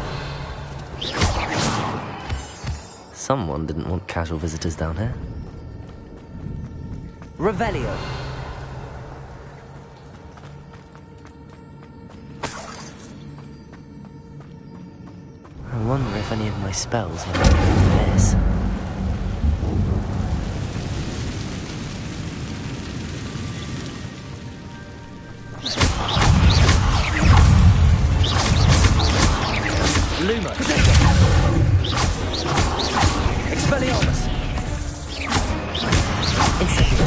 Someone didn't want casual visitors down here. Revelio. I wonder if any of my spells are like this. Luma. Expelliarmus. Incendio.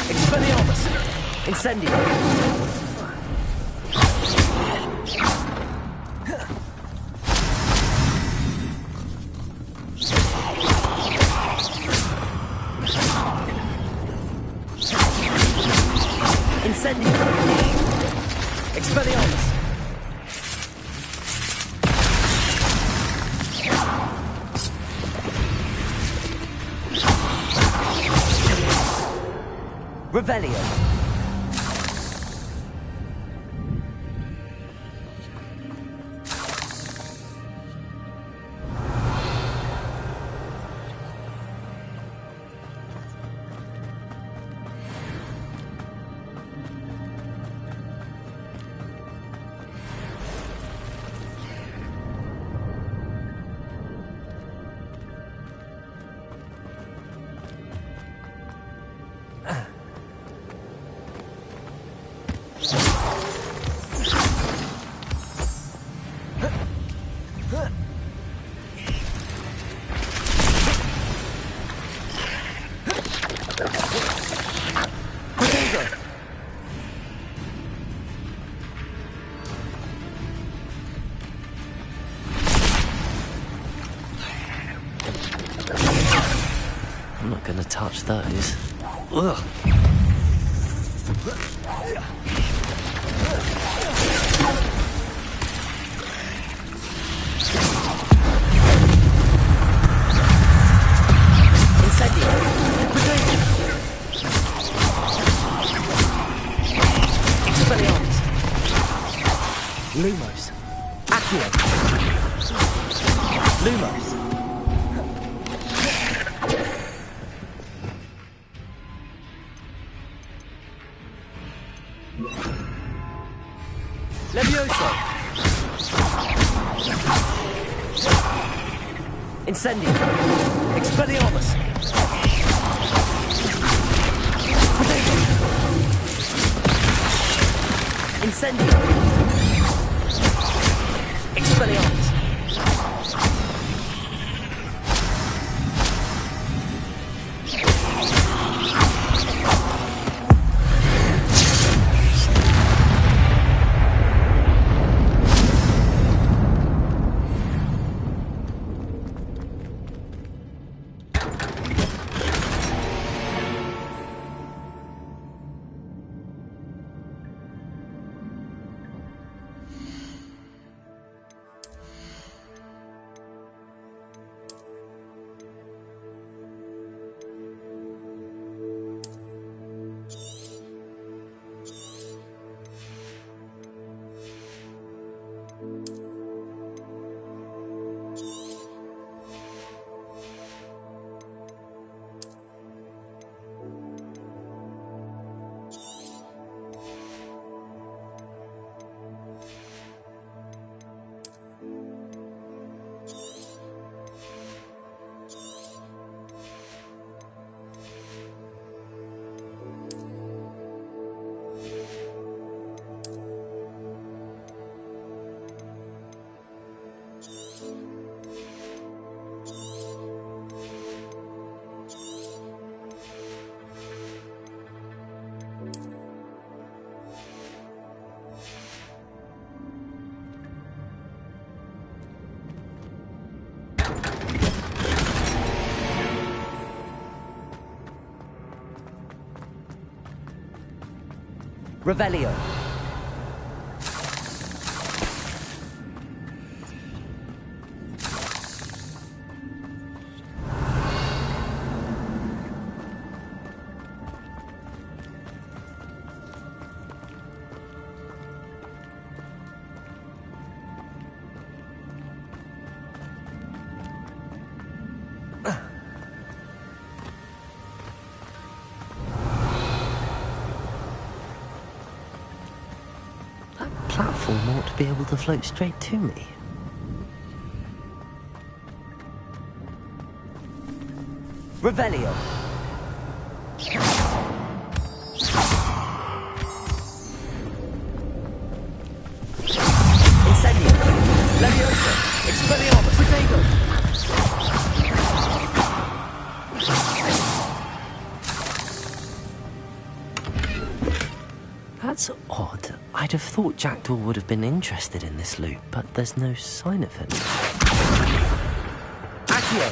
Expelliarmus. Incendio. Incendio. Expelliarmus. Revelio. I'm not gonna touch those. Ugh. Lumos. Accio. Lumos. Levioso. Incendio. Expelliarmus. Incendio. Expelliarmus. Revelio. be able to float straight to me. Revelio! Incendio! Leviosa! Expelliarmus! Potato! That's odd. I'd have thought Jackdaw would have been interested in this loot, but there's no sign of him. Accio!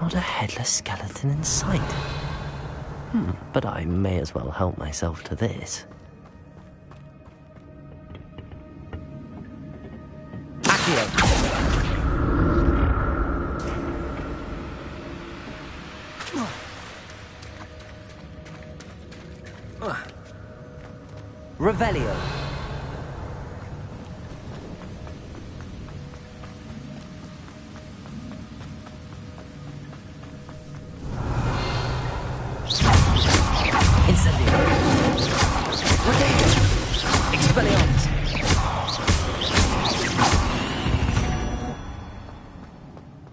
Not a headless skeleton in sight. But I may as well help myself to this. Accio! Revelio!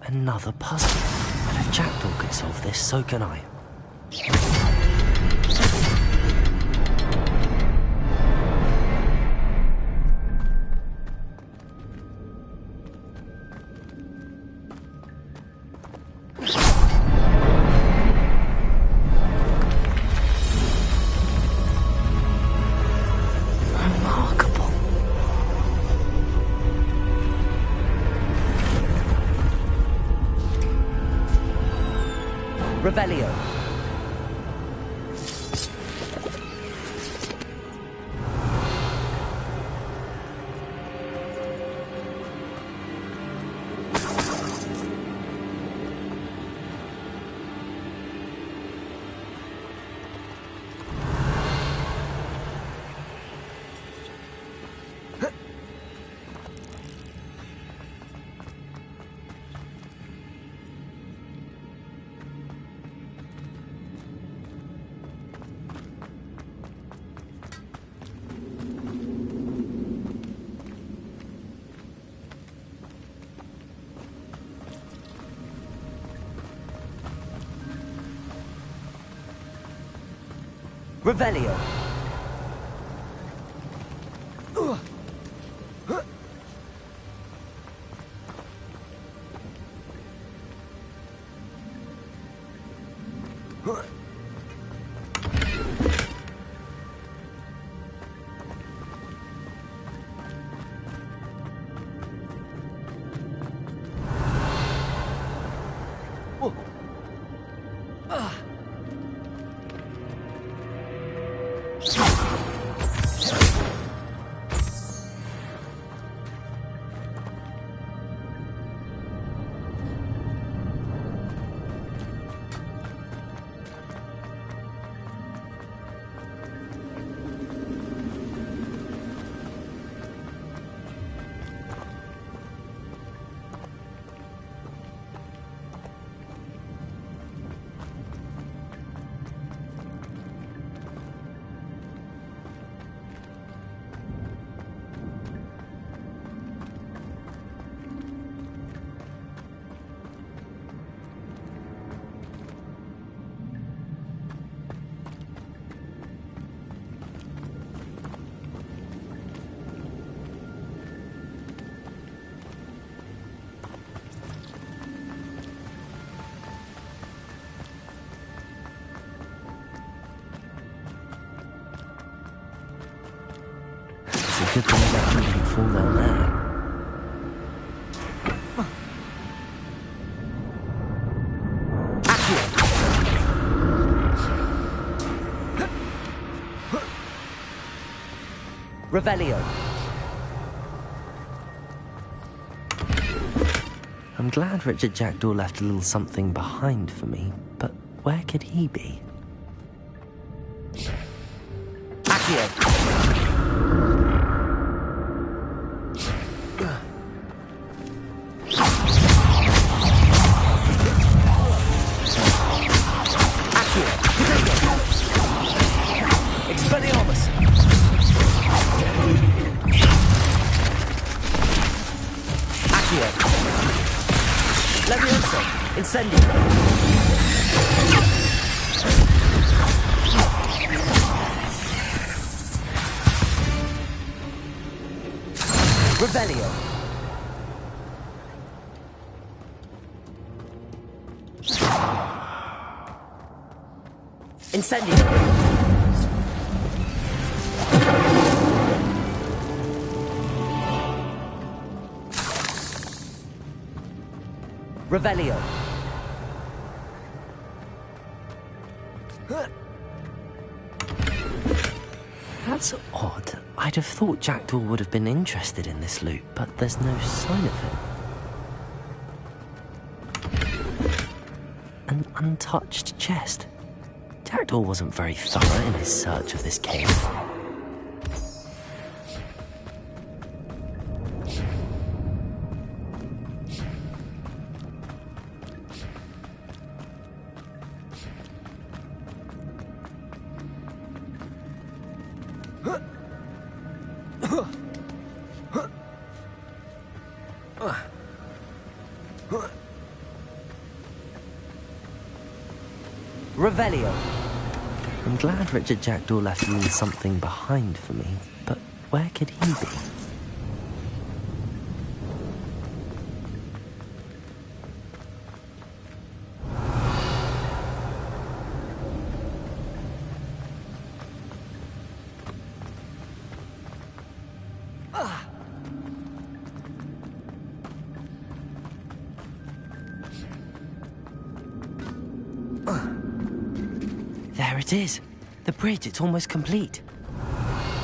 Another puzzle. And if Jackdaw could solve this, so can I. Revelio. Revelio. Good thing that one didn't fall down there. Revelio. I'm glad Richard Jackdaw left a little something behind for me, but where could he be? Accio. Incendio. Revelio. Incendio. Revelio. That's odd. I'd have thought Jackdaw would have been interested in this loot, but there's no sign of him. An untouched chest. Jackdaw wasn't very thorough in his search of this cave. Revelio. I'm glad Richard Jackdaw left me something behind for me, but where could he be? There it is. The bridge, it's almost complete.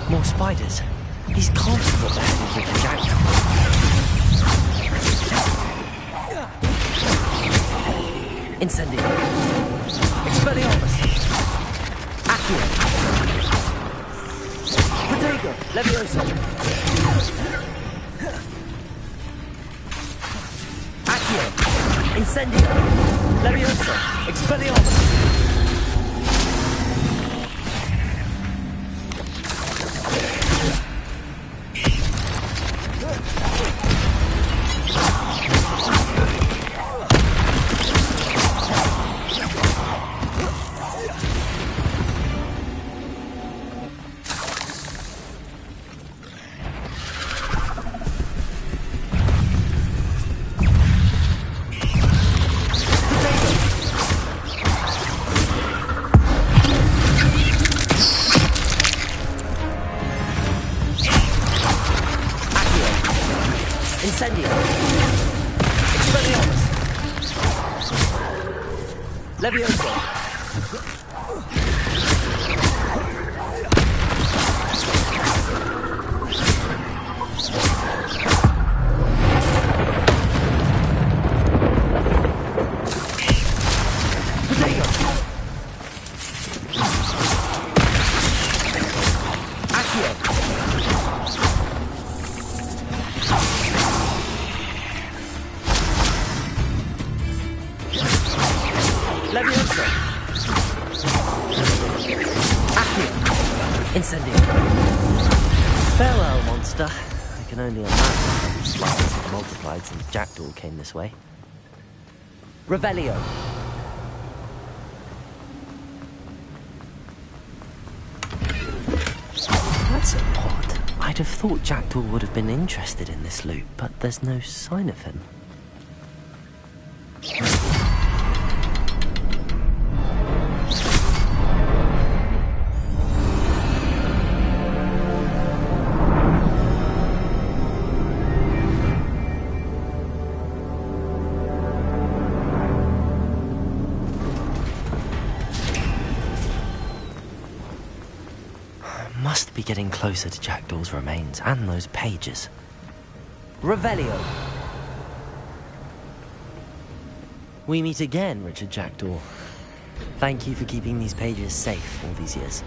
More spiders. These can't be what the hell is Richard Jackdaw. Incendio. Expelliarmus. Accio. Protego. Levioso. Accio. Incendio. Levioso. Expelliarmus. Incendio. Expelliarmus. Levioso. Protego. Accio. Levioso. Accio. Incendio. Farewell, monster. I can only imagine how these spiders had multiplied since Jackdaw came this way. Revelio. That's odd. I'd have thought Jackdaw would have been interested in this loot, but there's no sign of him. Must be getting closer to Jackdaw's remains and those pages. Revelio. We meet again, Richard Jackdaw. Thank you for keeping these pages safe all these years.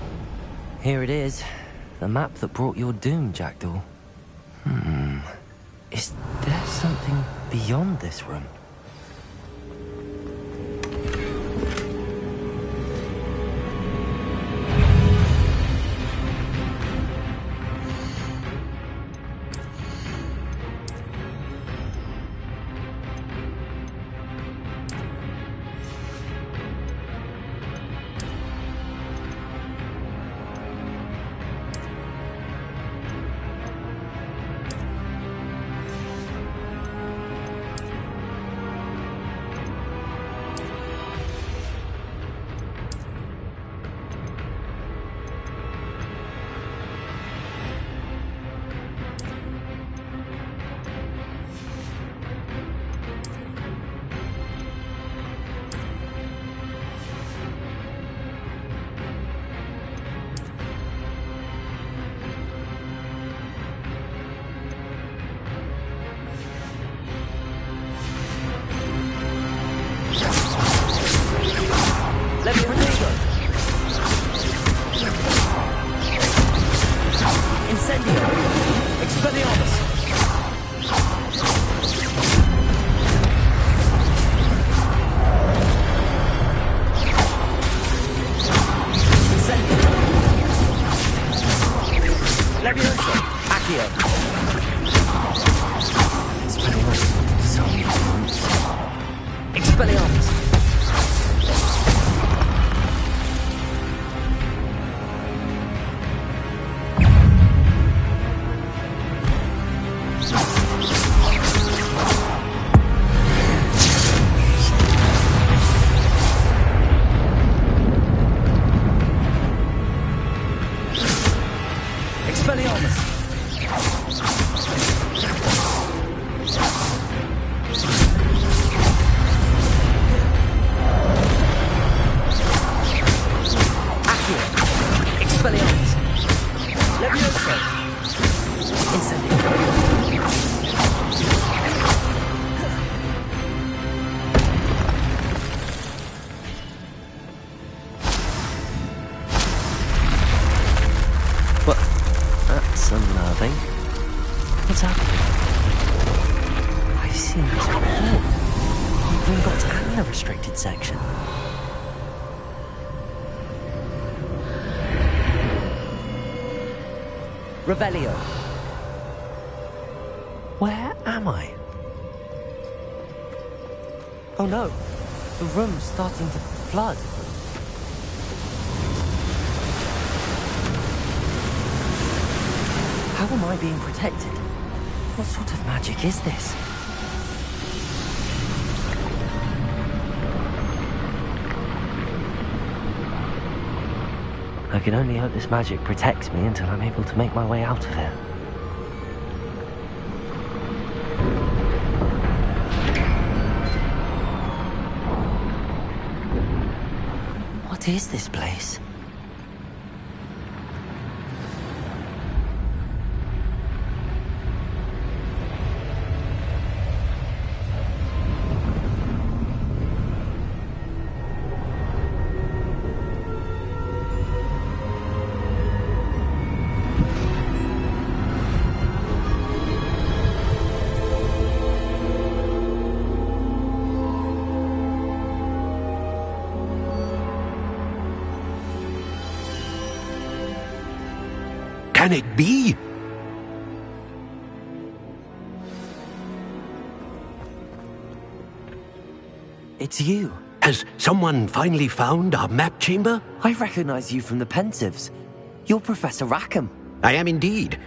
Here it is, the map that brought your doom, Jackdaw. Is there something beyond this room? What's happening? I've seen this before. We've even got to the restricted section. Revelio. Where am I? Oh no, the room's starting to flood. How am I being protected? What sort of magic is this? I can only hope this magic protects me until I'm able to make my way out of here. What is this place? Can it be? It's you. Has someone finally found our map chamber? I recognize you from the Ps5s. You're Professor Rackham. I am indeed.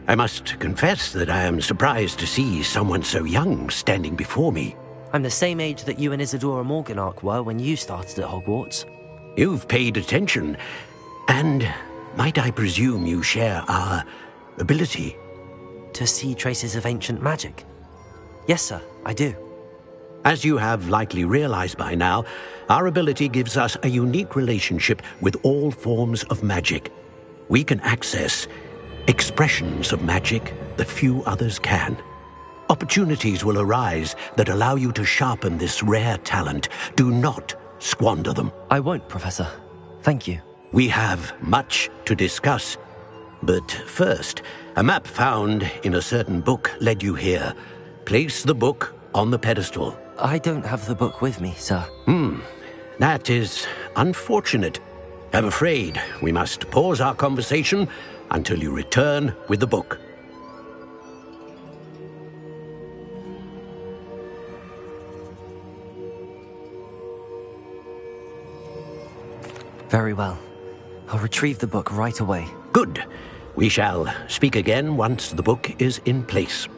I must confess that I am surprised to see someone so young standing before me. I'm the same age that you and Isadora Morganach were when you started at Hogwarts. You've paid attention, and might I presume you share our ability? To see traces of ancient magic? Yes, sir, I do. As you have likely realized by now, our ability gives us a unique relationship with all forms of magic. We can access expressions of magic that few others can. Opportunities will arise that allow you to sharpen this rare talent. Do not squander them. I won't, Professor. Thank you. We have much to discuss. But first, a map found in a certain book led you here. Place the book on the pedestal. I don't have the book with me, sir. That is unfortunate. I'm afraid we must pause our conversation until you return with the book. Very well. I'll retrieve the book right away. Good. We shall speak again once the book is in place.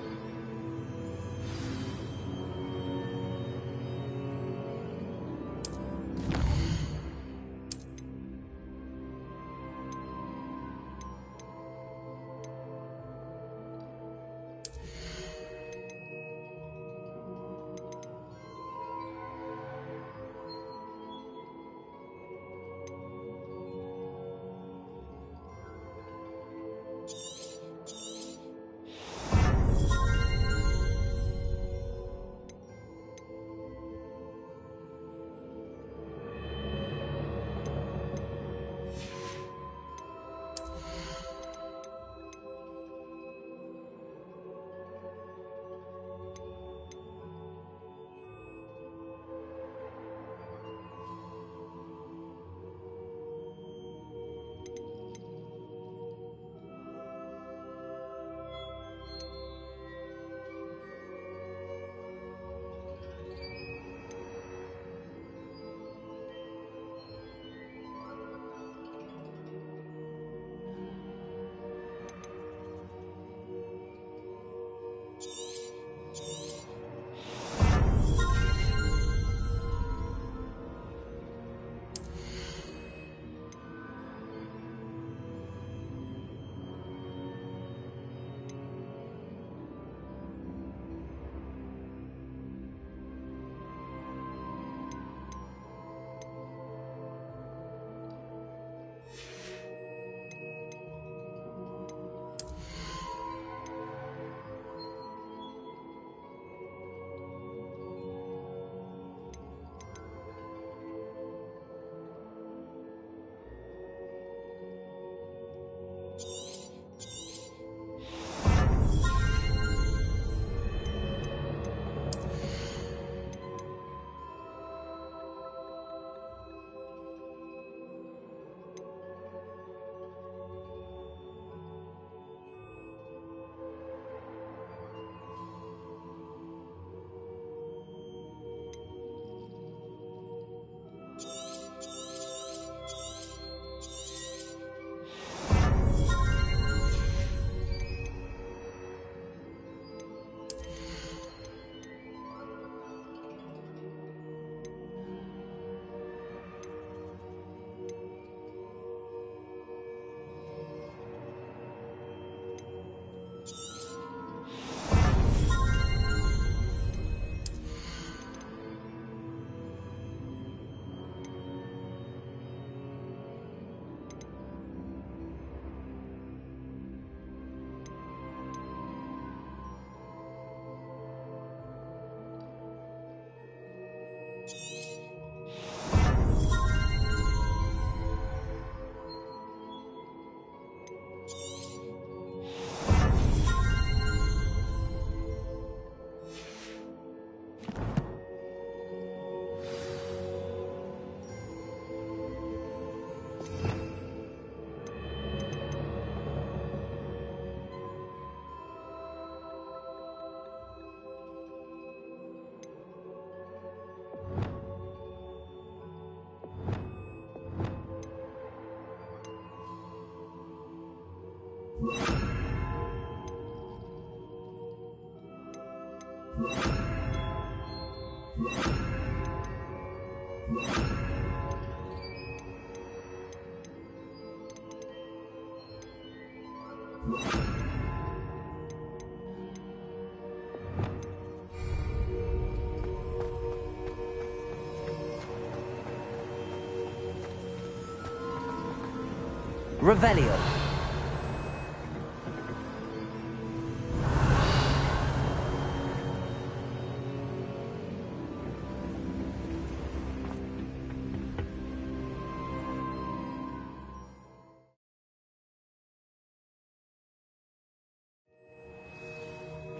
Revelio.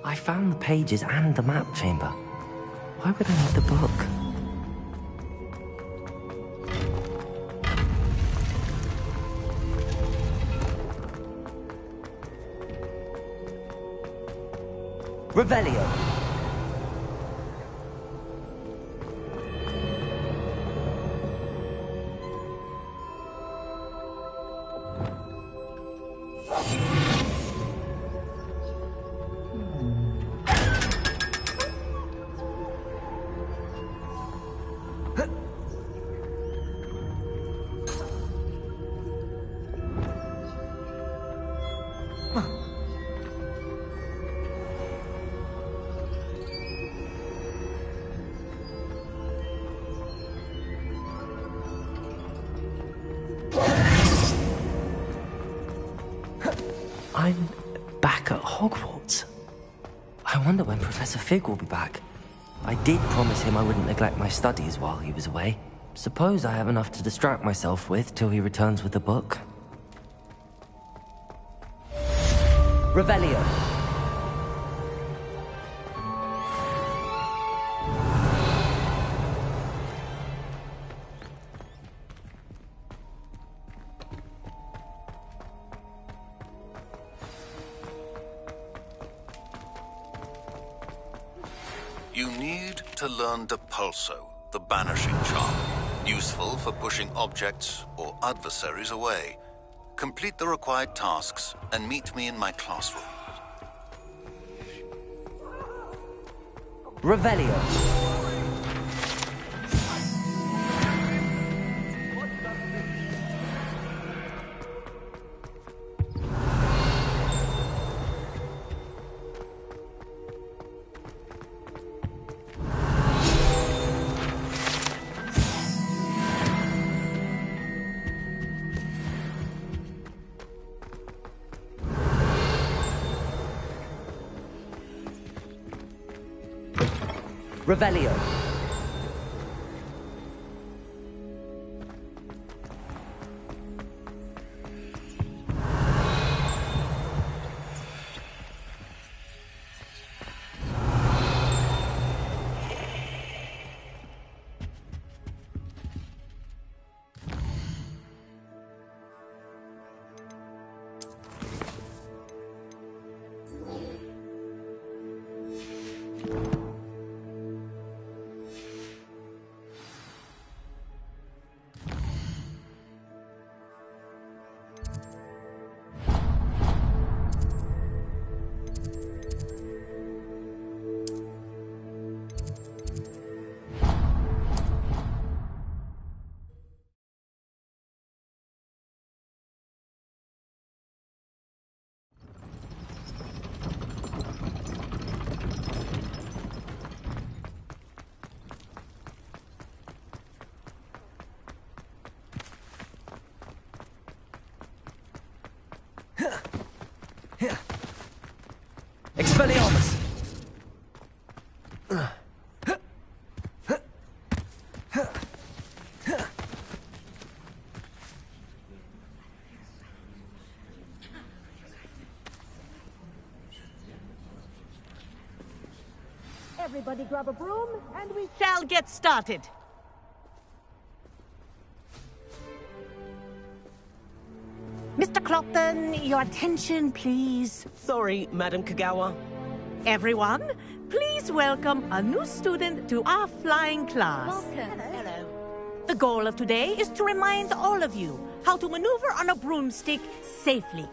I found the pages and the map chamber. Why would I need the book? Revelio. I'm back at Hogwarts. I wonder when Professor Fig will be back. I did promise him I wouldn't neglect my studies while he was away. Suppose I have enough to distract myself with till he returns with the book. Revelio. You need to learn Depulso, the banishing charm. Useful for pushing objects or adversaries away. Complete the required tasks and meet me in my classroom. Revelio. Revelio. Expelliarmus! Everybody grab a broom, and we shall get started. Mr. Clopton, your attention, please. Sorry, Madam Kagawa. Everyone, please welcome a new student to our flying class. Welcome. Hello. The goal of today is to remind all of you how to maneuver on a broomstick safely,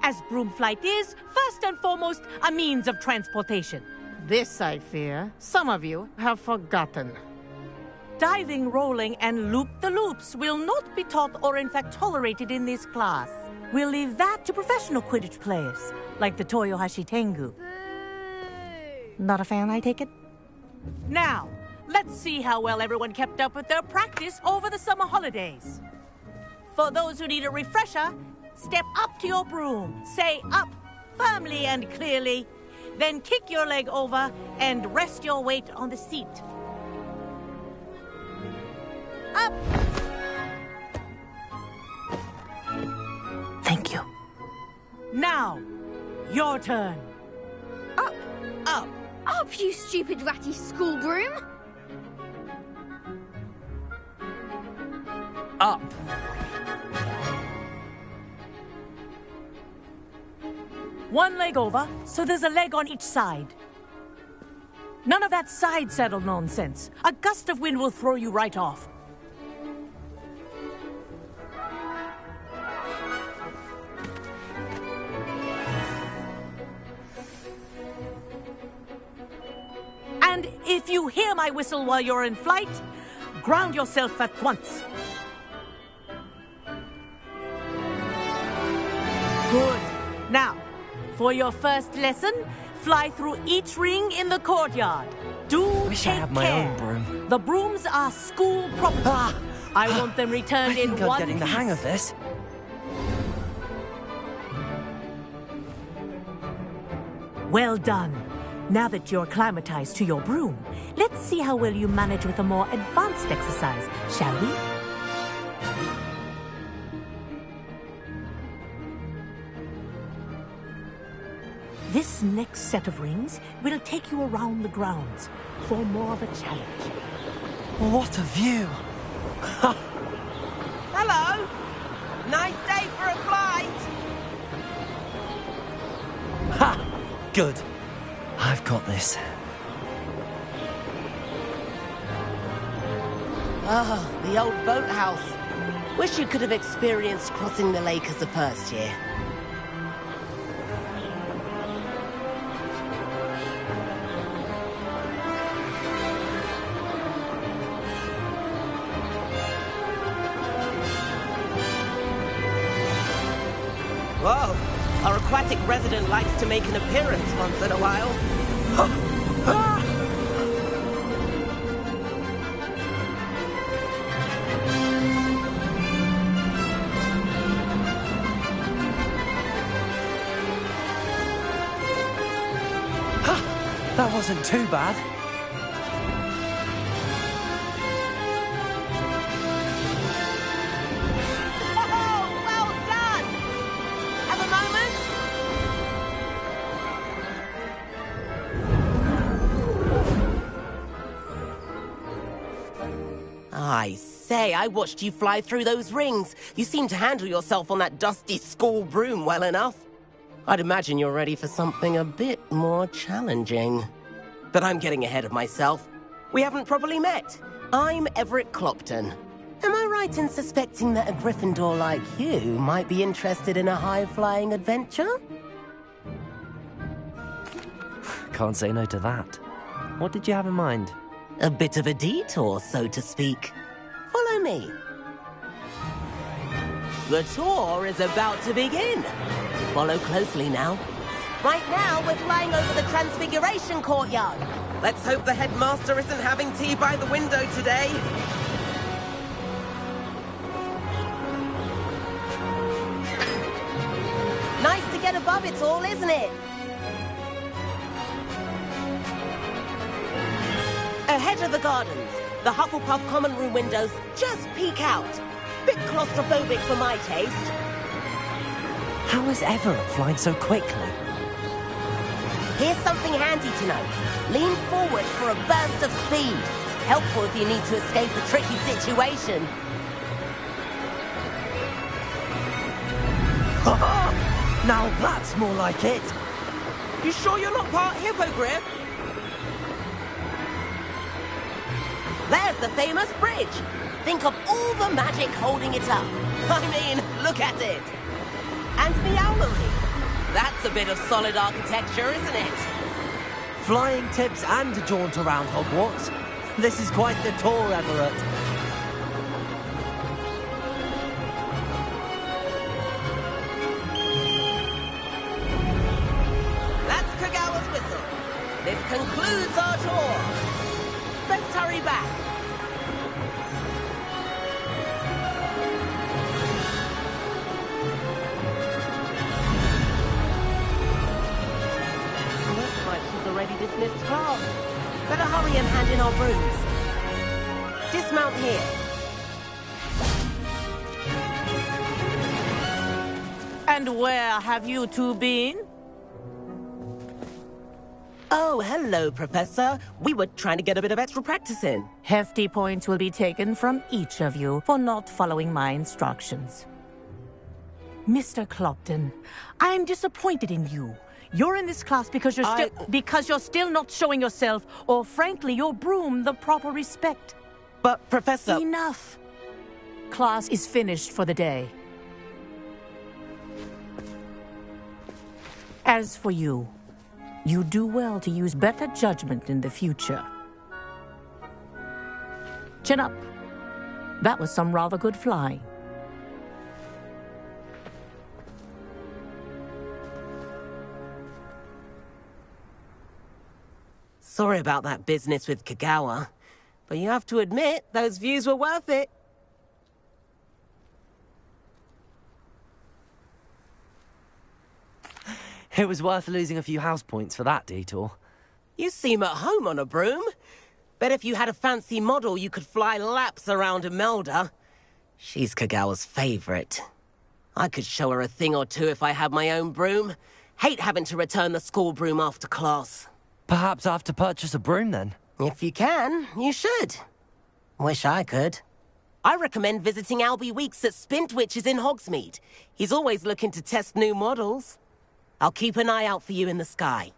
as broom flight is, first and foremost, a means of transportation. This, I fear, some of you have forgotten. Diving, rolling, and loop-the-loops will not be taught or in fact tolerated in this class. We'll leave that to professional Quidditch players, like the Toyohashi Tengu. Not a fan, I take it? Now, let's see how well everyone kept up with their practice over the summer holidays. For those who need a refresher, step up to your broom, say up firmly and clearly, then kick your leg over and rest your weight on the seat. Up! Thank you. Now, your turn. Up! Up! Up, you stupid ratty school broom! Up! One leg over, so there's a leg on each side. None of that side saddle nonsense. A gust of wind will throw you right off. And if you hear my whistle while you're in flight, ground yourself at once. Good. Now, for your first lesson, fly through each ring in the courtyard. Wish I had my own broom. The brooms are school property. I want them returned in one piece. I'm getting the hang of this. Well done. Now that you're acclimatized to your broom, let's see how well you manage with a more advanced exercise, shall we? This next set of rings will take you around the grounds for more of a challenge. What a view! Hello! Nice day for a flight! Ha! Good. I've got this. Ah, the old boathouse. Wish you could have experienced crossing the lake as a first year. attic resident likes to make an appearance once in a while. That wasn't too bad. Oh, well done! Have a moment? I say, I watched you fly through those rings. You seem to handle yourself on that dusty school broom well enough. I'd imagine you're ready for something a bit more challenging. But I'm getting ahead of myself. We haven't properly met. I'm Everett Clopton. Am I right in suspecting that a Gryffindor like you might be interested in a high-flying adventure? Can't say no to that. What did you have in mind? A bit of a detour, so to speak. Follow me. The tour is about to begin. Follow closely now. Right now, we're flying over the Transfiguration Courtyard. Let's hope the headmaster isn't having tea by the window today. Nice to get above it all, isn't it? Ahead of the gardens, the Hufflepuff common room windows just peek out. Bit claustrophobic for my taste. How is Everett flying so quickly? Here's something handy to know. Lean forward for a burst of speed. Helpful if you need to escape a tricky situation. Now that's more like it. You sure you're not part hippogriff? There's the famous bridge. Think of all the magic holding it up. I mean, look at it. And the owlery. That's a bit of solid architecture, isn't it? Flying tips and a jaunt around Hogwarts. This is quite the tour, Everett. That's Kagawa's whistle. This concludes our tour. Let's hurry back. Already dismissed class. Better hurry and hand in our brooms. Dismount here. And where have you two been? Oh, hello, Professor. We were trying to get a bit of extra practice in. Hefty points will be taken from each of you for not following my instructions. Mr. Clopton, I'm disappointed in you. You're in this class because you're still not showing yourself, or frankly, your broom, the proper respect. But, Professor... Enough. Class is finished for the day. As for you, you do well to use better judgment in the future. Chin up. That was some rather good flying. Sorry about that business with Kagawa, but you have to admit, those views were worth it. It was worth losing a few house points for that detour. You seem at home on a broom. Bet if you had a fancy model, you could fly laps around Imelda. She's Kagawa's favorite. I could show her a thing or two if I had my own broom. Hate having to return the school broom after class. Perhaps I have to purchase a broom then? If you can, you should. Wish I could. I recommend visiting Albie Weeks at Spintwitches in Hogsmeade. He's always looking to test new models. I'll keep an eye out for you in the sky.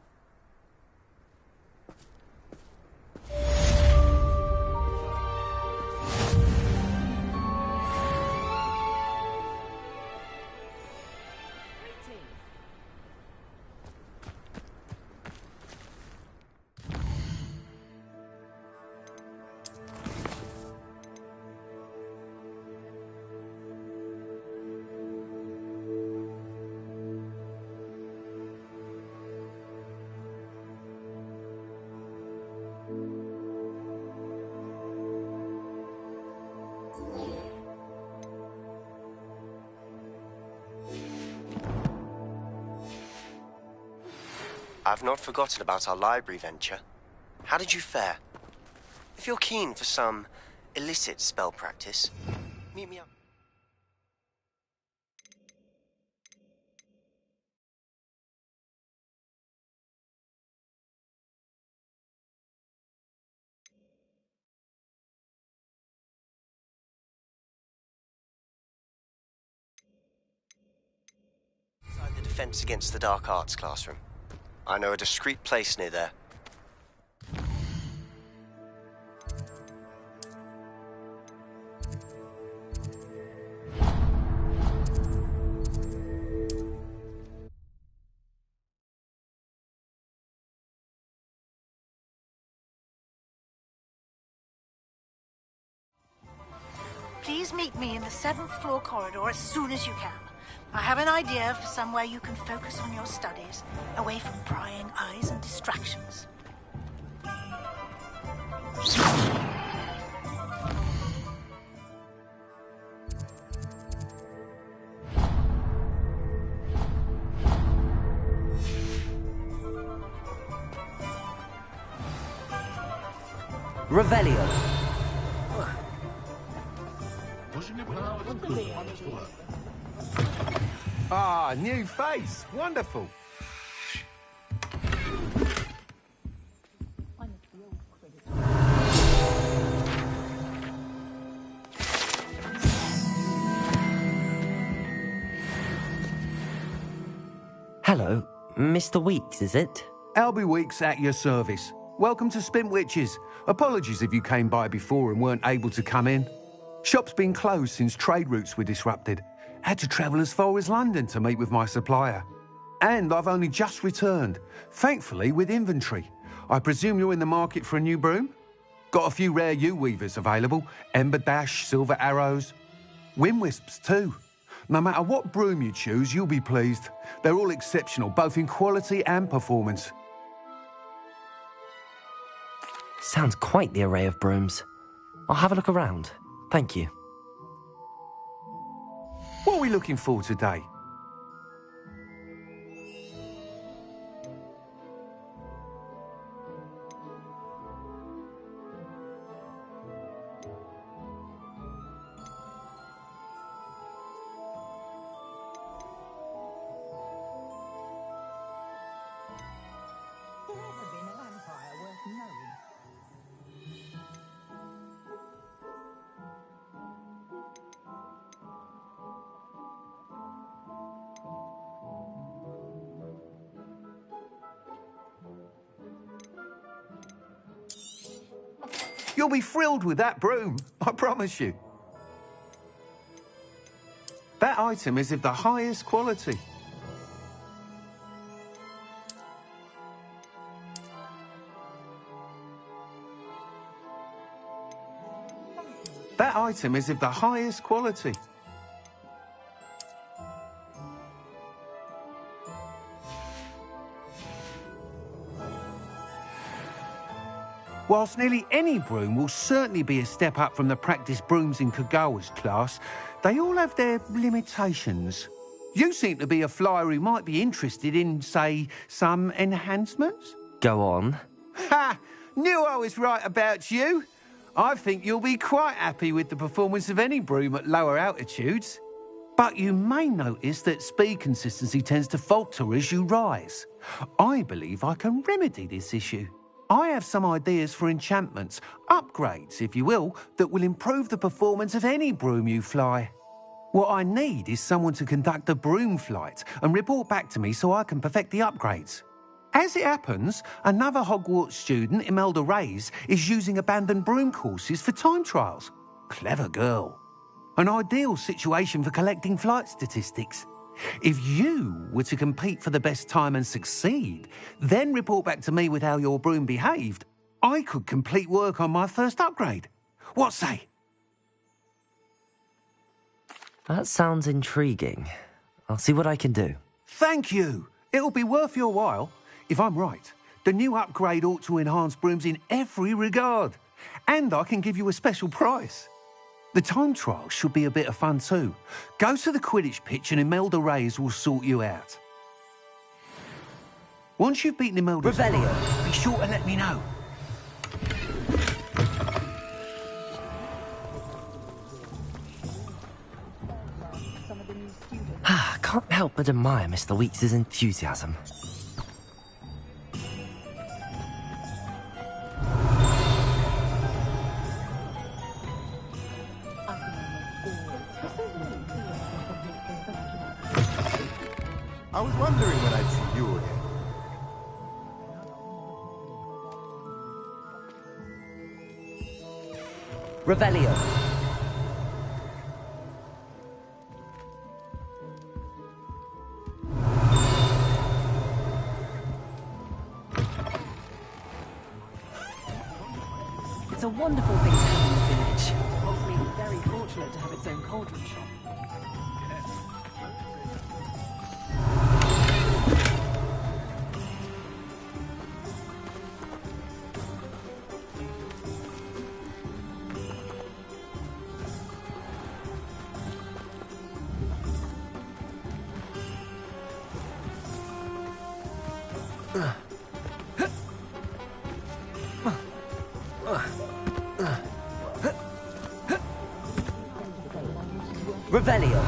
I've not forgotten about our library venture. How did you fare? If you're keen for some illicit spell practice, meet me up. Inside the Defense Against the Dark Arts classroom. I know a discreet place near there. Please meet me in the 7th floor corridor as soon as you can. I have an idea for somewhere you can focus on your studies, away from prying eyes and distractions. Revelio. Ah, new face. Wonderful. Hello, Mr. Weeks, is it? Albie Weeks at your service. Welcome to Spint Witches. Apologies if you came by before and weren't able to come in. Shop's been closed since trade routes were disrupted. Had to travel as far as London to meet with my supplier. And I've only just returned, thankfully with inventory. I presume you're in the market for a new broom? Got a few rare yew-weavers available. Ember Dash, Silver Arrows. Wind Wisps too. No matter what broom you choose, you'll be pleased. They're all exceptional, both in quality and performance. Sounds quite the array of brooms. I'll have a look around. Thank you. What are we looking for today? You'll be thrilled with that broom, I promise you. That item is of the highest quality. That item is of the highest quality. Whilst nearly any broom will certainly be a step up from the practice brooms in Kagawa's class, they all have their limitations. You seem to be a flyer who might be interested in, say, some enhancements? Go on. Ha! Knew I was right about you. I think you'll be quite happy with the performance of any broom at lower altitudes. But you may notice that speed consistency tends to falter as you rise. I believe I can remedy this issue. I have some ideas for enchantments, upgrades, if you will, that will improve the performance of any broom you fly. What I need is someone to conduct a broom flight and report back to me so I can perfect the upgrades. As it happens, another Hogwarts student, Imelda Reyes, is using abandoned broom courses for time trials. Clever girl. An ideal situation for collecting flight statistics. If you were to compete for the best time and succeed, then report back to me with how your broom behaved, I could complete work on my first upgrade. What say? That sounds intriguing. I'll see what I can do. Thank you. It'll be worth your while. If I'm right, the new upgrade ought to enhance brooms in every regard. And I can give you a special price. The time trial should be a bit of fun too. Go to the Quidditch pitch and Imelda Reyes will sort you out. Once you've beaten Imelda's Revelio. be sure to let me know. Can't help but admire Mr. Weeks' enthusiasm. I was wondering when I'd see you again. Revelio. It's a wonderful thing to have in the village. Hopefully, very fortunate to have its own cauldron shop. Revelio.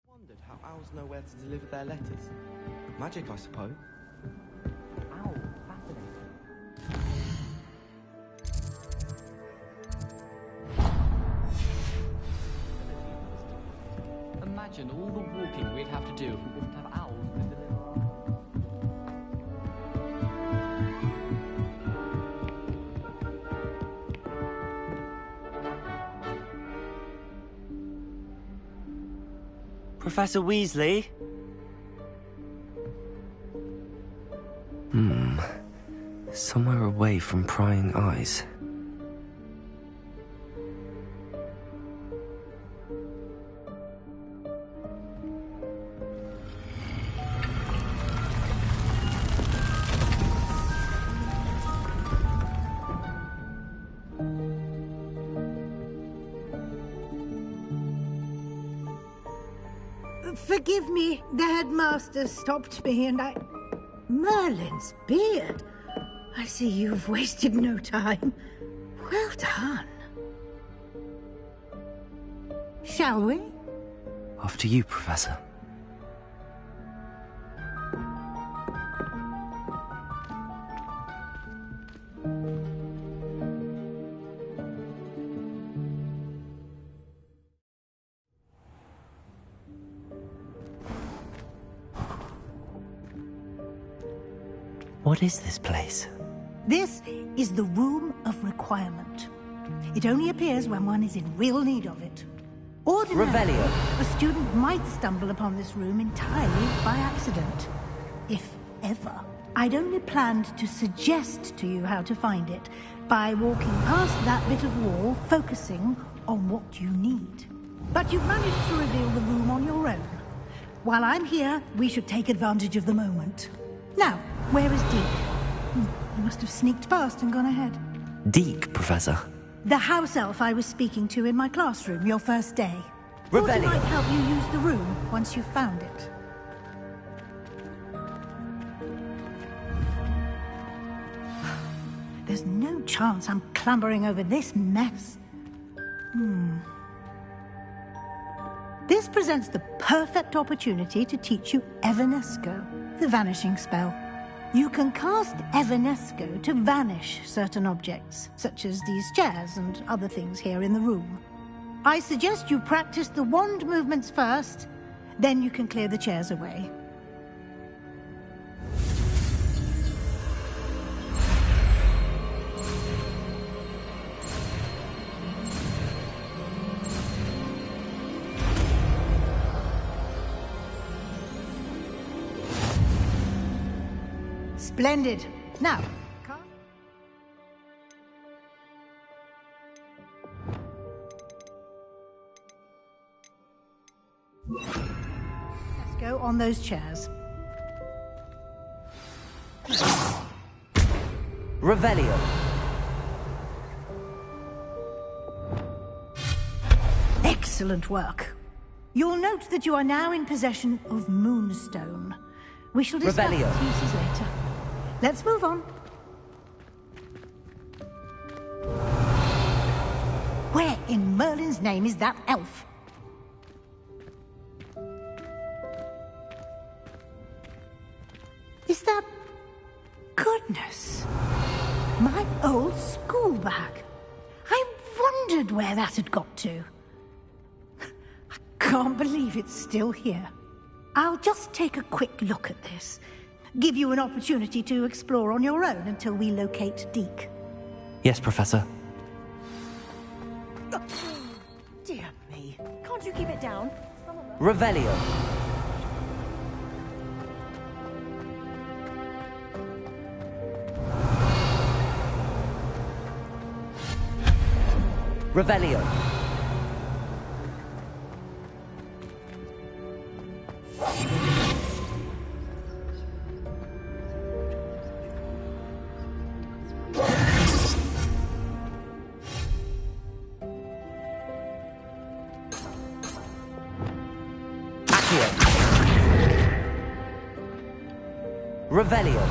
Wondered how owls know where to deliver their letters. Magic, I suppose. Ow, fascinating. Imagine all the walking we'd have to do if we didn't have owls to deliver. Professor Weasley? Somewhere away from prying eyes. Forgive me, the headmaster stopped me and I... Merlin's beard. I see you've wasted no time. Well done. Shall we? After you, Professor. What is this place? This is the Room of Requirement. It only appears when one is in real need of it. Ordinarily, Revelio. a student might stumble upon this room entirely by accident. If ever. I'd only planned to suggest to you how to find it by walking past that bit of wall, focusing on what you need. But you've managed to reveal the room on your own. While I'm here, we should take advantage of the moment. Now, where is Deke? He must have sneaked past and gone ahead. Deke, Professor. The house elf I was speaking to in my classroom your first day. Thought he might help you use the room once you've found it. There's no chance I'm clambering over this mess. This presents the perfect opportunity to teach you Evanesco, the vanishing spell. You can cast Evanesco to vanish certain objects, such as these chairs and other things here in the room. I suggest you practice the wand movements first, then you can clear the chairs away. Splendid. Now, let's go on those chairs. Revelio. Excellent work. You'll note that you are now in possession of Moonstone. We shall discuss Revelio. its uses later. Let's move on. Where in Merlin's name is that elf? Is that... Goodness! My old school bag. I wondered where that had got to. I can't believe it's still here. I'll just take a quick look at this. Give you an opportunity to explore on your own until we locate Deke. Yes, Professor. Dear me. Can't you keep it down? Revelio. Revelio. Revelio.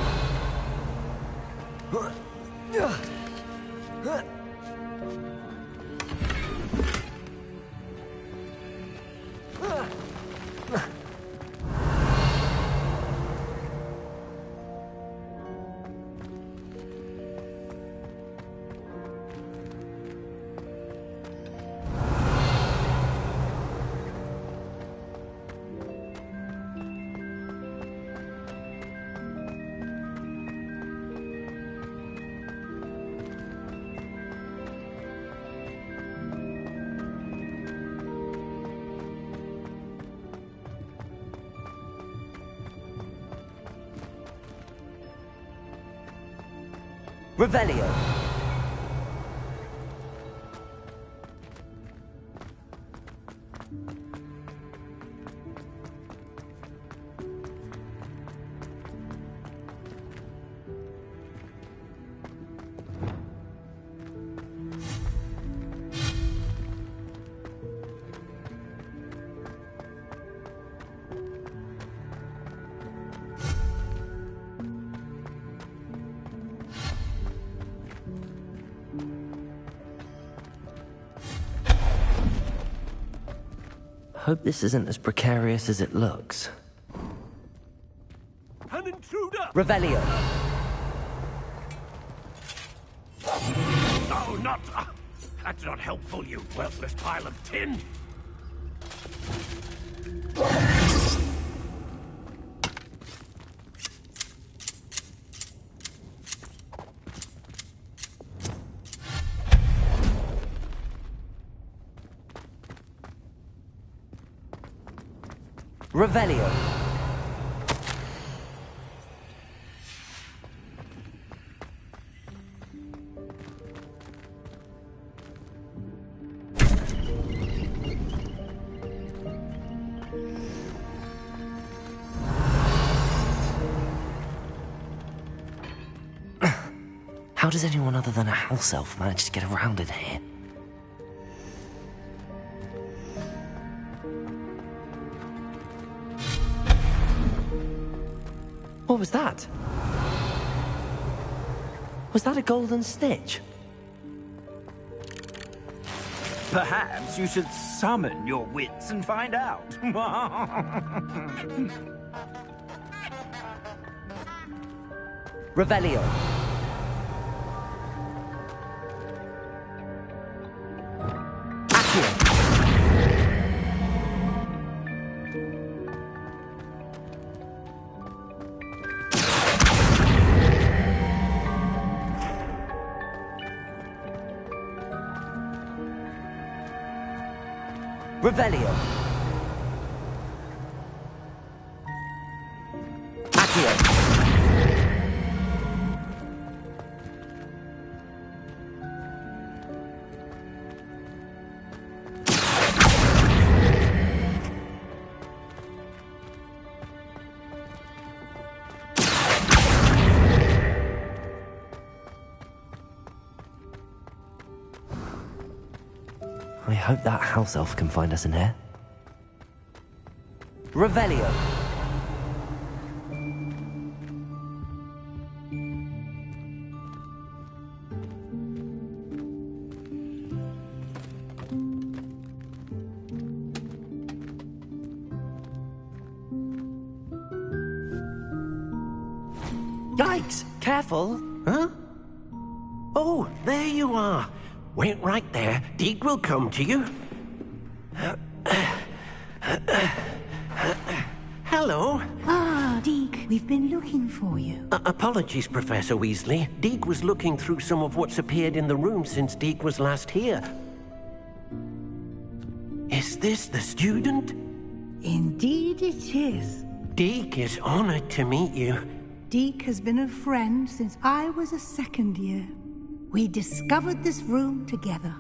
Revelio. Hope this isn't as precarious as it looks. An intruder! Revelio. No, not... that's not helpful, you worthless pile of tin! Revelio. How does anyone other than a house elf manage to get around in here? What was that? Was that a golden snitch? Perhaps you should summon your wits and find out. Revelio. Accio. Revelio. Accio. I hope that house elf can find us in here. Revelio. Yikes! Careful! Huh? Oh, there you are. Wait right there. Deke will come to you. Hello. Ah, Deke, we've been looking for you. Apologies, Professor Weasley. Deke was looking through some of what's appeared in the room since Deke was last here. Is this the student? Indeed it is. Deke is honored to meet you. Deke has been a friend since I was a second year. We discovered this room together.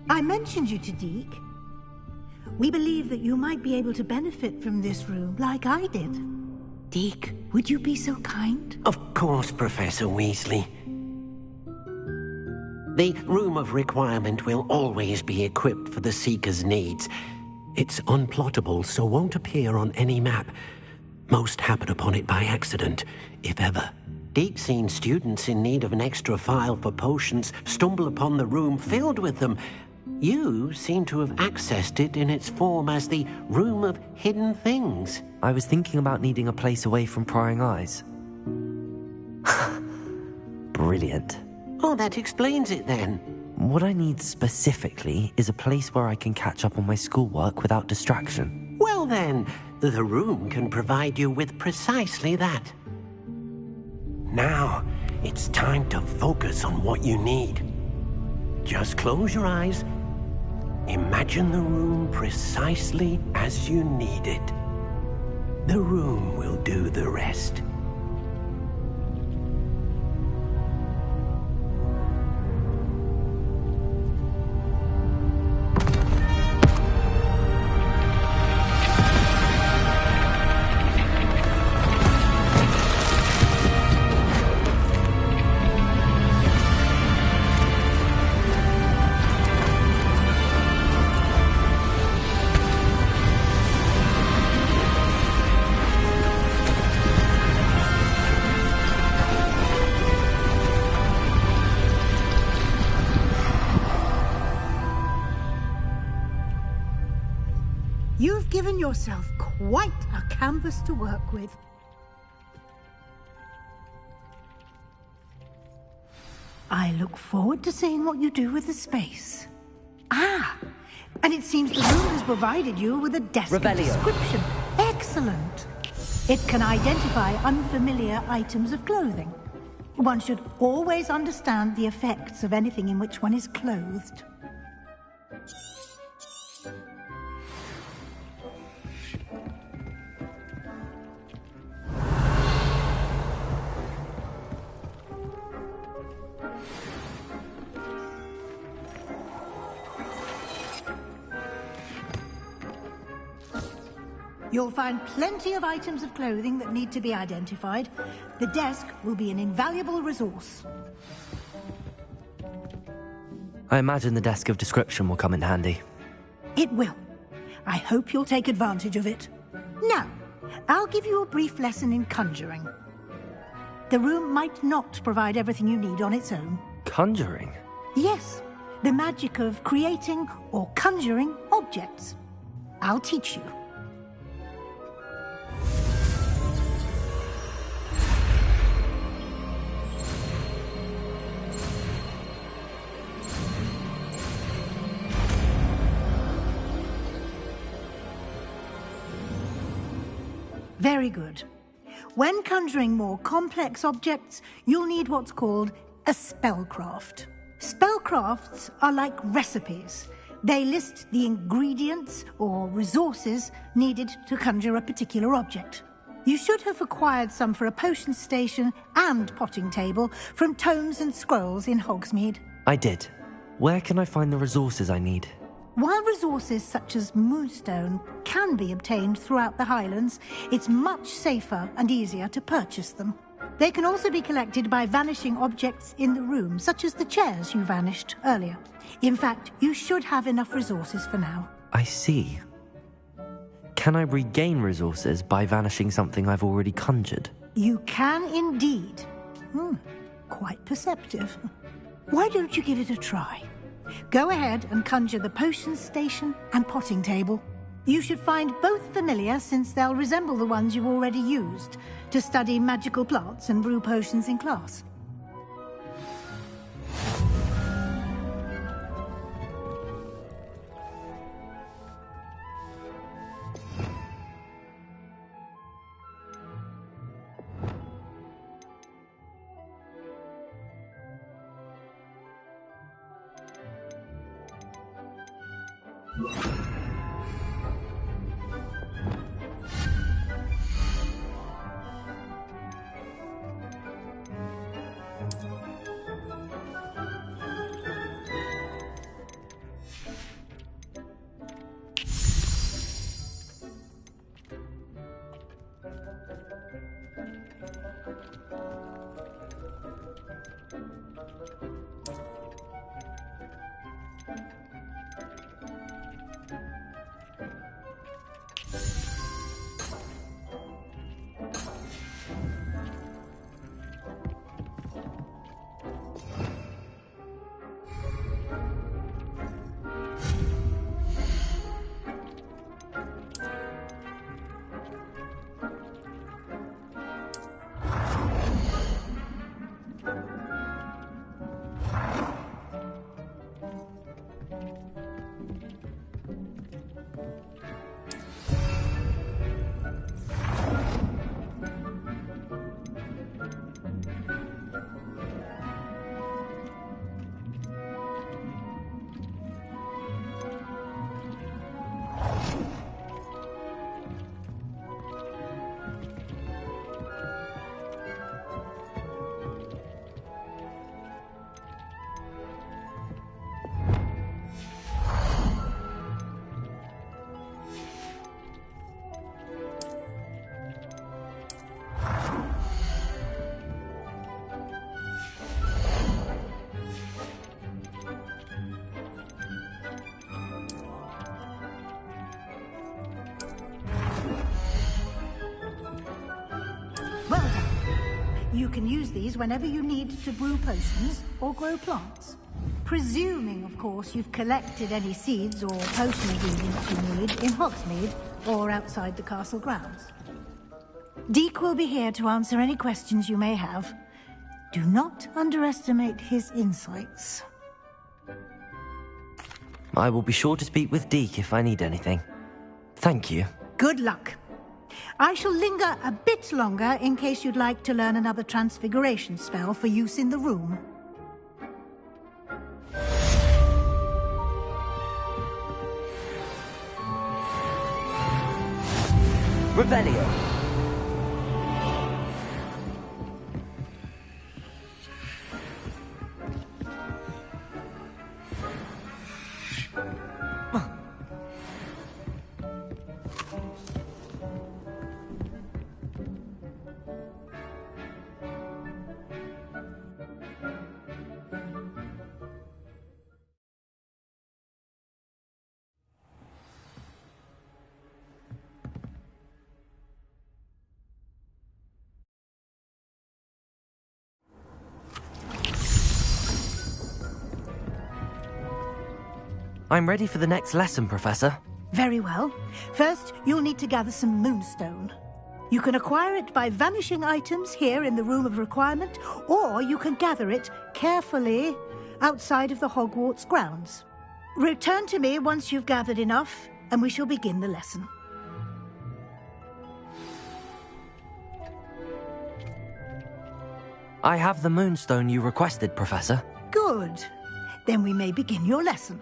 I mentioned you to Deke. We believe that you might be able to benefit from this room like I did. Deke, would you be so kind? Of course, Professor Weasley. The Room of Requirement will always be equipped for the Seeker's needs. It's unplottable, so won't appear on any map. Most happen upon it by accident, if ever. Deke's seen students in need of an extra file for potions stumble upon the room filled with them. You seem to have accessed it in its form as the Room of Hidden Things. I was thinking about needing a place away from prying eyes. Brilliant. Oh, that explains it then. What I need specifically is a place where I can catch up on my schoolwork without distraction. Well then, the room can provide you with precisely that. Now, it's time to focus on what you need. Just close your eyes. Imagine the room precisely as you need it. The room will do the rest. You've given yourself quite a canvas to work with. I look forward to seeing what you do with the space. Ah, and it seems the room has provided you with a desk of description. Excellent. It can identify unfamiliar items of clothing. One should always understand the effects of anything in which one is clothed. You'll find plenty of items of clothing that need to be identified. The desk will be an invaluable resource. I imagine the desk of description will come in handy. It will. I hope you'll take advantage of it. Now, I'll give you a brief lesson in conjuring. The room might not provide everything you need on its own. Conjuring? Yes, the magic of creating or conjuring objects. I'll teach you. Very good. When conjuring more complex objects, you'll need what's called a spellcraft. Spellcrafts are like recipes. They list the ingredients or resources needed to conjure a particular object. You should have acquired some for a potion station and potting table from tomes and scrolls in Hogsmeade. I did. Where can I find the resources I need? While resources such as moonstone can be obtained throughout the Highlands, it's much safer and easier to purchase them. They can also be collected by vanishing objects in the room, such as the chairs you vanished earlier. In fact, you should have enough resources for now. I see. Can I regain resources by vanishing something I've already conjured? You can indeed. Quite perceptive. Why don't you give it a try? Go ahead and conjure the potion station and potting table. You should find both familiar, since they'll resemble the ones you've already used to study magical plants and brew potions in class. Well done. You can use these whenever you need to brew potions or grow plants. Presuming, of course, you've collected any seeds or potion ingredients you need in Hogsmeade or outside the castle grounds. Deek will be here to answer any questions you may have. Do not underestimate his insights. I will be sure to speak with Deek if I need anything. Thank you. Good luck. I shall linger a bit longer in case you'd like to learn another transfiguration spell for use in the room. Revelio. I'm ready for the next lesson, Professor. Very well. First, you'll need to gather some moonstone. You can acquire it by vanishing items here in the Room of Requirement, or you can gather it carefully outside of the Hogwarts grounds. Return to me once you've gathered enough, and we shall begin the lesson. I have the moonstone you requested, Professor. Good. Then we may begin your lesson.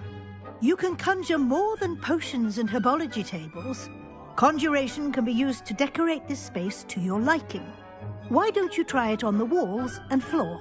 You can conjure more than potions and herbology tables. Conjuration can be used to decorate this space to your liking. Why don't you try it on the walls and floor?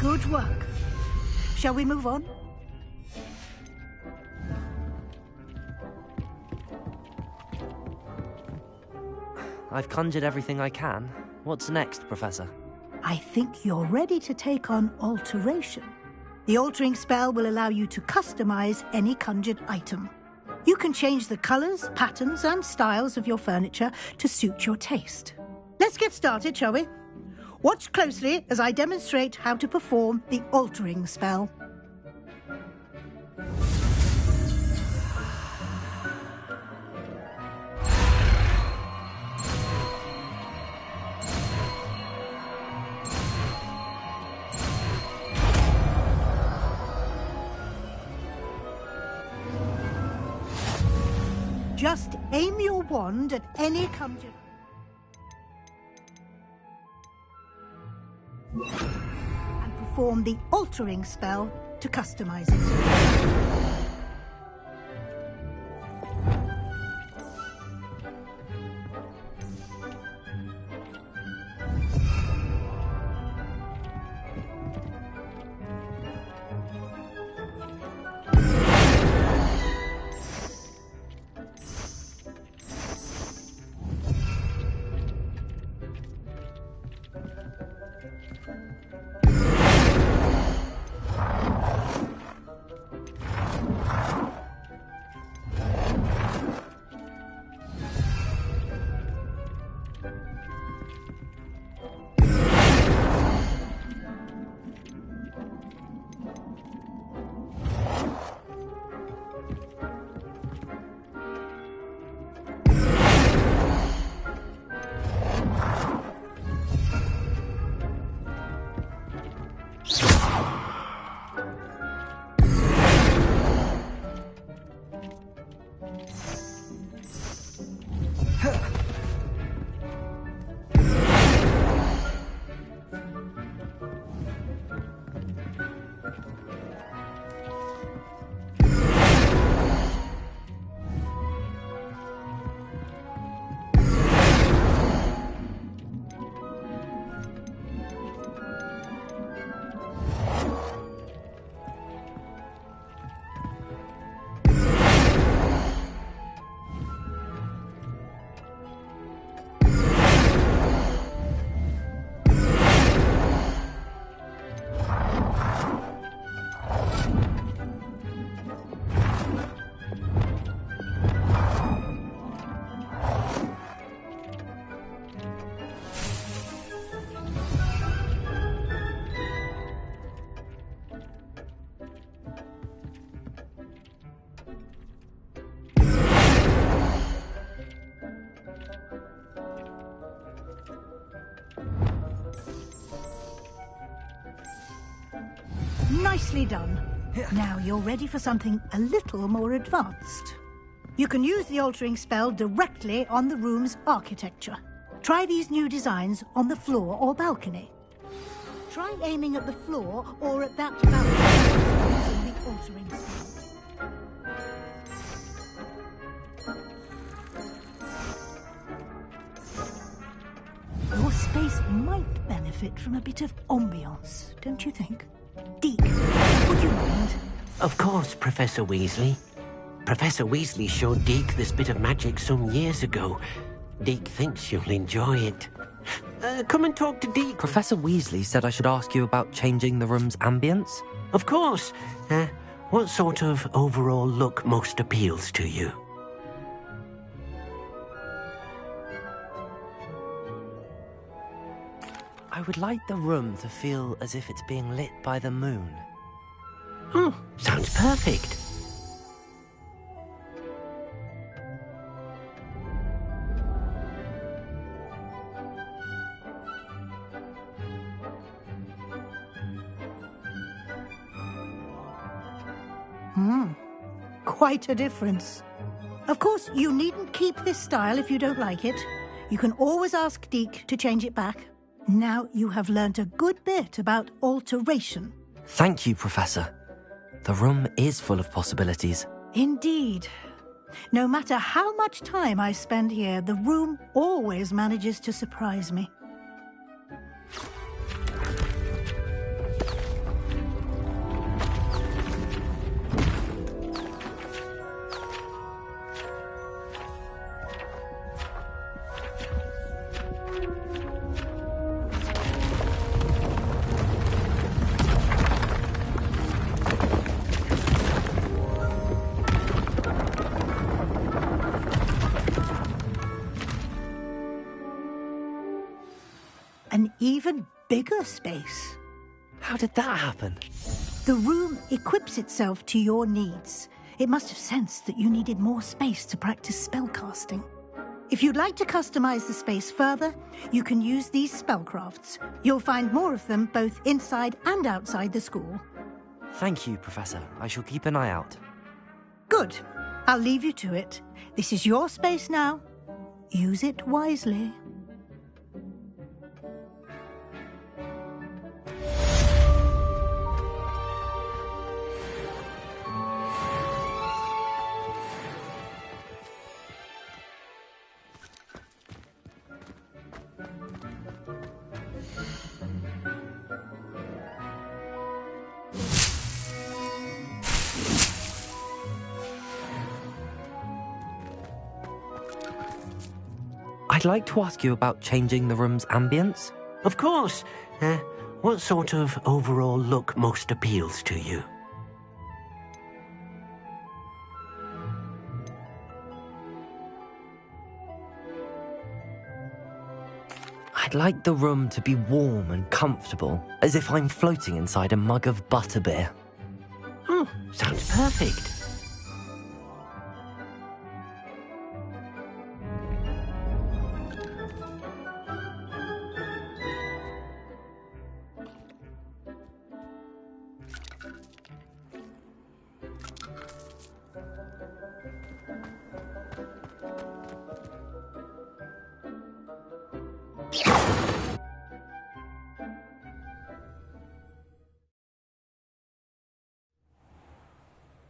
Good work. Shall we move on? I've conjured everything I can. What's next, Professor? I think you're ready to take on alteration. The altering spell will allow you to customize any conjured item. You can change the colors, patterns, and styles of your furniture to suit your taste. Let's get started, shall we? Watch closely as I demonstrate how to perform the altering spell. Just aim your wand at any conjured and perform the altering spell to customize it. Nicely done. Now you're ready for something a little more advanced. You can use the altering spell directly on the room's architecture. Try these new designs on the floor or balcony. Try aiming at the floor or at that balcony using the altering spell. Your space might benefit from a bit of ambiance, don't you think? Deke, would you mind? Of course, Professor Weasley. Professor Weasley showed Deke this bit of magic some years ago. Deke thinks you'll enjoy it. Come and talk to Deke. Professor Weasley said I should ask you about changing the room's ambience? Of course. What sort of overall look most appeals to you? I would like the room to feel as if it's being lit by the moon. Oh, sounds perfect. Quite a difference. Of course, you needn't keep this style if you don't like it. You can always ask Deke to change it back. Now you have learnt a good bit about alteration. Thank you, Professor. The room is full of possibilities. Indeed. No matter how much time I spend here, the room always manages to surprise me. An even bigger space. How did that happen? The room equips itself to your needs. It must have sensed that you needed more space to practice spellcasting. If you'd like to customize the space further, you can use these spellcrafts. You'll find more of them both inside and outside the school. Thank you, Professor. I shall keep an eye out. Good. I'll leave you to it. This is your space now. Use it wisely. I'd like to ask you about changing the room's ambience. Of course. What sort of overall look most appeals to you? I'd like the room to be warm and comfortable, as if I'm floating inside a mug of butterbeer. Oh, sounds perfect.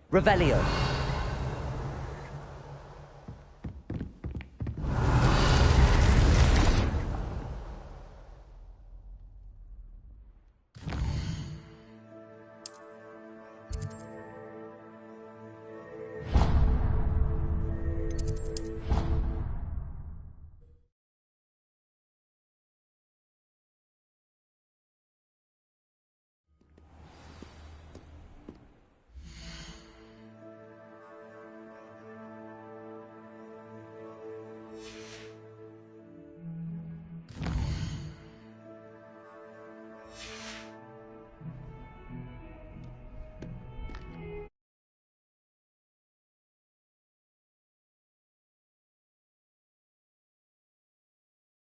Revelio.